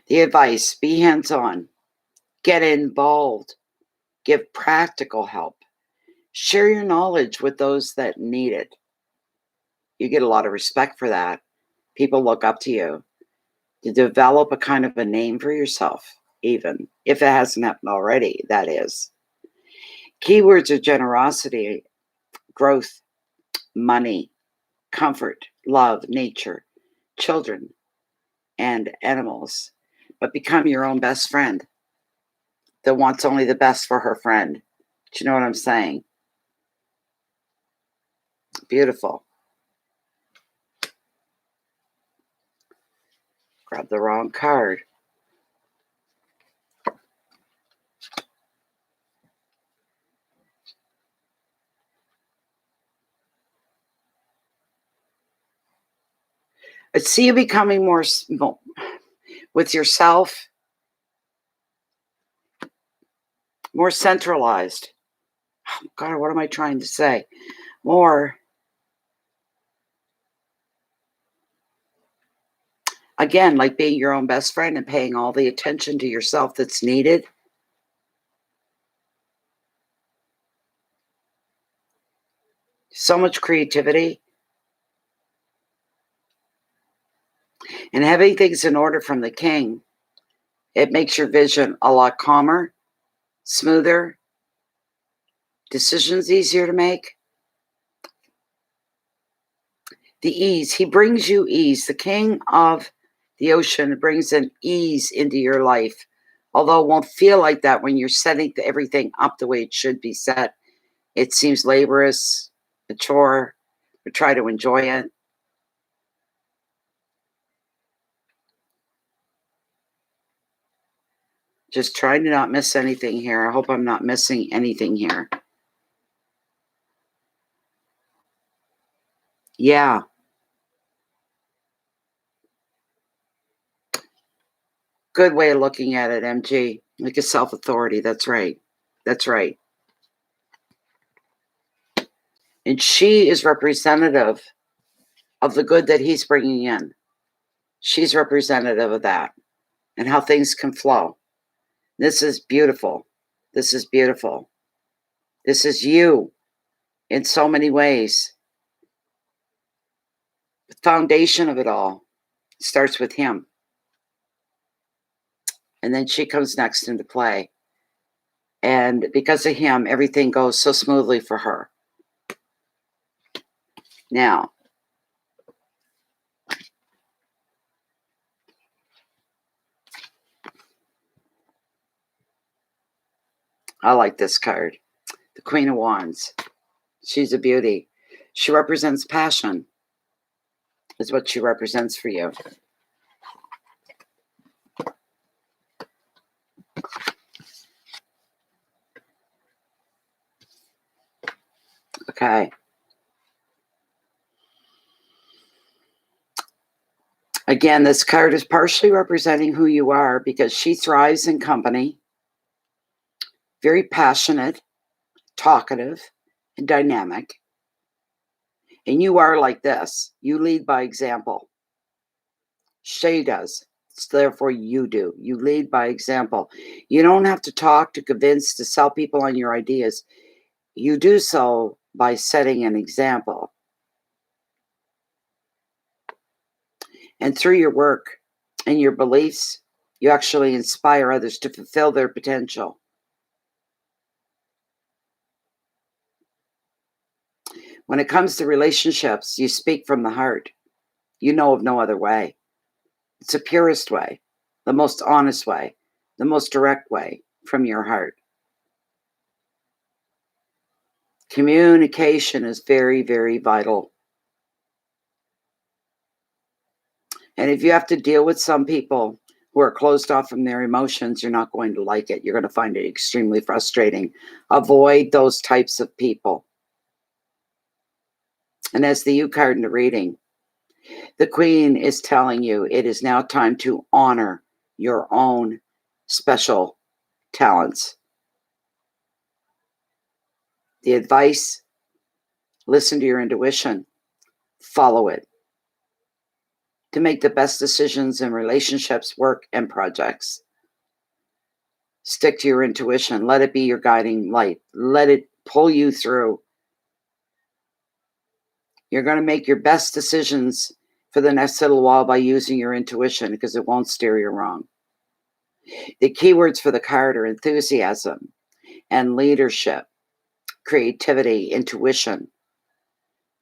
The advice: be hands-on, get involved, give practical help, share your knowledge with those that need it. You get a lot of respect for that. People look up to you. To develop a kind of a name for yourself, even if it hasn't happened already, that is. Keywords are generosity, growth, money, comfort, love, nature, children, and animals. But become your own best friend that wants only the best for her friend. Do you know what I'm saying? Beautiful. Grab the wrong card. I see you becoming more with yourself, more centralized. Oh, God, what am I trying to say? More, again, like being your own best friend and paying all the attention to yourself that's needed. So much creativity. And having things in order from the king, it makes your vision a lot calmer, smoother, decisions easier to make. The ease, he brings you ease. The king of the ocean brings an ease into your life, although it won't feel like that when you're setting everything up the way it should be set. It seems laborious, a chore, but try to enjoy it. Just trying to not miss anything here. I hope I'm not missing anything here. Yeah. Good way of looking at it, MG. Like a self-authority. That's right. That's right. And she is representative of the good that he's bringing in. She's representative of that and how things can flow. This is beautiful. This is beautiful. This is you in so many ways. The foundation of it all starts with him. And then she comes next into play. And because of him, everything goes so smoothly for her. Now, I like this card. The Queen of Wands. She's a beauty. She represents passion, is what she represents for you. Okay. Again, this card is partially representing who you are because she thrives in company, very passionate, talkative, and dynamic. And you are like this. You lead by example. She does. So therefore, you do. You lead by example. You don't have to talk, to convince, to sell people on your ideas. You do so by setting an example. And through your work and your beliefs, you actually inspire others to fulfill their potential. When it comes to relationships, you speak from the heart. You know of no other way. It's the purest way, the most honest way, the most direct way from your heart. Communication is very, very vital. And if you have to deal with some people who are closed off from their emotions, you're not going to like it. You're going to find it extremely frustrating. Avoid those types of people. And as the U card in the reading, the Queen is telling you it is now time to honor your own special talents. The advice, listen to your intuition, follow it to make the best decisions in relationships, work, and projects. Stick to your intuition. Let it be your guiding light. Let it pull you through. You're going to make your best decisions for the next little while by using your intuition because it won't steer you wrong. The keywords for the card are enthusiasm and leadership, creativity, intuition.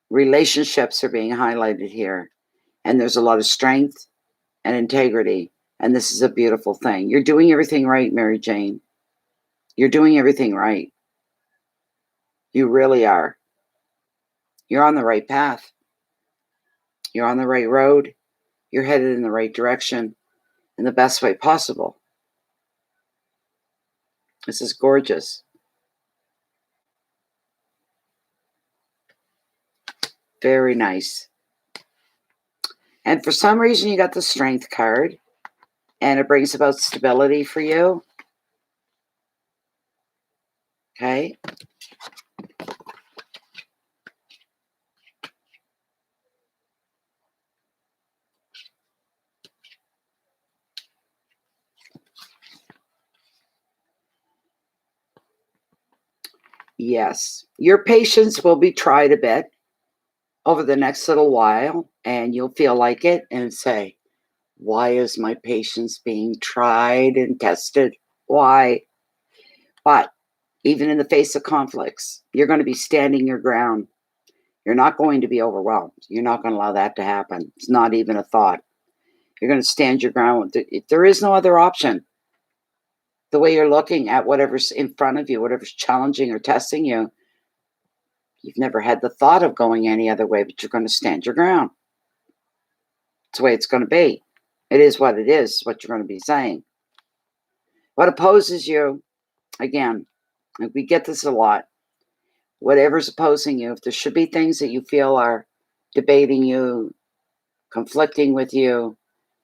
Relationships are being highlighted here. And there's a lot of strength and integrity. And this is a beautiful thing. You're doing everything right, Mary Jane. You're doing everything right. You really are. You're on the right path. You're on the right road. You're headed in the right direction in the best way possible. This is gorgeous. Very nice. And for some reason, you got the Strength card, and it brings about stability for you. Okay. Yes. Your patience will be tried a bit over the next little while, and you'll feel like it and say, why is my patience being tried and tested? Why? But even in the face of conflicts, you're going to be standing your ground. You're not going to be overwhelmed. You're not going to allow that to happen. It's not even a thought. You're going to stand your ground. There is no other option. The way you're looking at whatever's in front of you, whatever's challenging or testing you, you've never had the thought of going any other way, but you're going to stand your ground. It's the way it's going to be. It is what it is, what you're going to be saying. What opposes you, again, we get this a lot. Whatever's opposing you, if there should be things that you feel are debating you, conflicting with you,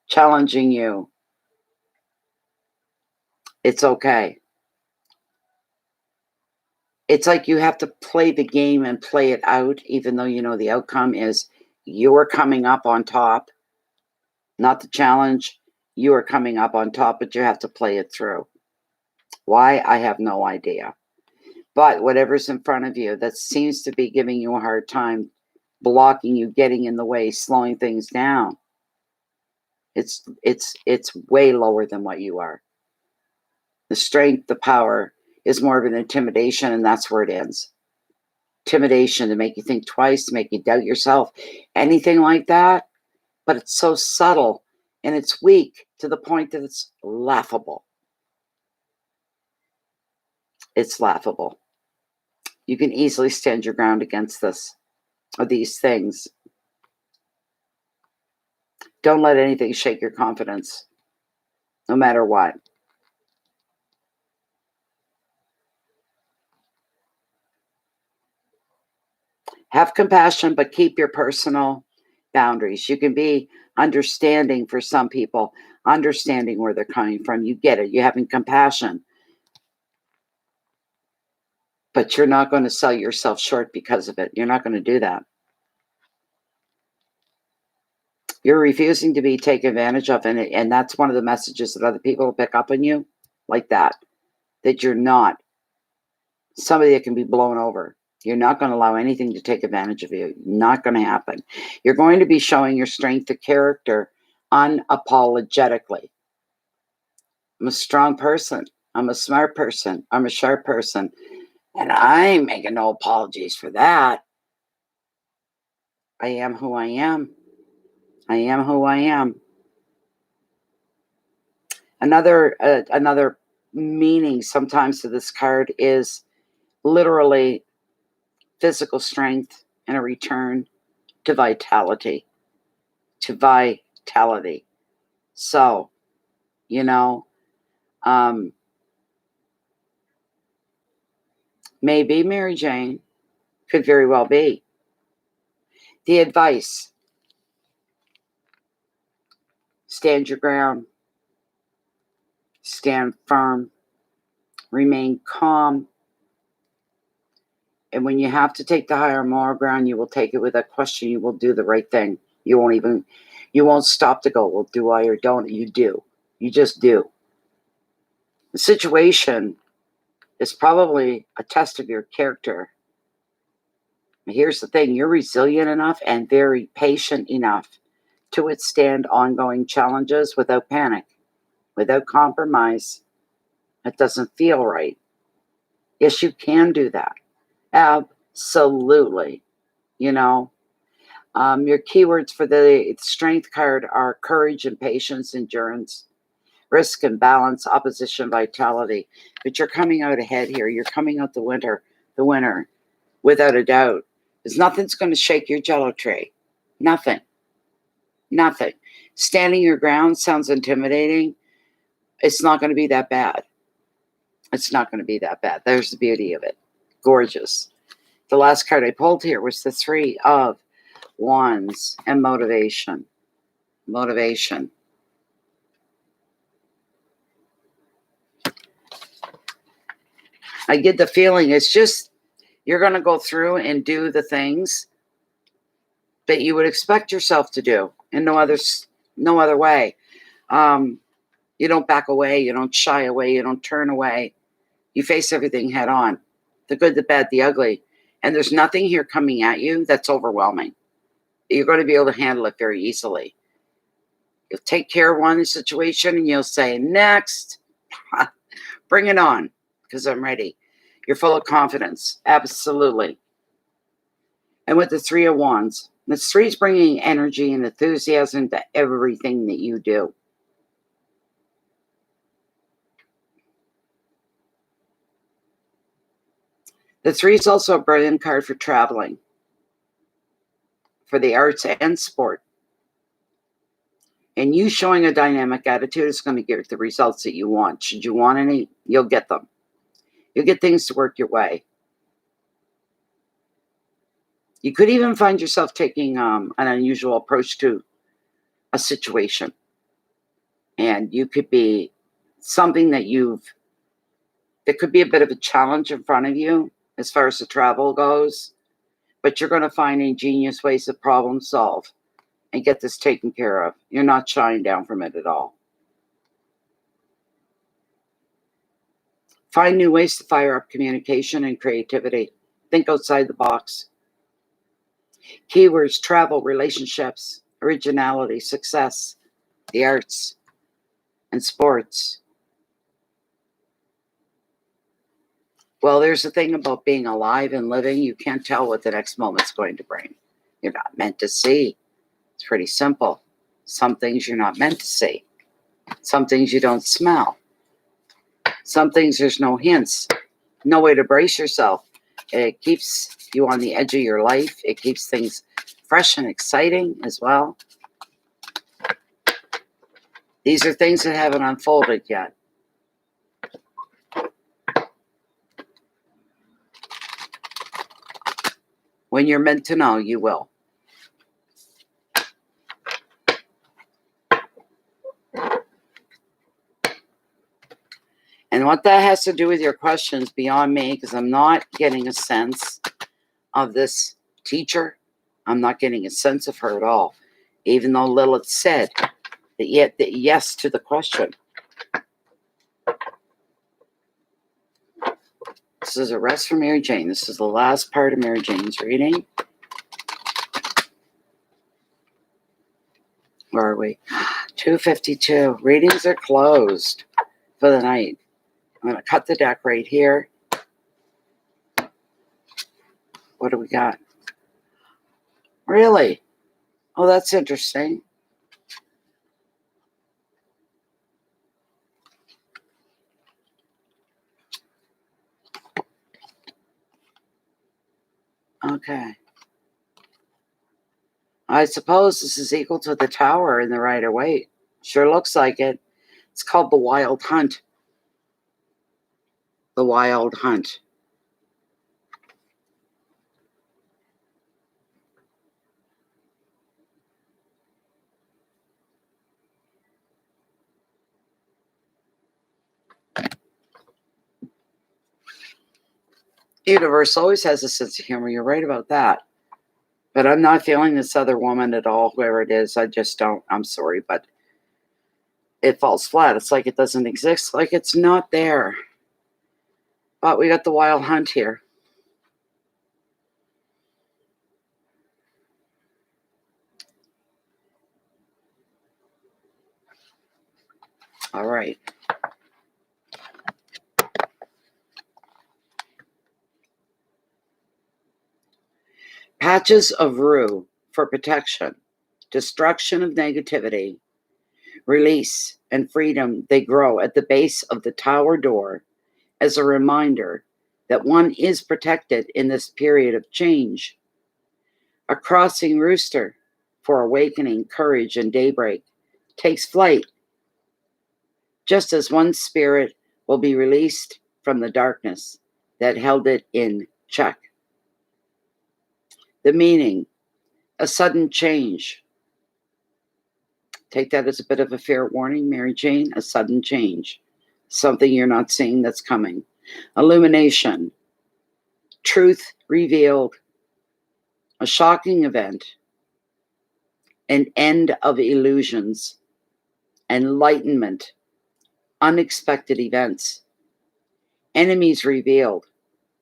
challenging you, it's okay. It's like you have to play the game and play it out, even though you know the outcome is you're coming up on top, not the challenge. You are coming up on top, but you have to play it through. Why? I have no idea. But whatever's in front of you that seems to be giving you a hard time, blocking you, getting in the way, slowing things down, it's way lower than what you are. The strength, the power is more of an intimidation, and that's where it ends. Intimidation to make you think twice, to make you doubt yourself, anything like that. But it's so subtle and it's weak to the point that it's laughable. It's laughable. You can easily stand your ground against this or these things. Don't let anything shake your confidence, no matter what. Have compassion, but keep your personal boundaries. You can be understanding for some people, understanding where they're coming from. You get it. You're having compassion. But you're not going to sell yourself short because of it. You're not going to do that. You're refusing to be taken advantage of, and that's one of the messages that other people will pick up on you like that you're not somebody that can be blown over. You're not going to allow anything to take advantage of you. Not going to happen. You're going to be showing your strength of character unapologetically. I'm a strong person. I'm a smart person. I'm a sharp person. And I'm making no apologies for that. I am who I am. I am who I am. Another meaning sometimes to this card is literally physical strength and a return to vitality. To vitality. So, you know, maybe Mary Jane, could very well be. The advice: stand your ground, stand firm, remain calm, and when you have to take the higher moral ground, you will take it without question. You will do the right thing. You won't stop to go, well, do I or don't? You do. You just do. The situation is probably a test of your character. Here's the thing: you're resilient enough and very patient enough to withstand ongoing challenges without panic, without compromise. It doesn't feel right. Yes, you can do that. Absolutely. You know, your keywords for the strength card are courage and patience, endurance, risk and balance, opposition, vitality. But you're coming out ahead here. You're coming out the winner, without a doubt. Because nothing's going to shake your jello tray. Nothing. Nothing. Standing your ground sounds intimidating. It's not going to be that bad. It's not going to be that bad. There's the beauty of it. Gorgeous. The last card I pulled here was the 3 of Wands and motivation. Motivation. I get the feeling it's just you're going to go through and do the things that you would expect yourself to do in no other way. You don't back away. You don't shy away. You don't turn away. You face everything head on. The good, the bad, the ugly. And there's nothing here coming at you that's overwhelming. You're going to be able to handle it very easily. You'll take care of one situation and you'll say, next, bring it on, because I'm ready. You're full of confidence. Absolutely. And with the 3 of Wands, the 3 is bringing energy and enthusiasm to everything that you do. The 3 is also a brilliant card for traveling, for the arts and sport. And you showing a dynamic attitude is going to get the results that you want. Should you want any, you'll get them. You'll get things to work your way. You could even find yourself taking an unusual approach to a situation. And you could be something that could be a bit of a challenge in front of you as far as the travel goes. But you're going to find ingenious ways to problem solve and get this taken care of. You're not shying down from it at all. Find new ways to fire up communication and creativity. Think outside the box. Keywords: travel, relationships, originality, success, the arts, and sports. Well, there's the thing about being alive and living. You can't tell what the next moment's going to bring. You're not meant to see. It's pretty simple. Some things you're not meant to see. Some things you don't smell. Some things there's no hints. No way to brace yourself. It keeps you on the edge of your life. It keeps things fresh and exciting as well. These are things that haven't unfolded yet. When you're meant to know, you will. And what that has to do with your questions beyond me, because I'm not getting a sense of this teacher. I'm not getting a sense of her at all. Even though Lilith said that yes to the question. This is a rest for Mary Jane. This is the last part of Mary Jane's reading. Where are we? 2:52. Readings are closed for the night. I'm going to cut the deck right here. What do we got? Really? Oh, that's interesting. Okay. I suppose this is equal to the tower in the Rider-Waite. Sure looks like it. It's called the Wild Hunt. The Wild Hunt. Universe always has a sense of humor. You're right about that. But I'm not feeling this other woman at all, whoever it is. I just don't. I'm sorry, but it falls flat. It's like it doesn't exist, like it's not there. But we got the Wild Hunt here. All right. Patches of rue for protection, destruction of negativity, release, and freedom. They grow at the base of the tower door as a reminder that one is protected in this period of change. A crossing rooster for awakening, courage, and daybreak takes flight, just as one spirit will be released from the darkness that held it in check. The meaning, a sudden change. Take that as a bit of a fair warning, Mary Jane, a sudden change. Something you're not seeing that's coming. Illumination, truth revealed, a shocking event, an end of illusions, enlightenment, unexpected events, enemies revealed,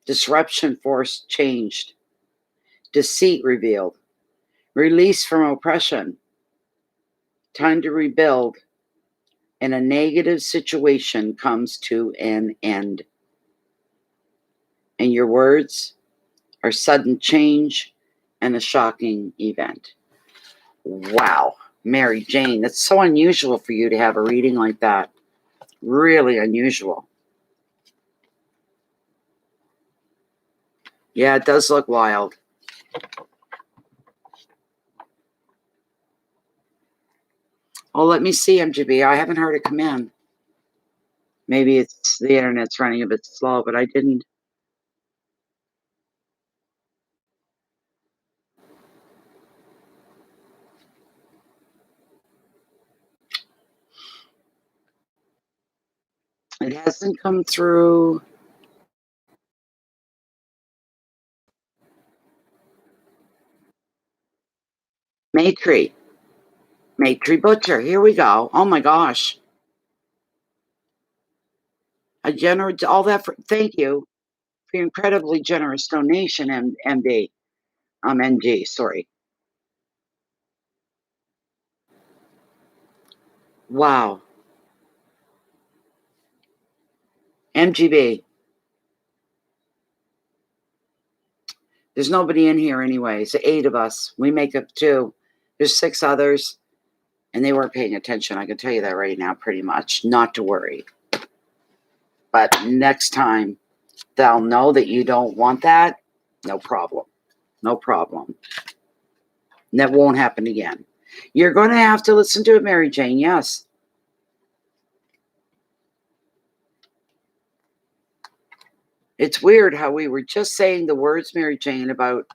disruption force changed, deceit revealed, release from oppression, time to rebuild, and a negative situation comes to an end. And your words are sudden change and a shocking event. Wow, Mary Jane, that's so unusual for you to have a reading like that. Really unusual. Yeah, it does look wild. Oh, let me see, MGB. I haven't heard it come in. Maybe it's the internet's running a bit slow, but I didn't. It hasn't come through. Matry. Matry Butcher. Here we go. Oh my gosh. A generous, all that for, thank you for your incredibly generous donation, MD. NG, sorry. Wow. MGB. There's nobody in here anyway. It's 8 of us. We make up 2. There's 6 others, and they weren't paying attention. I can tell you that right now, pretty much. Not to worry. But next time, they'll know that you don't want that. No problem. No problem. And that won't happen again. You're going to have to listen to it, Mary Jane. Yes. It's weird how we were just saying the words, Mary Jane, about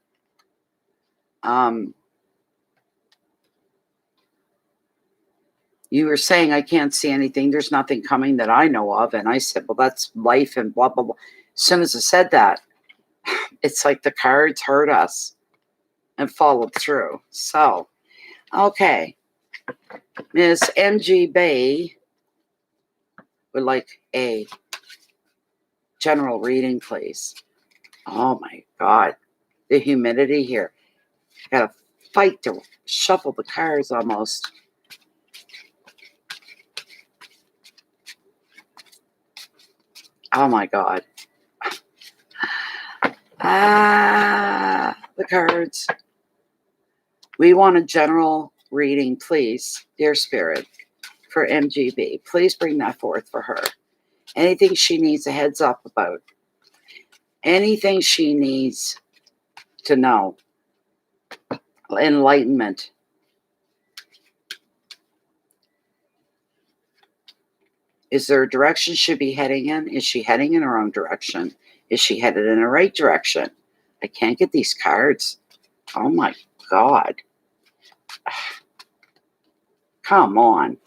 you were saying, I can't see anything. There's nothing coming that I know of. And I said, well, that's life and blah, blah, blah. As soon as I said that, it's like the cards heard us and followed through. So, okay. Miss MG Bay would like a general reading, please. Oh my God. The humidity here. Got to fight to shuffle the cards almost. Oh my God. The cards. We want a general reading, please, dear Spirit, for MGB. Please bring that forth for her. Anything she needs a heads up about. Anything she needs to know. Enlightenment. Is there a direction she should be heading in? Is she heading in her own direction? Is she headed in the right direction? I can't get these cards. Oh my God. Come on.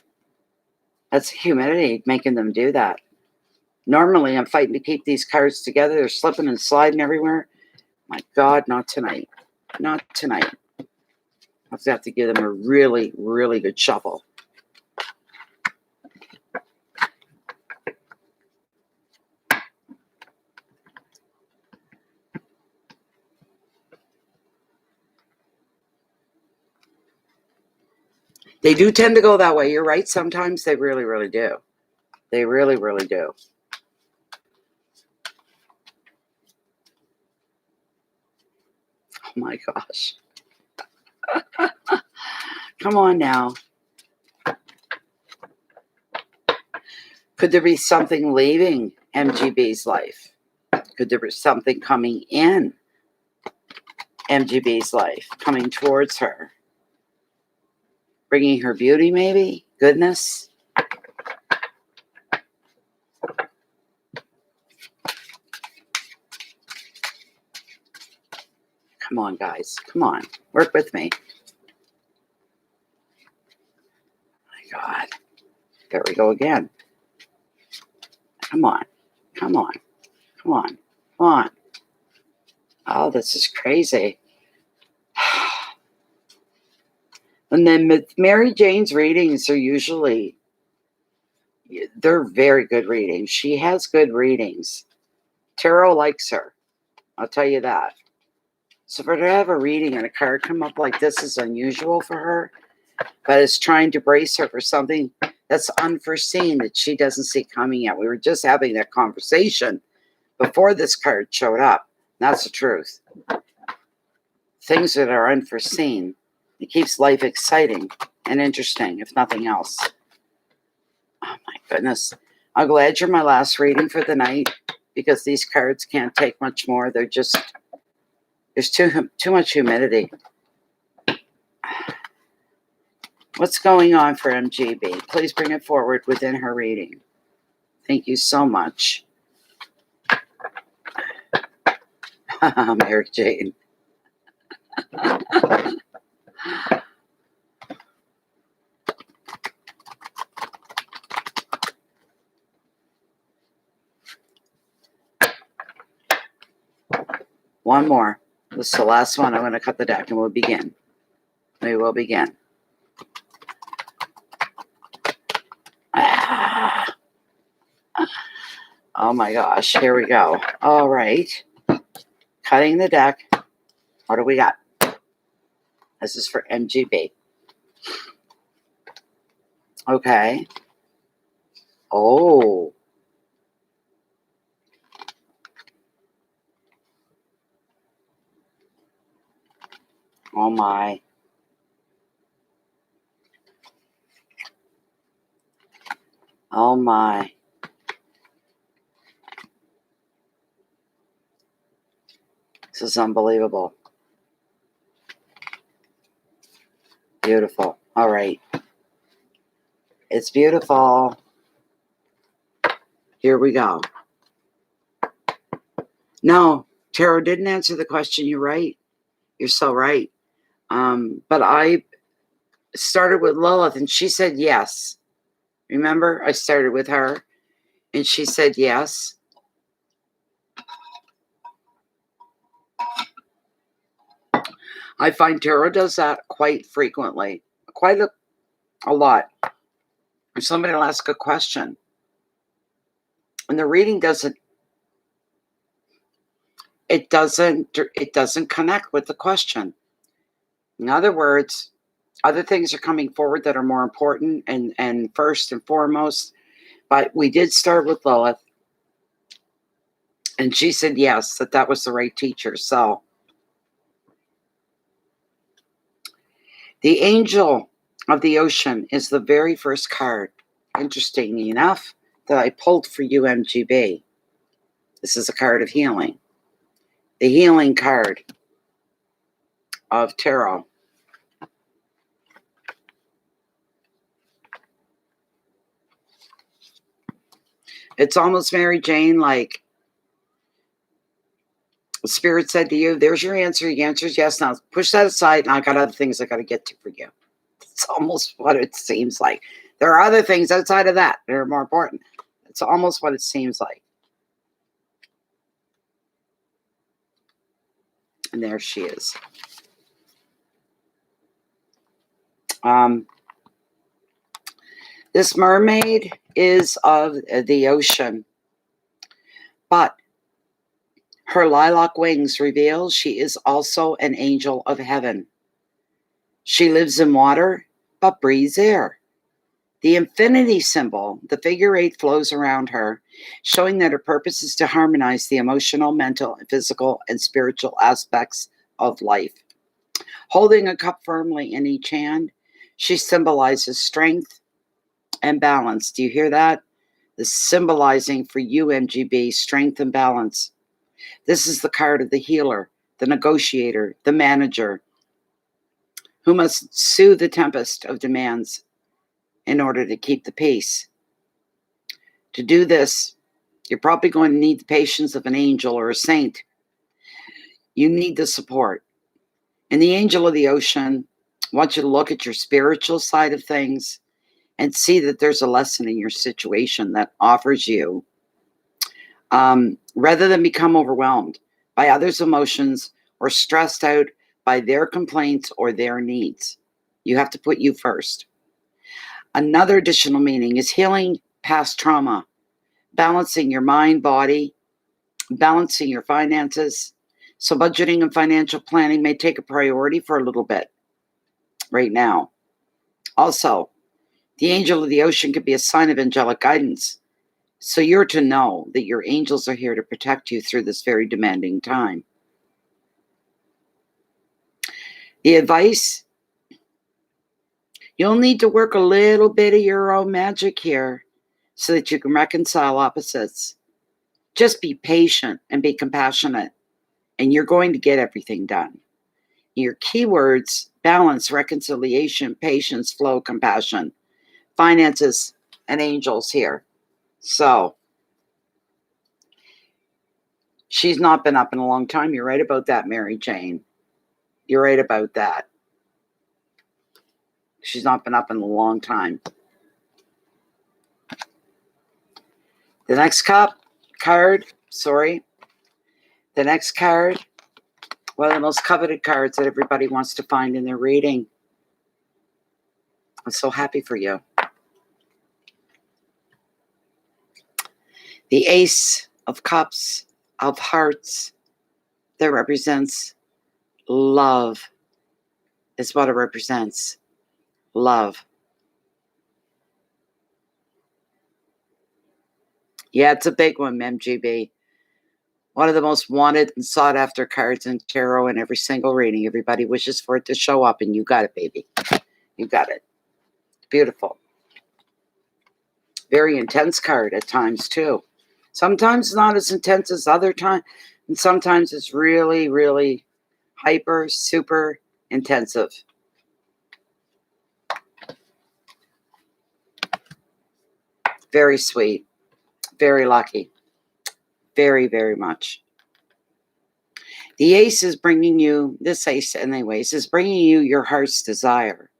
That's humidity making them do that. Normally, I'm fighting to keep these cards together. They're slipping and sliding everywhere. My God, not tonight. Not tonight. I'll have to give them a really, really good shuffle. They do tend to go that way. You're right. Sometimes they really, really do. They really, really do. Oh my gosh. Come on now. Could there be something leaving MGB's life? Could there be something coming in MGB's life, coming towards her? Bringing her beauty, maybe? Goodness? Come on, guys. Come on. Work with me. My God. There we go again. Come on. Come on. Come on. Come on. Oh, this is crazy. And then Mary Jane's readings are usually, they're very good readings. She has good readings. Tarot likes her. I'll tell you that. So for her to have a reading and a card come up like this is unusual for her, but it's trying to brace her for something that's unforeseen that she doesn't see coming yet. We were just having that conversation before this card showed up. That's the truth. Things that are unforeseen. It keeps life exciting and interesting, if nothing else. Oh my goodness. I'm glad you're my last reading for the night because these cards can't take much more. They're just, there's too much humidity. What's going on for MGB? Please bring it forward within her reading. Thank you so much. Mary Jane. One more. This is the last one. I'm going to cut the deck and we'll begin. We will begin. Oh my gosh. Here we go. All right. Cutting the deck. What do we got? This is for MGB. Okay. Oh. Oh my. Oh my. This is unbelievable. Beautiful. All right. It's beautiful. Here we go. No, Tarot didn't answer the question. You're right. You're so right. But I started with Lilith and she said yes. Remember, I started with her and she said yes. I find Tarot does that quite frequently, quite a lot. If somebody will ask a question and the reading doesn't connect with the question. In other words, other things are coming forward that are more important and first and foremost. But we did start with Lilith. And she said yes, that was the right teacher. So The Angel of the Ocean is the very first card, interestingly enough, that I pulled for UMGB. This is a card of healing. The healing card of tarot. It's almost, Mary Jane, like Spirit said to you, there's your answer. Your answer is yes. Now push that aside, and I got other things I got to get to for you. It's almost what it seems like. There are other things outside of that that are more important. It's almost what it seems like. And there she is. This mermaid is of the ocean, but her lilac wings reveal she is also an angel of heaven. She lives in water, but breathes air. The infinity symbol, the figure 8, flows around her, showing that her purpose is to harmonize the emotional, mental, physical, and spiritual aspects of life. Holding a cup firmly in each hand, she symbolizes strength and balance. Do you hear that? The symbolizing for you, MGB, strength and balance. This is the card of the healer, the negotiator, the manager, who must soothe the tempest of demands in order to keep the peace. To do this, you're probably going to need the patience of an angel or a saint. You need the support. And the angel of the ocean wants you to look at your spiritual side of things and see that there's a lesson in your situation that offers you, rather than become overwhelmed by others' emotions or stressed out by their complaints or their needs. You have to put you first. Another additional meaning is healing past trauma, balancing your mind, body, balancing your finances. So budgeting and financial planning may take a priority for a little bit right now. Also, the angel of the ocean could be a sign of angelic guidance. So you're to know that your angels are here to protect you through this very demanding time. The advice: you'll need to work a little bit of your own magic here so that you can reconcile opposites. Just be patient and be compassionate, and you're going to get everything done. Your keywords: balance, reconciliation, patience, flow, compassion, finances, and angels here. So, she's not been up in a long time. You're right about that, Mary Jane. You're right about that. She's not been up in a long time. The next card, the next card, one of the most coveted cards that everybody wants to find in their reading. I'm so happy for you. The Ace of Cups, of Hearts, that represents love, is what it represents. Love. Yeah, it's a big one, MGB. One of the most wanted and sought after cards in tarot in every single reading. Everybody wishes for it to show up, and you got it, baby. You got it. Beautiful. Very intense card at times, too. Sometimes not as intense as other times, and sometimes it's really, really hyper, super intensive. Very sweet. Very lucky. Very, very much. The Ace is bringing you, this Ace anyways, is bringing you your heart's desire.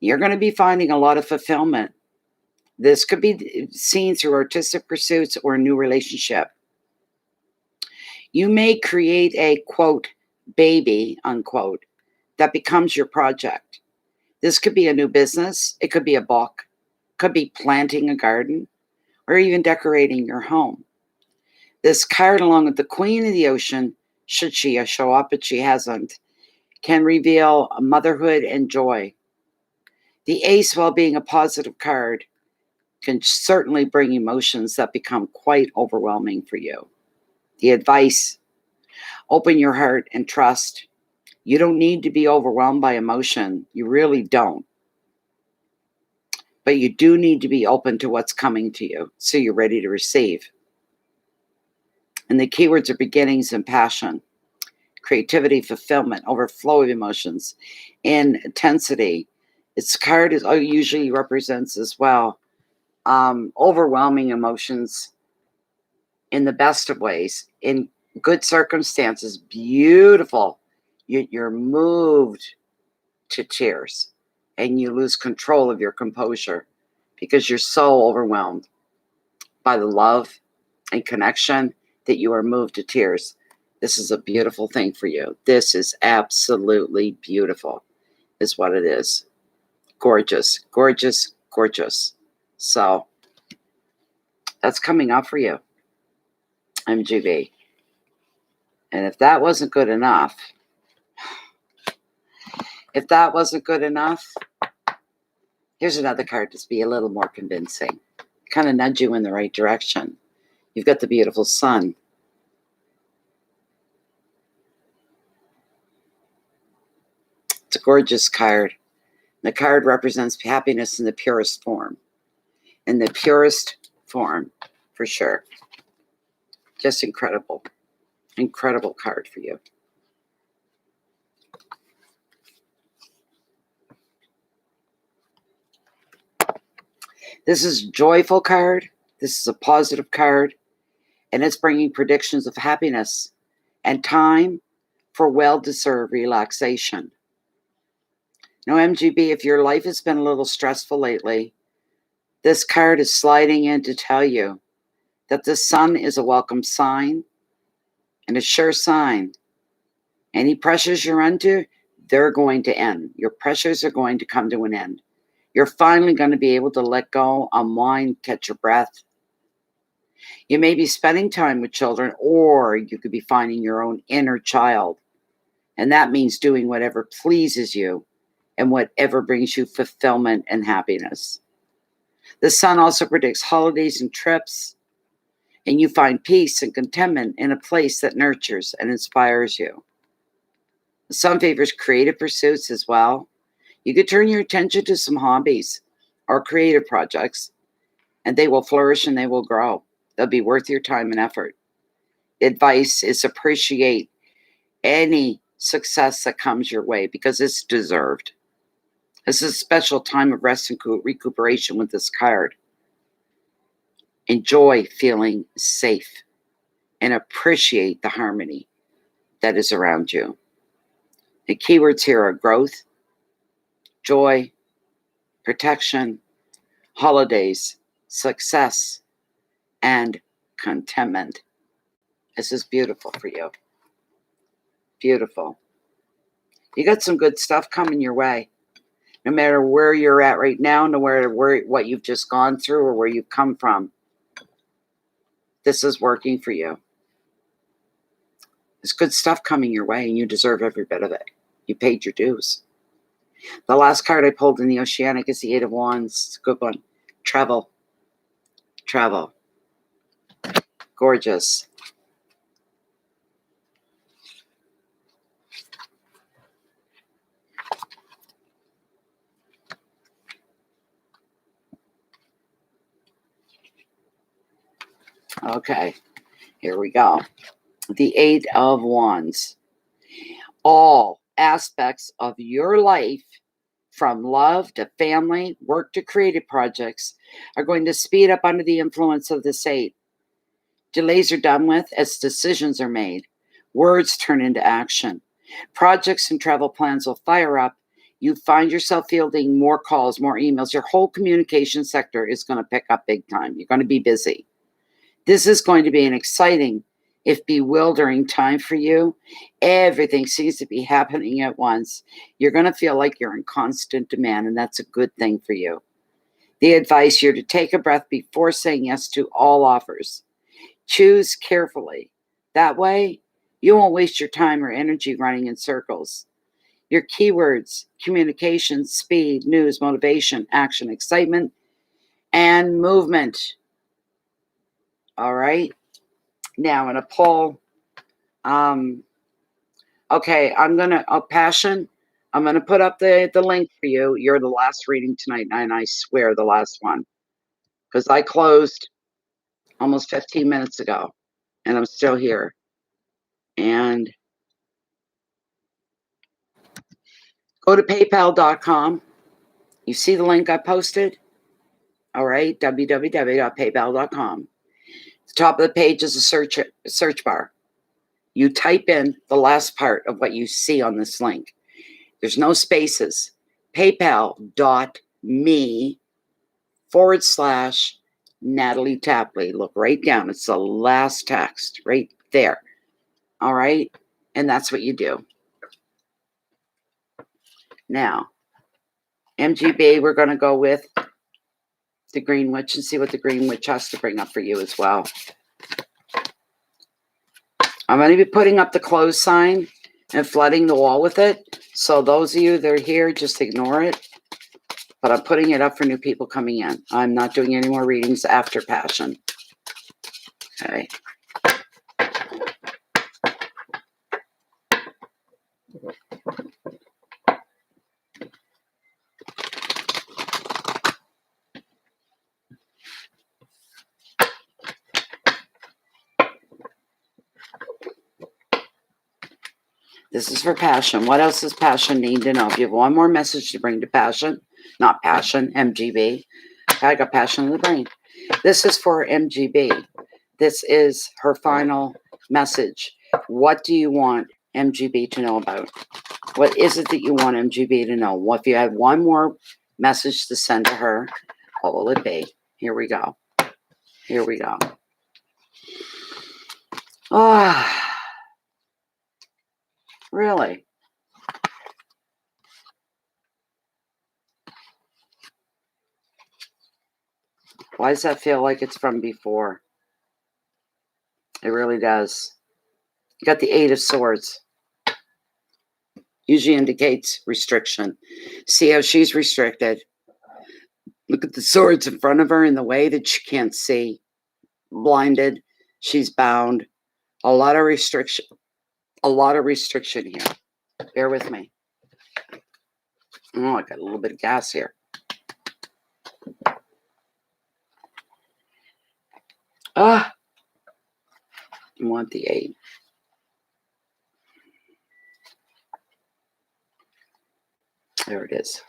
You're going to be finding a lot of fulfillment. This could be seen through artistic pursuits or a new relationship. You may create a, quote, baby, unquote, that becomes your project. This could be a new business. It could be a book. It could be planting a garden or even decorating your home. This card, along with the Queen of the Ocean, should she show up, but she hasn't, can reveal motherhood and joy. The Ace, while being a positive card, can certainly bring emotions that become quite overwhelming for you. The advice: open your heart and trust. You don't need to be overwhelmed by emotion. You really don't. But you do need to be open to what's coming to you so you're ready to receive. And the keywords are beginnings and passion, creativity, fulfillment, overflow of emotions, and intensity. Its card usually represents as well overwhelming emotions in the best of ways, in good circumstances, beautiful. You're moved to tears and you lose control of your composure because you're so overwhelmed by the love and connection that you are moved to tears. This is a beautiful thing for you. This is absolutely beautiful, is what it is. Gorgeous, gorgeous, gorgeous. So that's coming up for you, MGB. And if that wasn't good enough, here's another card to be a little more convincing. Kind of nudge you in the right direction. You've got the beautiful sun. It's a gorgeous card. The card represents happiness in the purest form. In the purest form, for sure. Just incredible. Incredible card for you. This is a joyful card. This is a positive card. And it's bringing predictions of happiness and time for well-deserved relaxation. Now, MGB, if your life has been a little stressful lately, this card is sliding in to tell you that the sun is a welcome sign and a sure sign. Any pressures you're under, they're going to end. Your pressures are going to come to an end. You're finally going to be able to let go, unwind, catch your breath. You may be spending time with children, or you could be finding your own inner child. And that means doing whatever pleases you and whatever brings you fulfillment and happiness. The sun also predicts holidays and trips, and you find peace and contentment in a place that nurtures and inspires you. The sun favors creative pursuits as well. You could turn your attention to some hobbies or creative projects, and they will flourish and they will grow. They'll be worth your time and effort. Advice is appreciate any success that comes your way because it's deserved. This is a special time of rest and recuperation with this card. Enjoy feeling safe and appreciate the harmony that is around you. The keywords here are growth, joy, protection, holidays, success, and contentment. This is beautiful for you. Beautiful. You got some good stuff coming your way. No matter where you're at right now, no matter what you've just gone through or where you've come from, this is working for you. There's good stuff coming your way, and you deserve every bit of it. You paid your dues. The last card I pulled in the Oceanic is the Eight of Wands. It's a good one. Travel. Travel. Gorgeous. Okay, here we go. The Eight of Wands. All aspects of your life, from love to family, work to creative projects, are going to speed up under the influence of this eight. Delays are done with as decisions are made. Words turn into action. Projects and travel plans will fire up. You find yourself fielding more calls, more emails. Your whole communication sector is going to pick up big time. You're going to be busy. This is going to be an exciting, if bewildering, time for you. Everything seems to be happening at once. You're going to feel like you're in constant demand, and that's a good thing for you. The advice here: to take a breath before saying yes to all offers. Choose carefully. That way, you won't waste your time or energy running in circles. Your keywords: communication, speed, news, motivation, action, excitement, and movement. All right. Now, in a poll, Okay, I'm gonna Passion, I'm gonna put up the link for you. You're the last reading tonight, and I swear the last one, because I closed almost 15 minutes ago, and I'm still here. And go to paypal.com. You see the link I posted? All right, www.paypal.com. The top of the page is a search bar. You type in the last part of what you see on this link. There's no spaces. PayPal.me/Natalie Tapley. Look right down. It's the last text right there. All right. And that's what you do. Now, MGB, we're going to go with the Green Witch and see what the Green Witch has to bring up for you as well. I'm going to be putting up the close sign and flooding the wall with it. So those of you that are here, just ignore it. But I'm putting it up for new people coming in. I'm not doing any more readings after Passion. Okay. This is for Passion. What else does Passion need to know? If you have one more message to bring to Passion, not Passion, MGB. I got Passion in the brain. This is for MGB. This is her final message. What do you want MGB to know about? What is it that you want MGB to know? Well, if you have one more message to send to her, what will it be? Here we go. Here we go. Ah. Really? Why does that feel like it's from before? It really does. You got the Eight of Swords. Usually indicates restriction. See how she's restricted? Look at the swords in front of her in the way that she can't see. Blinded. She's bound. A lot of restriction. A lot of restriction here. Bear with me. Oh, I got a little bit of gas here. Ah. I want the 8. There it is.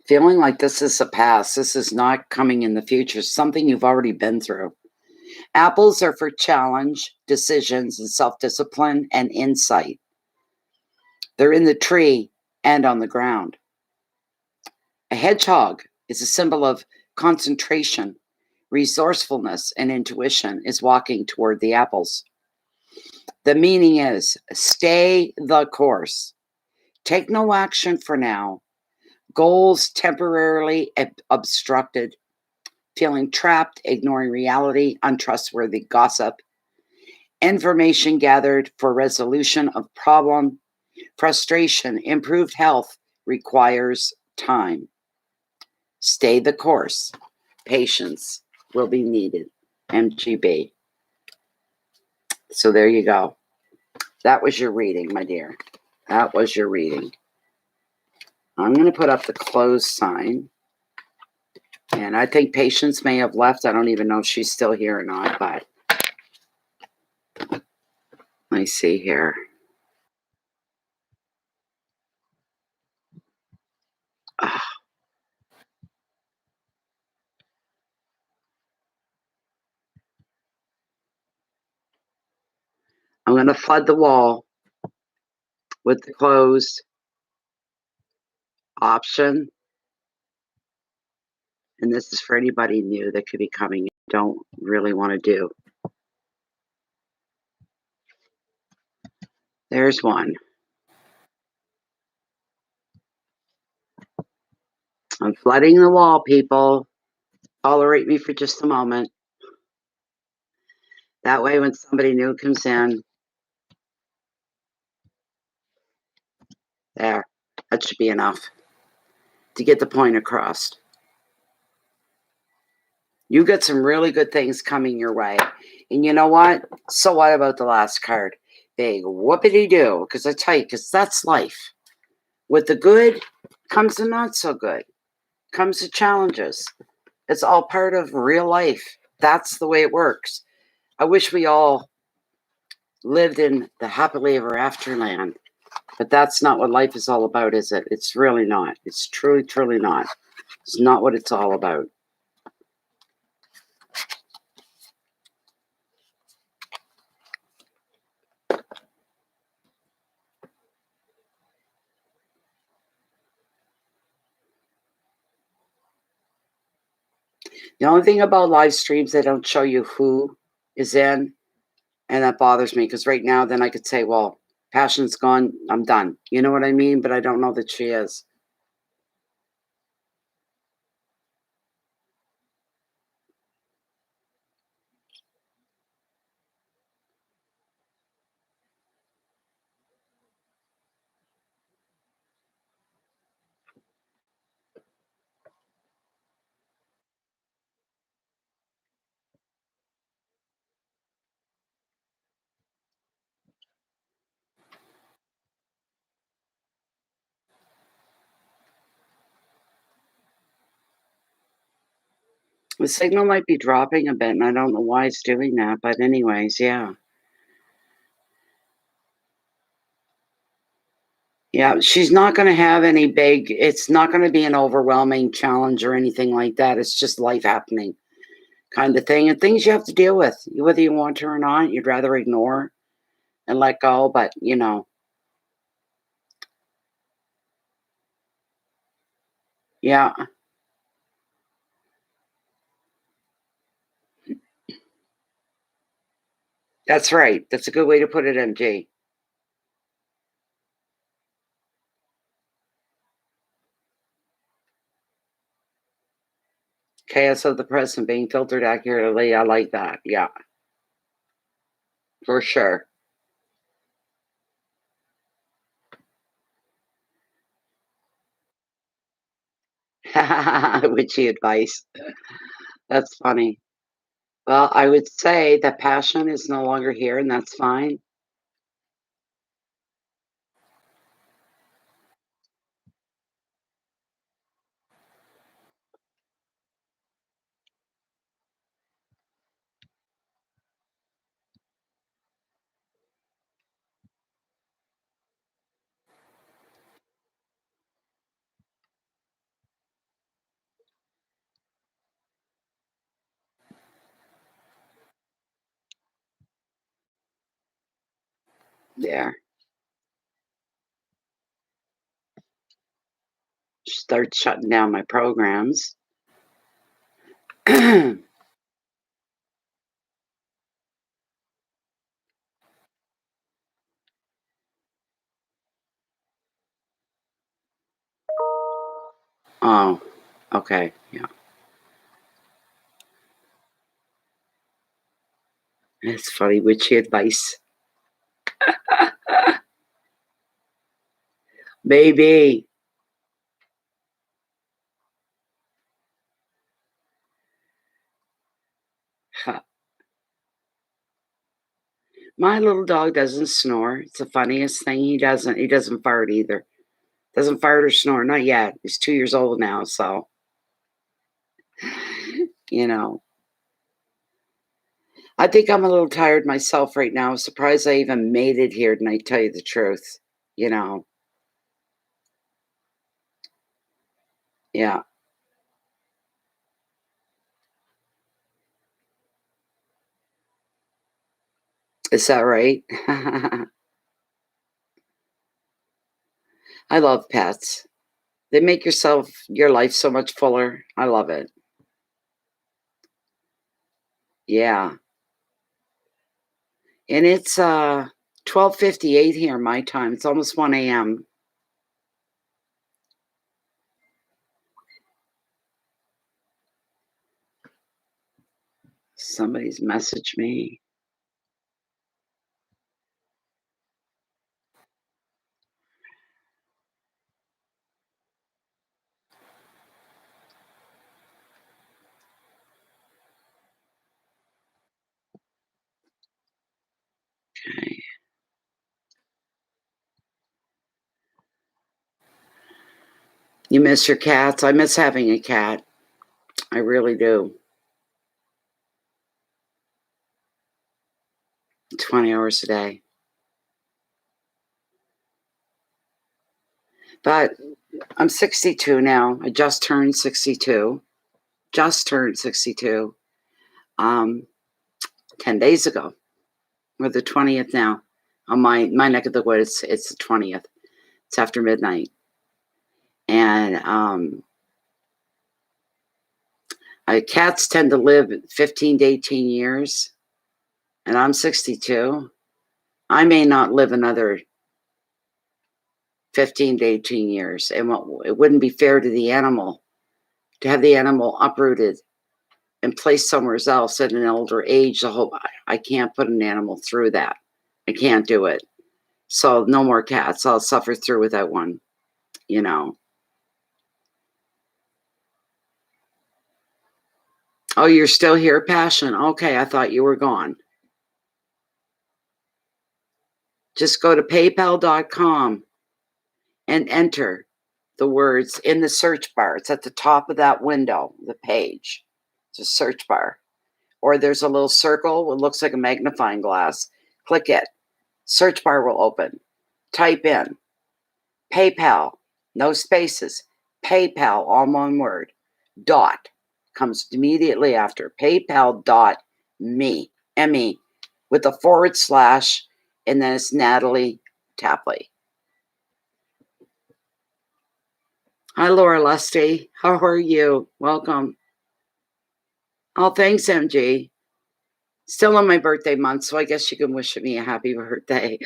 Feeling like this is a past. This is not coming in the future. Something you've already been through. Apples are for challenge, decisions, and self-discipline and insight. They're in the tree and on the ground. A hedgehog is a symbol of concentration, resourcefulness, and intuition is walking toward the apples. The meaning is stay the course. Take no action for now. Goals temporarily obstructed. Feeling trapped, ignoring reality, untrustworthy gossip. Information gathered for resolution of problem. Frustration, improved health requires time. Stay the course. Patience will be needed. MGB. So there you go. That was your reading, my dear. That was your reading. I'm going to put up the close sign. And I think Patience may have left. I don't even know if she's still here or not, but let me see here. Oh. I'm going to flood the wall with the closed option. And this is for anybody new that could be coming. Don't really want to do. There's one. I'm flooding the wall, people. Tolerate me for just a moment. That way, when somebody new comes in, there, that should be enough to get the point across. You got some really good things coming your way. And you know what? So what about the last card? Big whoopity doo. Because I tell you, because that's life. With the good comes the not so good, comes the challenges. It's all part of real life. That's the way it works. I wish we all lived in the happily ever after land, but that's not what life is all about, is it? It's really not. It's truly, truly not. It's not what it's all about. The only thing about live streams, they don't show you who is in, and that bothers me because right now, then I could say, well, Passion's gone, I'm done. You know what I mean? But I don't know that she is. The signal might be dropping a bit, and I don't know why it's doing that. But, anyways, yeah. Yeah, she's not gonna have any big it's not gonna be an overwhelming challenge or anything like that, it's just life happening kinda thing, and things you have to deal with, whether you want to or not, you'd rather ignore and let go, but, yeah, that's right, that's a good way to put it, MG. Chaos of the present being filtered accurately, I like that, yeah, for sure. Witchy advice, that's funny. Well, I would say that passion is no longer here, and that's fine. There. Start shutting down my programs. Oh, okay, yeah. It's funny, witchy advice. Maybe. Huh. My little dog doesn't snore. It's the funniest thing. He doesn't fart either. Doesn't fart or snore, not yet. He's 2 years old now, so, you know. I think I'm a little tired myself right now. I'm surprised I even made it here tonight, tell you the truth, you know. Yeah. Is that right? I love pets. They make your life so much fuller. I love it. Yeah. And it's, 12:58 here my time. It's almost 1 AM. Somebody's messaged me. You miss your cats? I miss having a cat. I really do. 20 hours a day. But I'm 62 now. I just turned 62. Just turned 62. Um, 10 days ago. We're the 20th now. On my neck of the woods, it's the 20th. It's after midnight. And cats tend to live 15 to 18 years. And I'm 62. I may not live another 15 to 18 years. And it wouldn't be fair to the animal to have the animal uprooted and placed somewhere else at an older age. I can't put an animal through that. I can't do it. So no more cats. I'll suffer through without one, you know. Oh, you're still here, Passion? Okay, I thought you were gone. Just go to paypal.com and enter the words in the search bar. It's at the top of that window, the page. It's a search bar. Or there's a little circle. It looks like a magnifying glass. Click it. Search bar will open. Type in PayPal, no spaces. PayPal, all one word. Dot comes immediately after. PayPal.me, M-E, with a / and then it's Natalie Tapley. Hi, Laura Lusty. How are you? Welcome. Oh, thanks, MG. Still on my birthday month, so I guess you can wish me a happy birthday.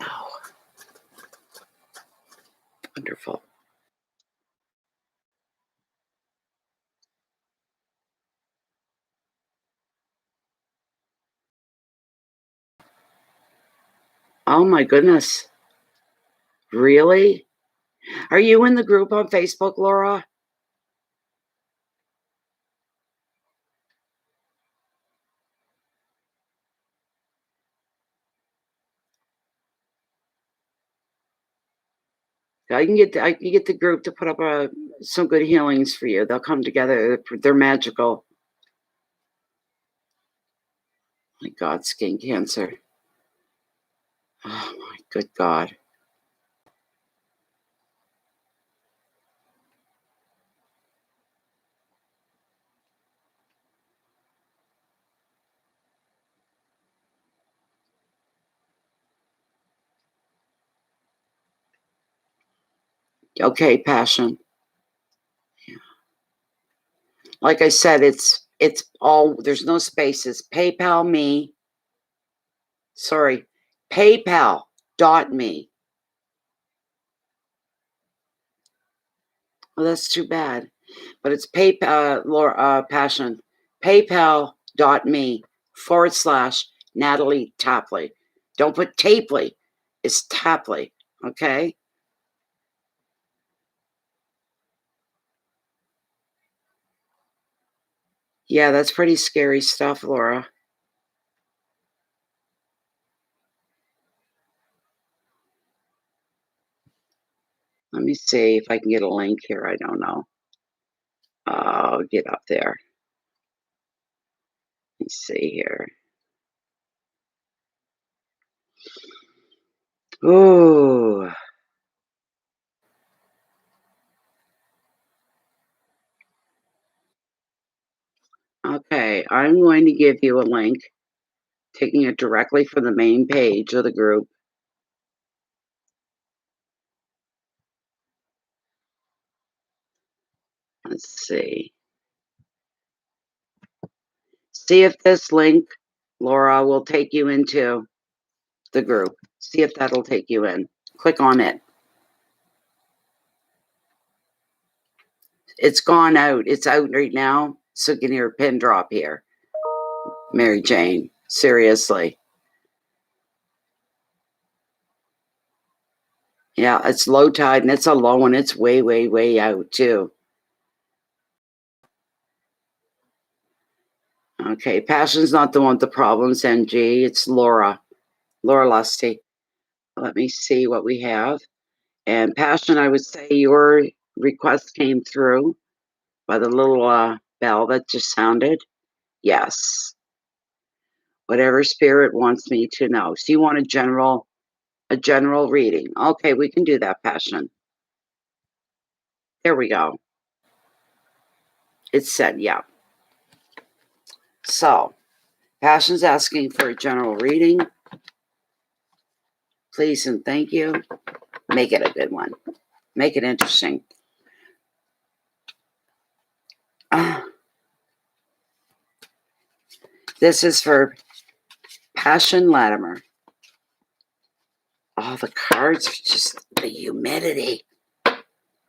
Oh, wonderful. Oh, my goodness. Really? Are you in the group on Facebook, Laura? I can get the group to put up some good healings for you. They'll come together. They're magical. My God, skin cancer. Oh my good God. Okay, Passion. Like I said, it's all, there's no spaces. PayPal me. Sorry, PayPal.me. Well, that's too bad. But it's PayPal, Laura, Passion. PayPal.me / Natalie Tapley. Don't put Tapley. It's Tapley. Okay. Yeah, that's pretty scary stuff, Laura. Let me see if I can get a link here. I don't know. Get up there. Let's see here. Ooh. Okay, I'm going to give you a link, taking it directly from the main page of the group. Let's see. See if this link, Laura, will take you into the group. See if that'll take you in. Click on it. It's gone out. It's out right now. So you can hear a pin drop here. Mary Jane, seriously. Yeah, it's low tide and it's a low one. It's way, way, way out too. Okay, Passion's not the one with the problems, NG. It's Laura. Laura Lusty. Let me see what we have. And Passion, I would say your request came through by the little bell that just sounded. Yes. Whatever spirit wants me to know. So you want a general reading. Okay, we can do that, Passion. There we go. It said, yeah. So, Passion's asking for a general reading. Please and thank you. Make it a good one. Make it interesting. This is for Passion Latimer. Oh, the cards are just the humidity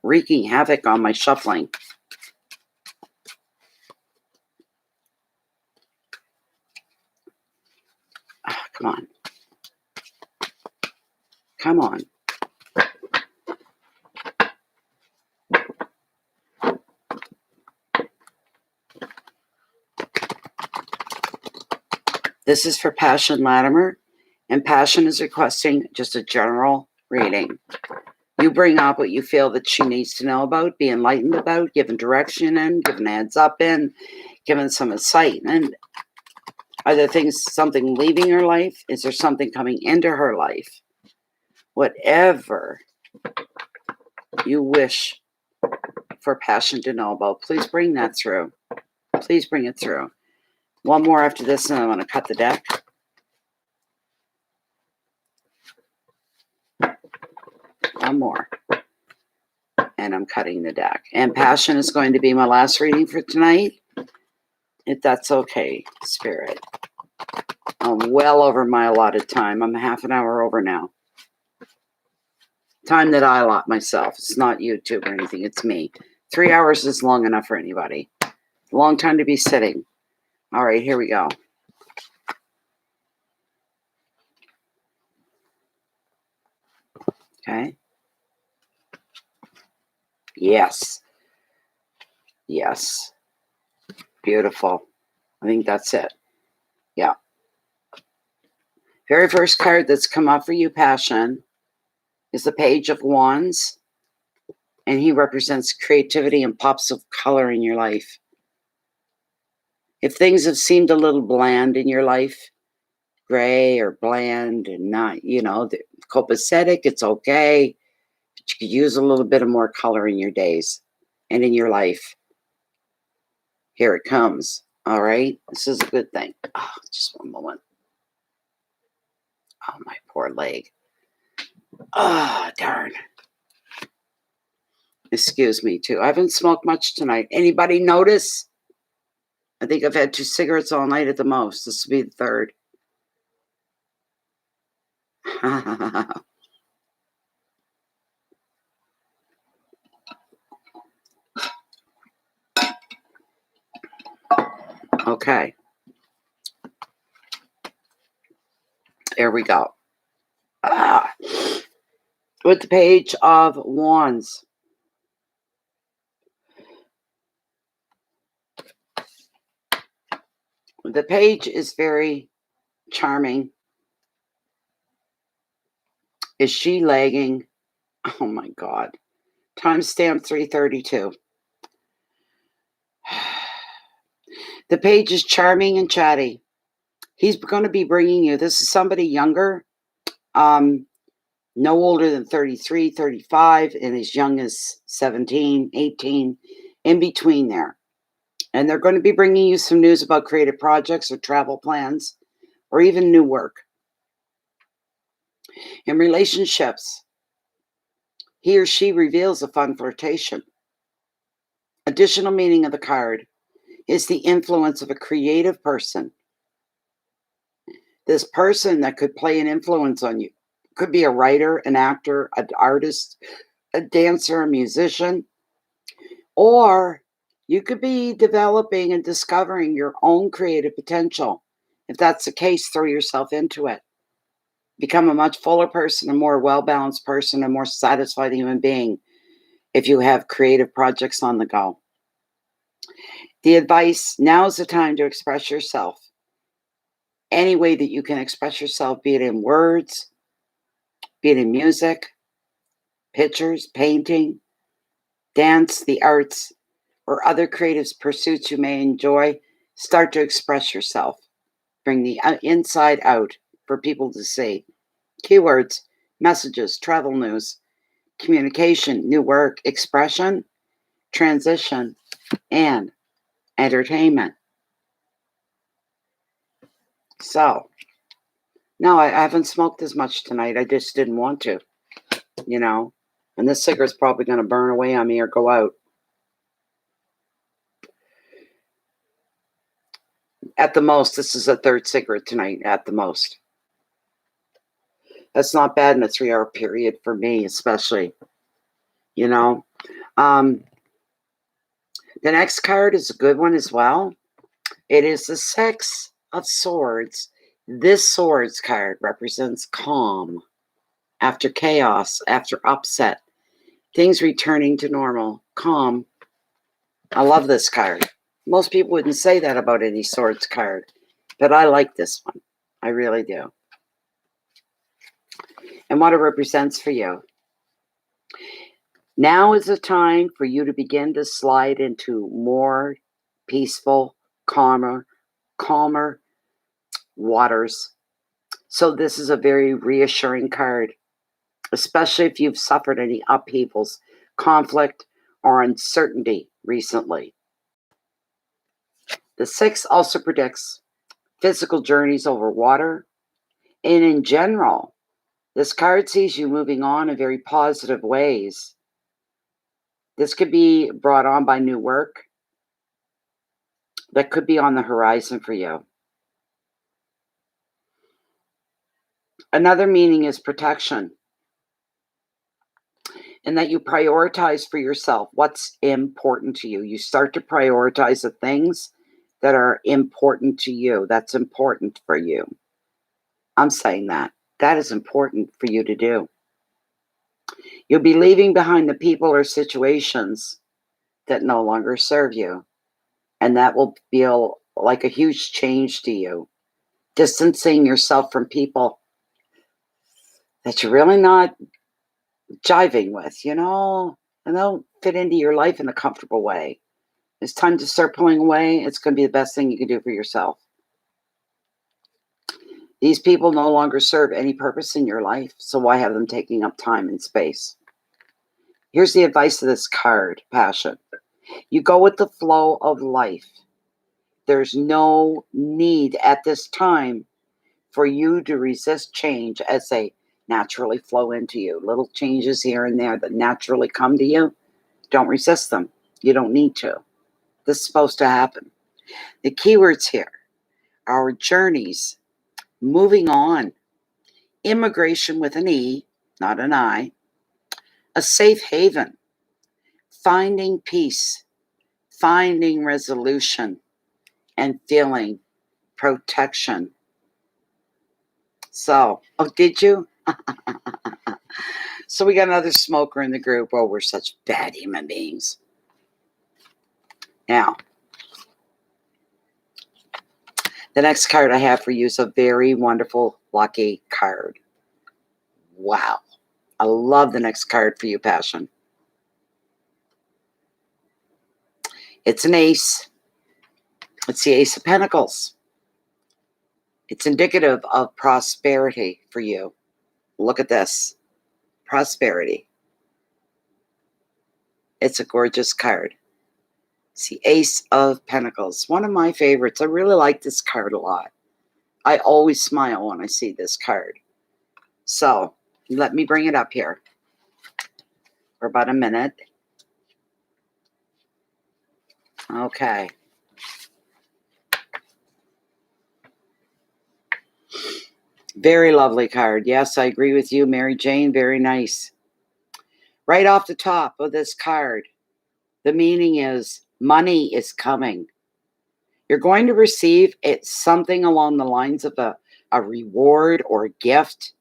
wreaking havoc on my shuffling. Oh, come on. Come on. This is for Passion Latimer, and Passion is requesting just a general reading. You bring up what you feel that she needs to know about, be enlightened about, given direction in, given a heads up in, given some insight. And are there things, something leaving her life? Is there something coming into her life? Whatever you wish for Passion to know about, please bring that through. Please bring it through. One more after this, and I want to cut the deck. One more. And I'm cutting the deck. And Passion is going to be my last reading for tonight. If that's okay, Spirit. I'm well over my allotted time. I'm half an hour over now. Time that I allot myself. It's not YouTube or anything. It's me. 3 hours is long enough for anybody. Long time to be sitting. All right, here we go. Okay. Yes. Yes. Beautiful. I think that's it. Yeah. Very first card that's come up for you, Passion, is the Page of Wands. And he represents creativity and pops of color in your life. If things have seemed a little bland in your life, gray or bland and not, copacetic, it's okay. But you could use a little bit of more color in your days and in your life. Here it comes. All right. This is a good thing. Oh, just one moment. Oh, my poor leg. Oh, darn. Excuse me, too. I haven't smoked much tonight. Anybody notice? I think I've had 2 cigarettes all night at the most. This will be the third. Okay. There we go. With the Page of Wands. The page is very charming. Is she lagging? Oh my God. Timestamp 3:32. The page is charming and chatty. He's going to be bringing you, this is somebody younger, no older than 33, 35, and as young as 17, 18, in between there. And they're going to be bringing you some news about creative projects or travel plans or even new work. In relationships, he or she reveals a fun flirtation. Additional meaning of the card is the influence of a creative person. This person that could play an influence on you could be a writer, an actor, an artist, a dancer, a musician, or you could be developing and discovering your own creative potential. If that's the case, throw yourself into it. Become a much fuller person, a more well-balanced person, a more satisfied human being if you have creative projects on the go. The advice, now is the time to express yourself. Any way that you can express yourself, be it in words, be it in music, pictures, painting, dance, the arts, or other creative pursuits you may enjoy, start to express yourself. Bring the inside out for people to see. Keywords, messages, travel news, communication, new work, expression, transition, and entertainment. So, no, I haven't smoked as much tonight. I just didn't want to, and this cigarette's probably going to burn away on me or go out. At the most, this is a third cigarette tonight, at the most. That's not bad in a 3-hour period for me, especially, The next card is a good one as well. It is the Six of Swords. This Swords card represents calm, after chaos, after upset, things returning to normal, calm. I love this card. Most people wouldn't say that about any Swords card, but I like this one. I really do. And what it represents for you. Now is the time for you to begin to slide into more peaceful, calmer waters. So this is a very reassuring card, especially if you've suffered any upheavals, conflict, or uncertainty recently. The Six also predicts physical journeys over water. And in general, this card sees you moving on in very positive ways. This could be brought on by new work that could be on the horizon for you. Another meaning is protection, and that you prioritize for yourself what's important to you. You start to prioritize the things that are important to you, that's important for you. I'm saying that. That is important for you to do. You'll be leaving behind the people or situations that no longer serve you, and that will feel like a huge change to you. Distancing yourself from people that you're really not jiving with, and they'll fit into your life in a comfortable way. It's time to start pulling away. It's going to be the best thing you can do for yourself. These people no longer serve any purpose in your life, so why have them taking up time and space? Here's the advice of this card, passion. You go with the flow of life. There's no need at this time for you to resist change as they naturally flow into you. Little changes here and there that naturally come to you. Don't resist them. You don't need to. This is supposed to happen. The keywords here are journeys, moving on, immigration with an E, not an I, a safe haven, finding peace, finding resolution, and feeling protection. So, did you? So we got another smoker in the group. Oh, we're such bad human beings. Now, the next card I have for you is a very wonderful, lucky card. Wow. I love the next card for you, passion. It's an ace. It's the Ace of Pentacles. It's indicative of prosperity for you. Look at this. Prosperity. It's a gorgeous card. It's the Ace of Pentacles. One of my favorites. I really like this card a lot. I always smile when I see this card. So let me bring it up here for about a minute. Okay. Very lovely card. Yes, I agree with you, Mary Jane. Very nice. Right off the top of this card, the meaning is money is coming. You're going to receive something along the lines of a reward or a gift,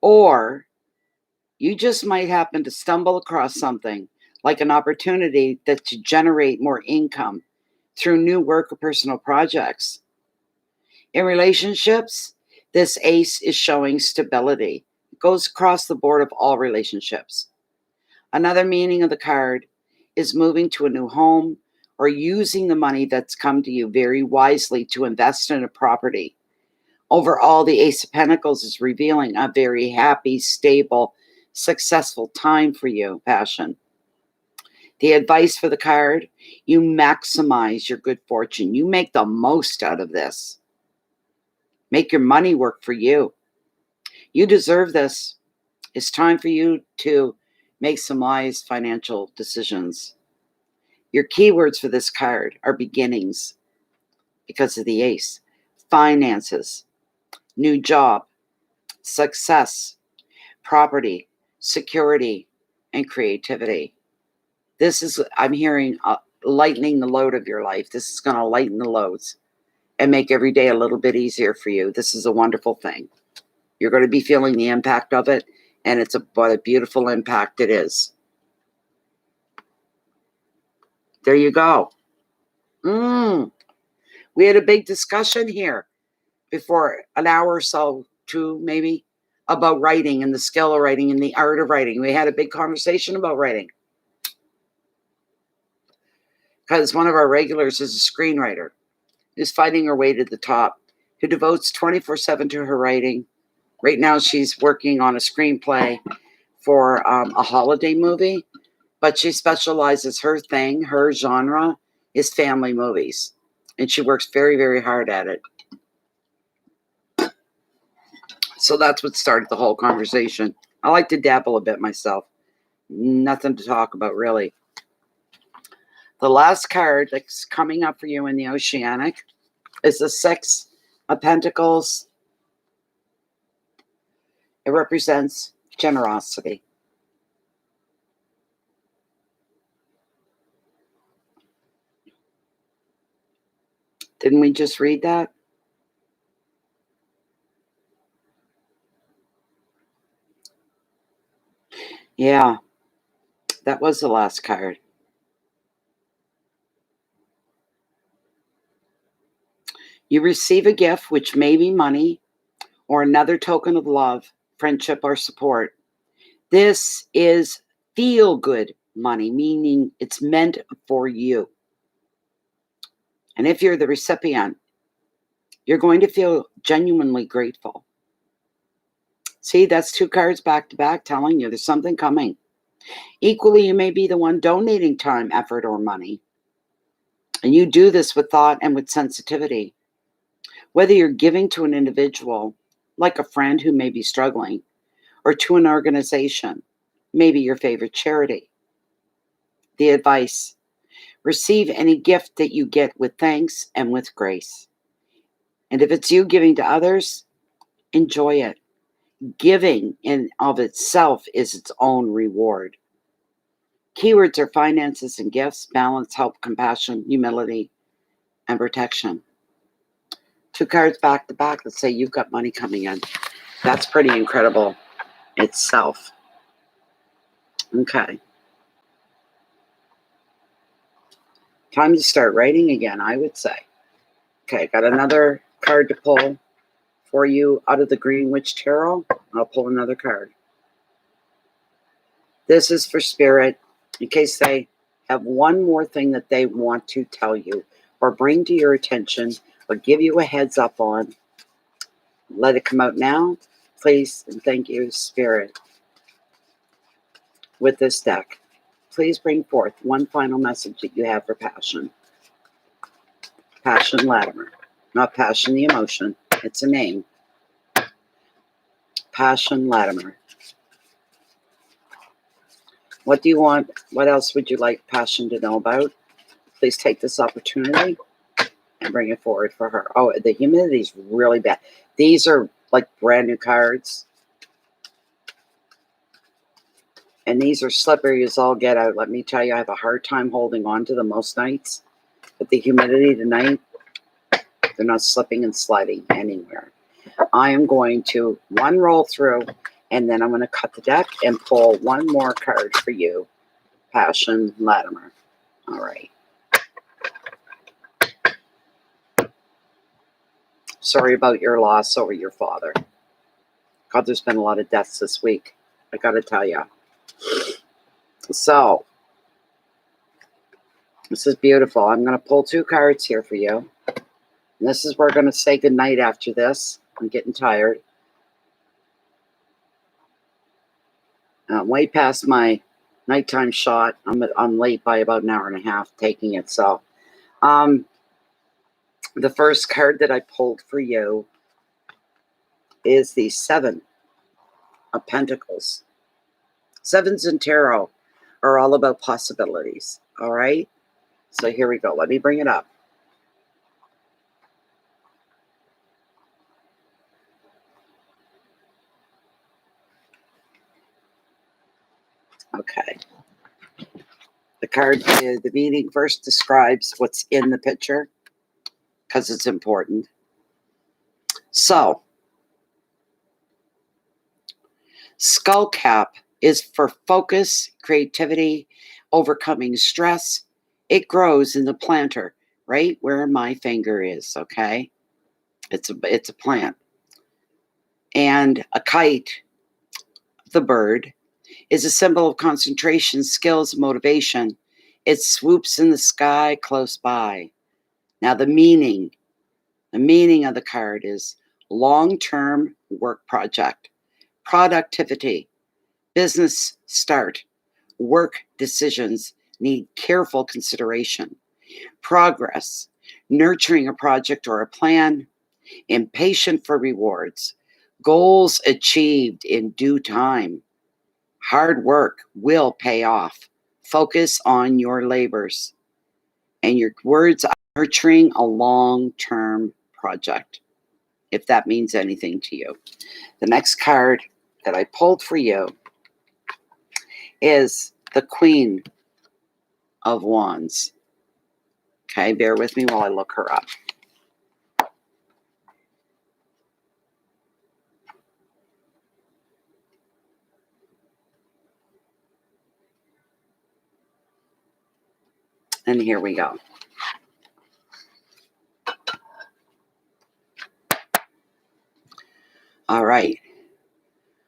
or you just might happen to stumble across something like an opportunity that to generate more income through new work or personal projects. In relationships, this ace is showing stability. It goes across the board of all relationships. Another meaning of the card is moving to a new home or using the money that's come to you very wisely to invest in a property. Overall, the Ace of Pentacles is revealing a very happy, stable, successful time for you, passion. The advice for the card, you maximize your good fortune. You make the most out of this. Make your money work for you. You deserve this. It's time for you to make some wise financial decisions. Your keywords for this card are beginnings because of the ace, finances, new job, success, property, security, and creativity. This is, I'm hearing, lightening the load of your life. This is going to lighten the loads and make every day a little bit easier for you. This is a wonderful thing. You're going to be feeling the impact of it, and what a beautiful impact it is. There you go. We had a big discussion here before an hour or so, two maybe, about writing and the skill of writing and the art of writing. We had a big conversation about writing because one of our regulars is a screenwriter who's fighting her way to the top, who devotes 24/7 to her writing. Right now she's working on a screenplay for a holiday movie, but she specializes, her genre is family movies. And she works very, very hard at it. So that's what started the whole conversation. I like to dabble a bit myself. Nothing to talk about, really. The last card that's coming up for you in the Oceanic is the Six of Pentacles. It represents generosity. Didn't we just read that? Yeah, that was the last card. You receive a gift, which may be money or another token of love, friendship, or support. This is feel-good money, meaning it's meant for you. And if you're the recipient, you're going to feel genuinely grateful. See, that's two cards back to back telling you there's something coming. Equally, you may be the one donating time, effort, or money. And you do this with thought and with sensitivity. Whether you're giving to an individual, like a friend who may be struggling, or to an organization, maybe your favorite charity. The advice: receive any gift that you get with thanks and with grace. And if it's you giving to others, enjoy it. Giving in of itself is its own reward. Keywords are finances and gifts, balance, help, compassion, humility, and protection. Two cards back to back that say you've got money coming in. That's pretty incredible itself. Okay. Time to start writing again, I would say. Okay, got another card to pull for you out of the Green Witch Tarot. I'll pull another card. This is for Spirit, in case they have one more thing that they want to tell you or bring to your attention or give you a heads up on. Let it come out now, please, and thank you, Spirit, with this deck. please bring forth one final message that you have for Passion. Passion Latimer. Not Passion the emotion. It's a name. Passion Latimer. What do you want? What else would you like Passion to know about? Please take this opportunity and bring it forward for her. Oh, the humidity is really bad. These are like brand new cards. And these are slippery as all get out. Let me tell you, I have a hard time holding on to them most nights. But the humidity tonight, they're not slipping and sliding anywhere. I am going to one roll through, and then I'm going to cut the deck and pull one more card for you, Passion Latimer. All right. Sorry about your loss over your father. God, there's been a lot of deaths this week. I got to tell you. So, this is beautiful. I'm going to pull two cards here for you. And this is where we're going to say goodnight after this. I'm getting tired. I'm way past my nighttime shot. I'm late by about an hour and a half taking it. So, the first card that I pulled for you is the Seven of Pentacles. Sevens in tarot are all about possibilities. All right. So here we go. Let me bring it up. Okay. The card, the meaning first describes what's in the picture because it's important. So, skull cap is for focus, creativity, overcoming stress. It grows in the planter, right where my finger is, okay? It's a plant. And a kite, the bird, is a symbol of concentration, skills, motivation. It swoops in the sky close by. Now the meaning of the card is long-term work project, productivity, business start, work decisions need careful consideration, progress, nurturing a project or a plan, impatient for rewards, goals achieved in due time. Hard work will pay off. Focus on your labors. And your words are nurturing a long-term project, if that means anything to you. The next card that I pulled for you is the Queen of Wands. Okay, bear with me while I look her up. And here we go. All right.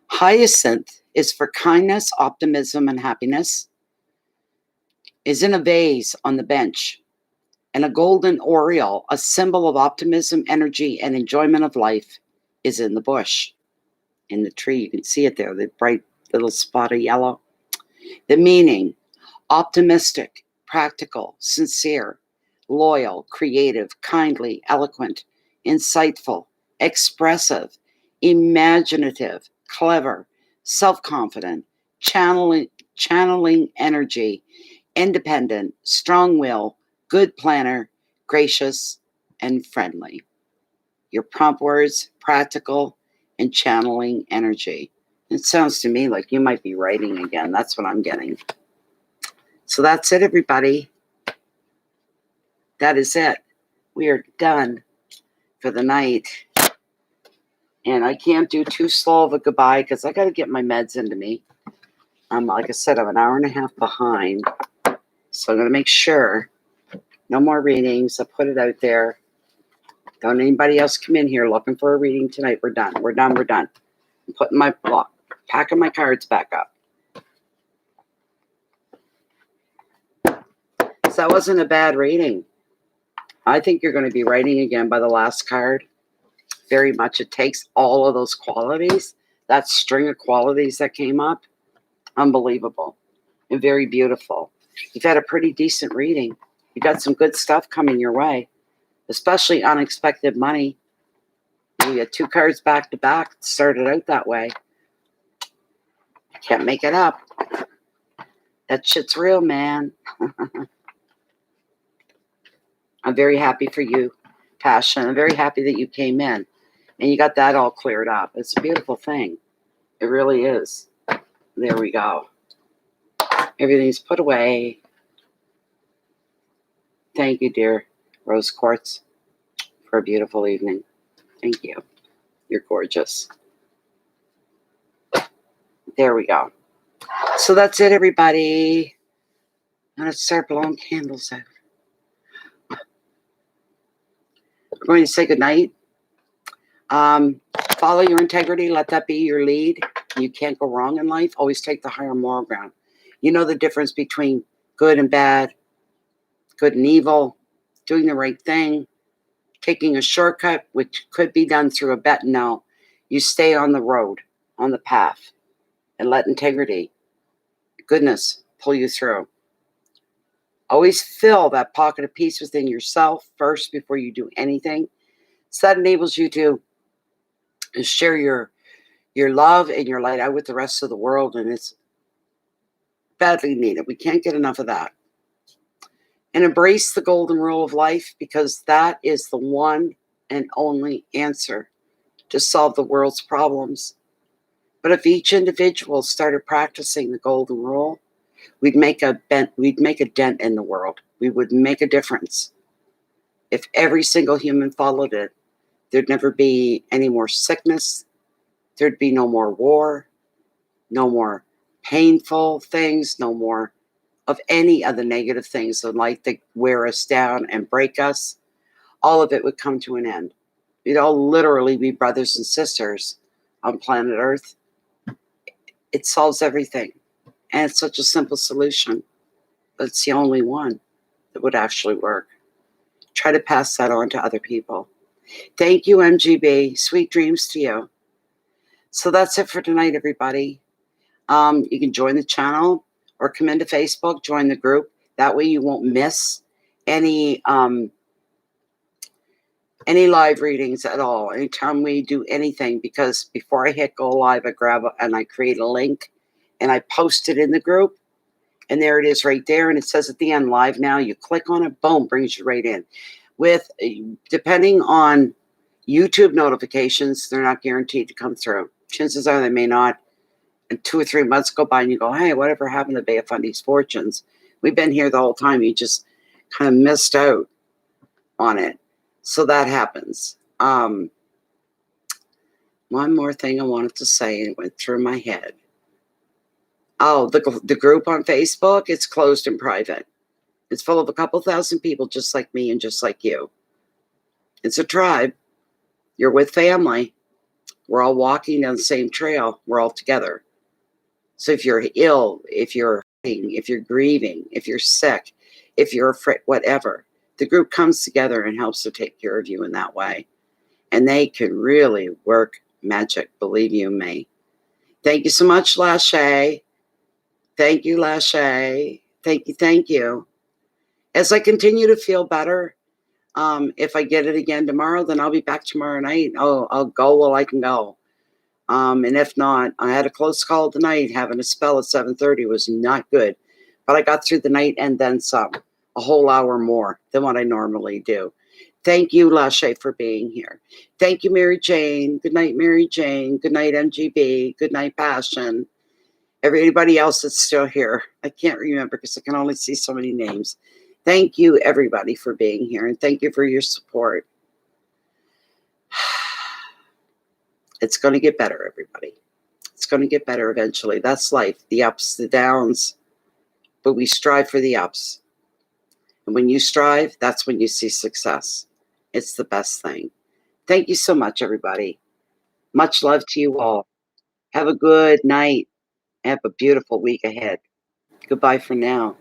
Hyacinth is for kindness, optimism, and happiness. Is in a vase on the bench. And a golden oriole, a symbol of optimism, energy, and enjoyment of life, is in the bush. In the tree, you can see it there, the bright little spot of yellow. The meaning: optimistic, practical, sincere, loyal, creative, kindly, eloquent, insightful, expressive, imaginative, clever, self-confident, channeling energy, independent, strong will, good planner, gracious, and friendly. Your prompt words: practical and channeling energy. It sounds to me like you might be writing again. That's what I'm getting. So that's it, everybody. That is it. We are done for the night. And I can't do too slow of a goodbye because I got to get my meds into me. Like I said, I'm an hour and a half behind. So I'm going to make sure no more readings. I put it out there. Don't anybody else come in here looking for a reading tonight. We're done. We're done. We're done. I'm putting my block, packing my cards back up. So that wasn't a bad reading. I think you're going to be writing again by the last card. Very much. It takes all of those qualities, that string of qualities that came up. Unbelievable. and very beautiful. You've had a pretty decent reading. You got some good stuff coming your way, especially unexpected money. You get 2 cards back to back. It started out that way. Can't make it up. That shit's real, man. I'm very happy for you, Passion. I'm very happy that you came in and you got that all cleared up. It's a beautiful thing. It really is. There we go. Everything's put away. Thank you, dear Rose Quartz, for a beautiful evening. Thank you. You're gorgeous. There we go. So that's it, everybody. I'm going to start blowing candles out. We're going to say goodnight. Follow your integrity. Let that be your lead. You can't go wrong in life. Always take the higher moral ground. You know the difference between good and bad, good and evil, doing the right thing, taking a shortcut, which could be done through a bet. No, you stay on the road, on the path, and let integrity, goodness, pull you through. Always fill that pocket of peace within yourself first before you do anything. So that enables you to share your love and your light out with the rest of the world, and it's badly needed. We can't get enough of that. And embrace the golden rule of life, because that is the one and only answer to solve the world's problems. But if each individual started practicing the golden rule, we'd make a dent in the world. We would make a difference. If every single human followed it, there'd never be any more sickness. There'd be no more war, no more painful things, no more of any of the negative things in life that wear us down and break us. All of it would come to an end. We'd all literally be brothers and sisters on planet Earth. It solves everything. And it's such a simple solution, but it's the only one that would actually work. Try to pass that on to other people. Thank you, MGB. Sweet dreams to you. So that's it for tonight, everybody. You can join the channel or come into Facebook, join the group. That way you won't miss any live readings at all. Anytime we do anything, because before I hit go live, I grab and I create a link and I post it in the group. And there it is right there. And it says at the end, live now. You click on it, boom, brings you right in. Depending on YouTube notifications, they're not guaranteed to come through. Chances are they may not. And 2 or 3 months go by and you go, hey, whatever happened to Bay of Fundy's Fortunes? We've been here the whole time. You just kind of missed out on it. So that happens. One more thing I wanted to say, and it went through my head. Oh, the group on Facebook, it's closed and private. It's full of a couple thousand people just like me and just like you. It's a tribe. You're with family. We're all walking down the same trail. We're all together. So if you're ill, if you're hurting, if you're grieving, if you're sick, if you're afraid, whatever, the group comes together and helps to take care of you in that way. And they can really work magic, believe you me. Thank you so much, Lachey. Thank you, Lachey. Thank you. As I continue to feel better, if I get it again tomorrow, then I'll be back tomorrow night. I'll go while I can go. And if not, I had a close call tonight. Having a spell at 7:30 was not good. But I got through the night and then some. A whole hour more than what I normally do. Thank you, Lachey, for being here. Thank you, Mary Jane. Good night, Mary Jane. Good night, MGB. Good night, Passion. Everybody else that's still here. I can't remember because I can only see so many names. Thank you, everybody, for being here. And thank you for your support. It's going to get better, everybody. It's going to get better eventually. That's life. The ups, the downs. But we strive for the ups. And when you strive, that's when you see success. It's the best thing. Thank you so much, everybody. Much love to you all. Have a good night. Have a beautiful week ahead. Goodbye for now.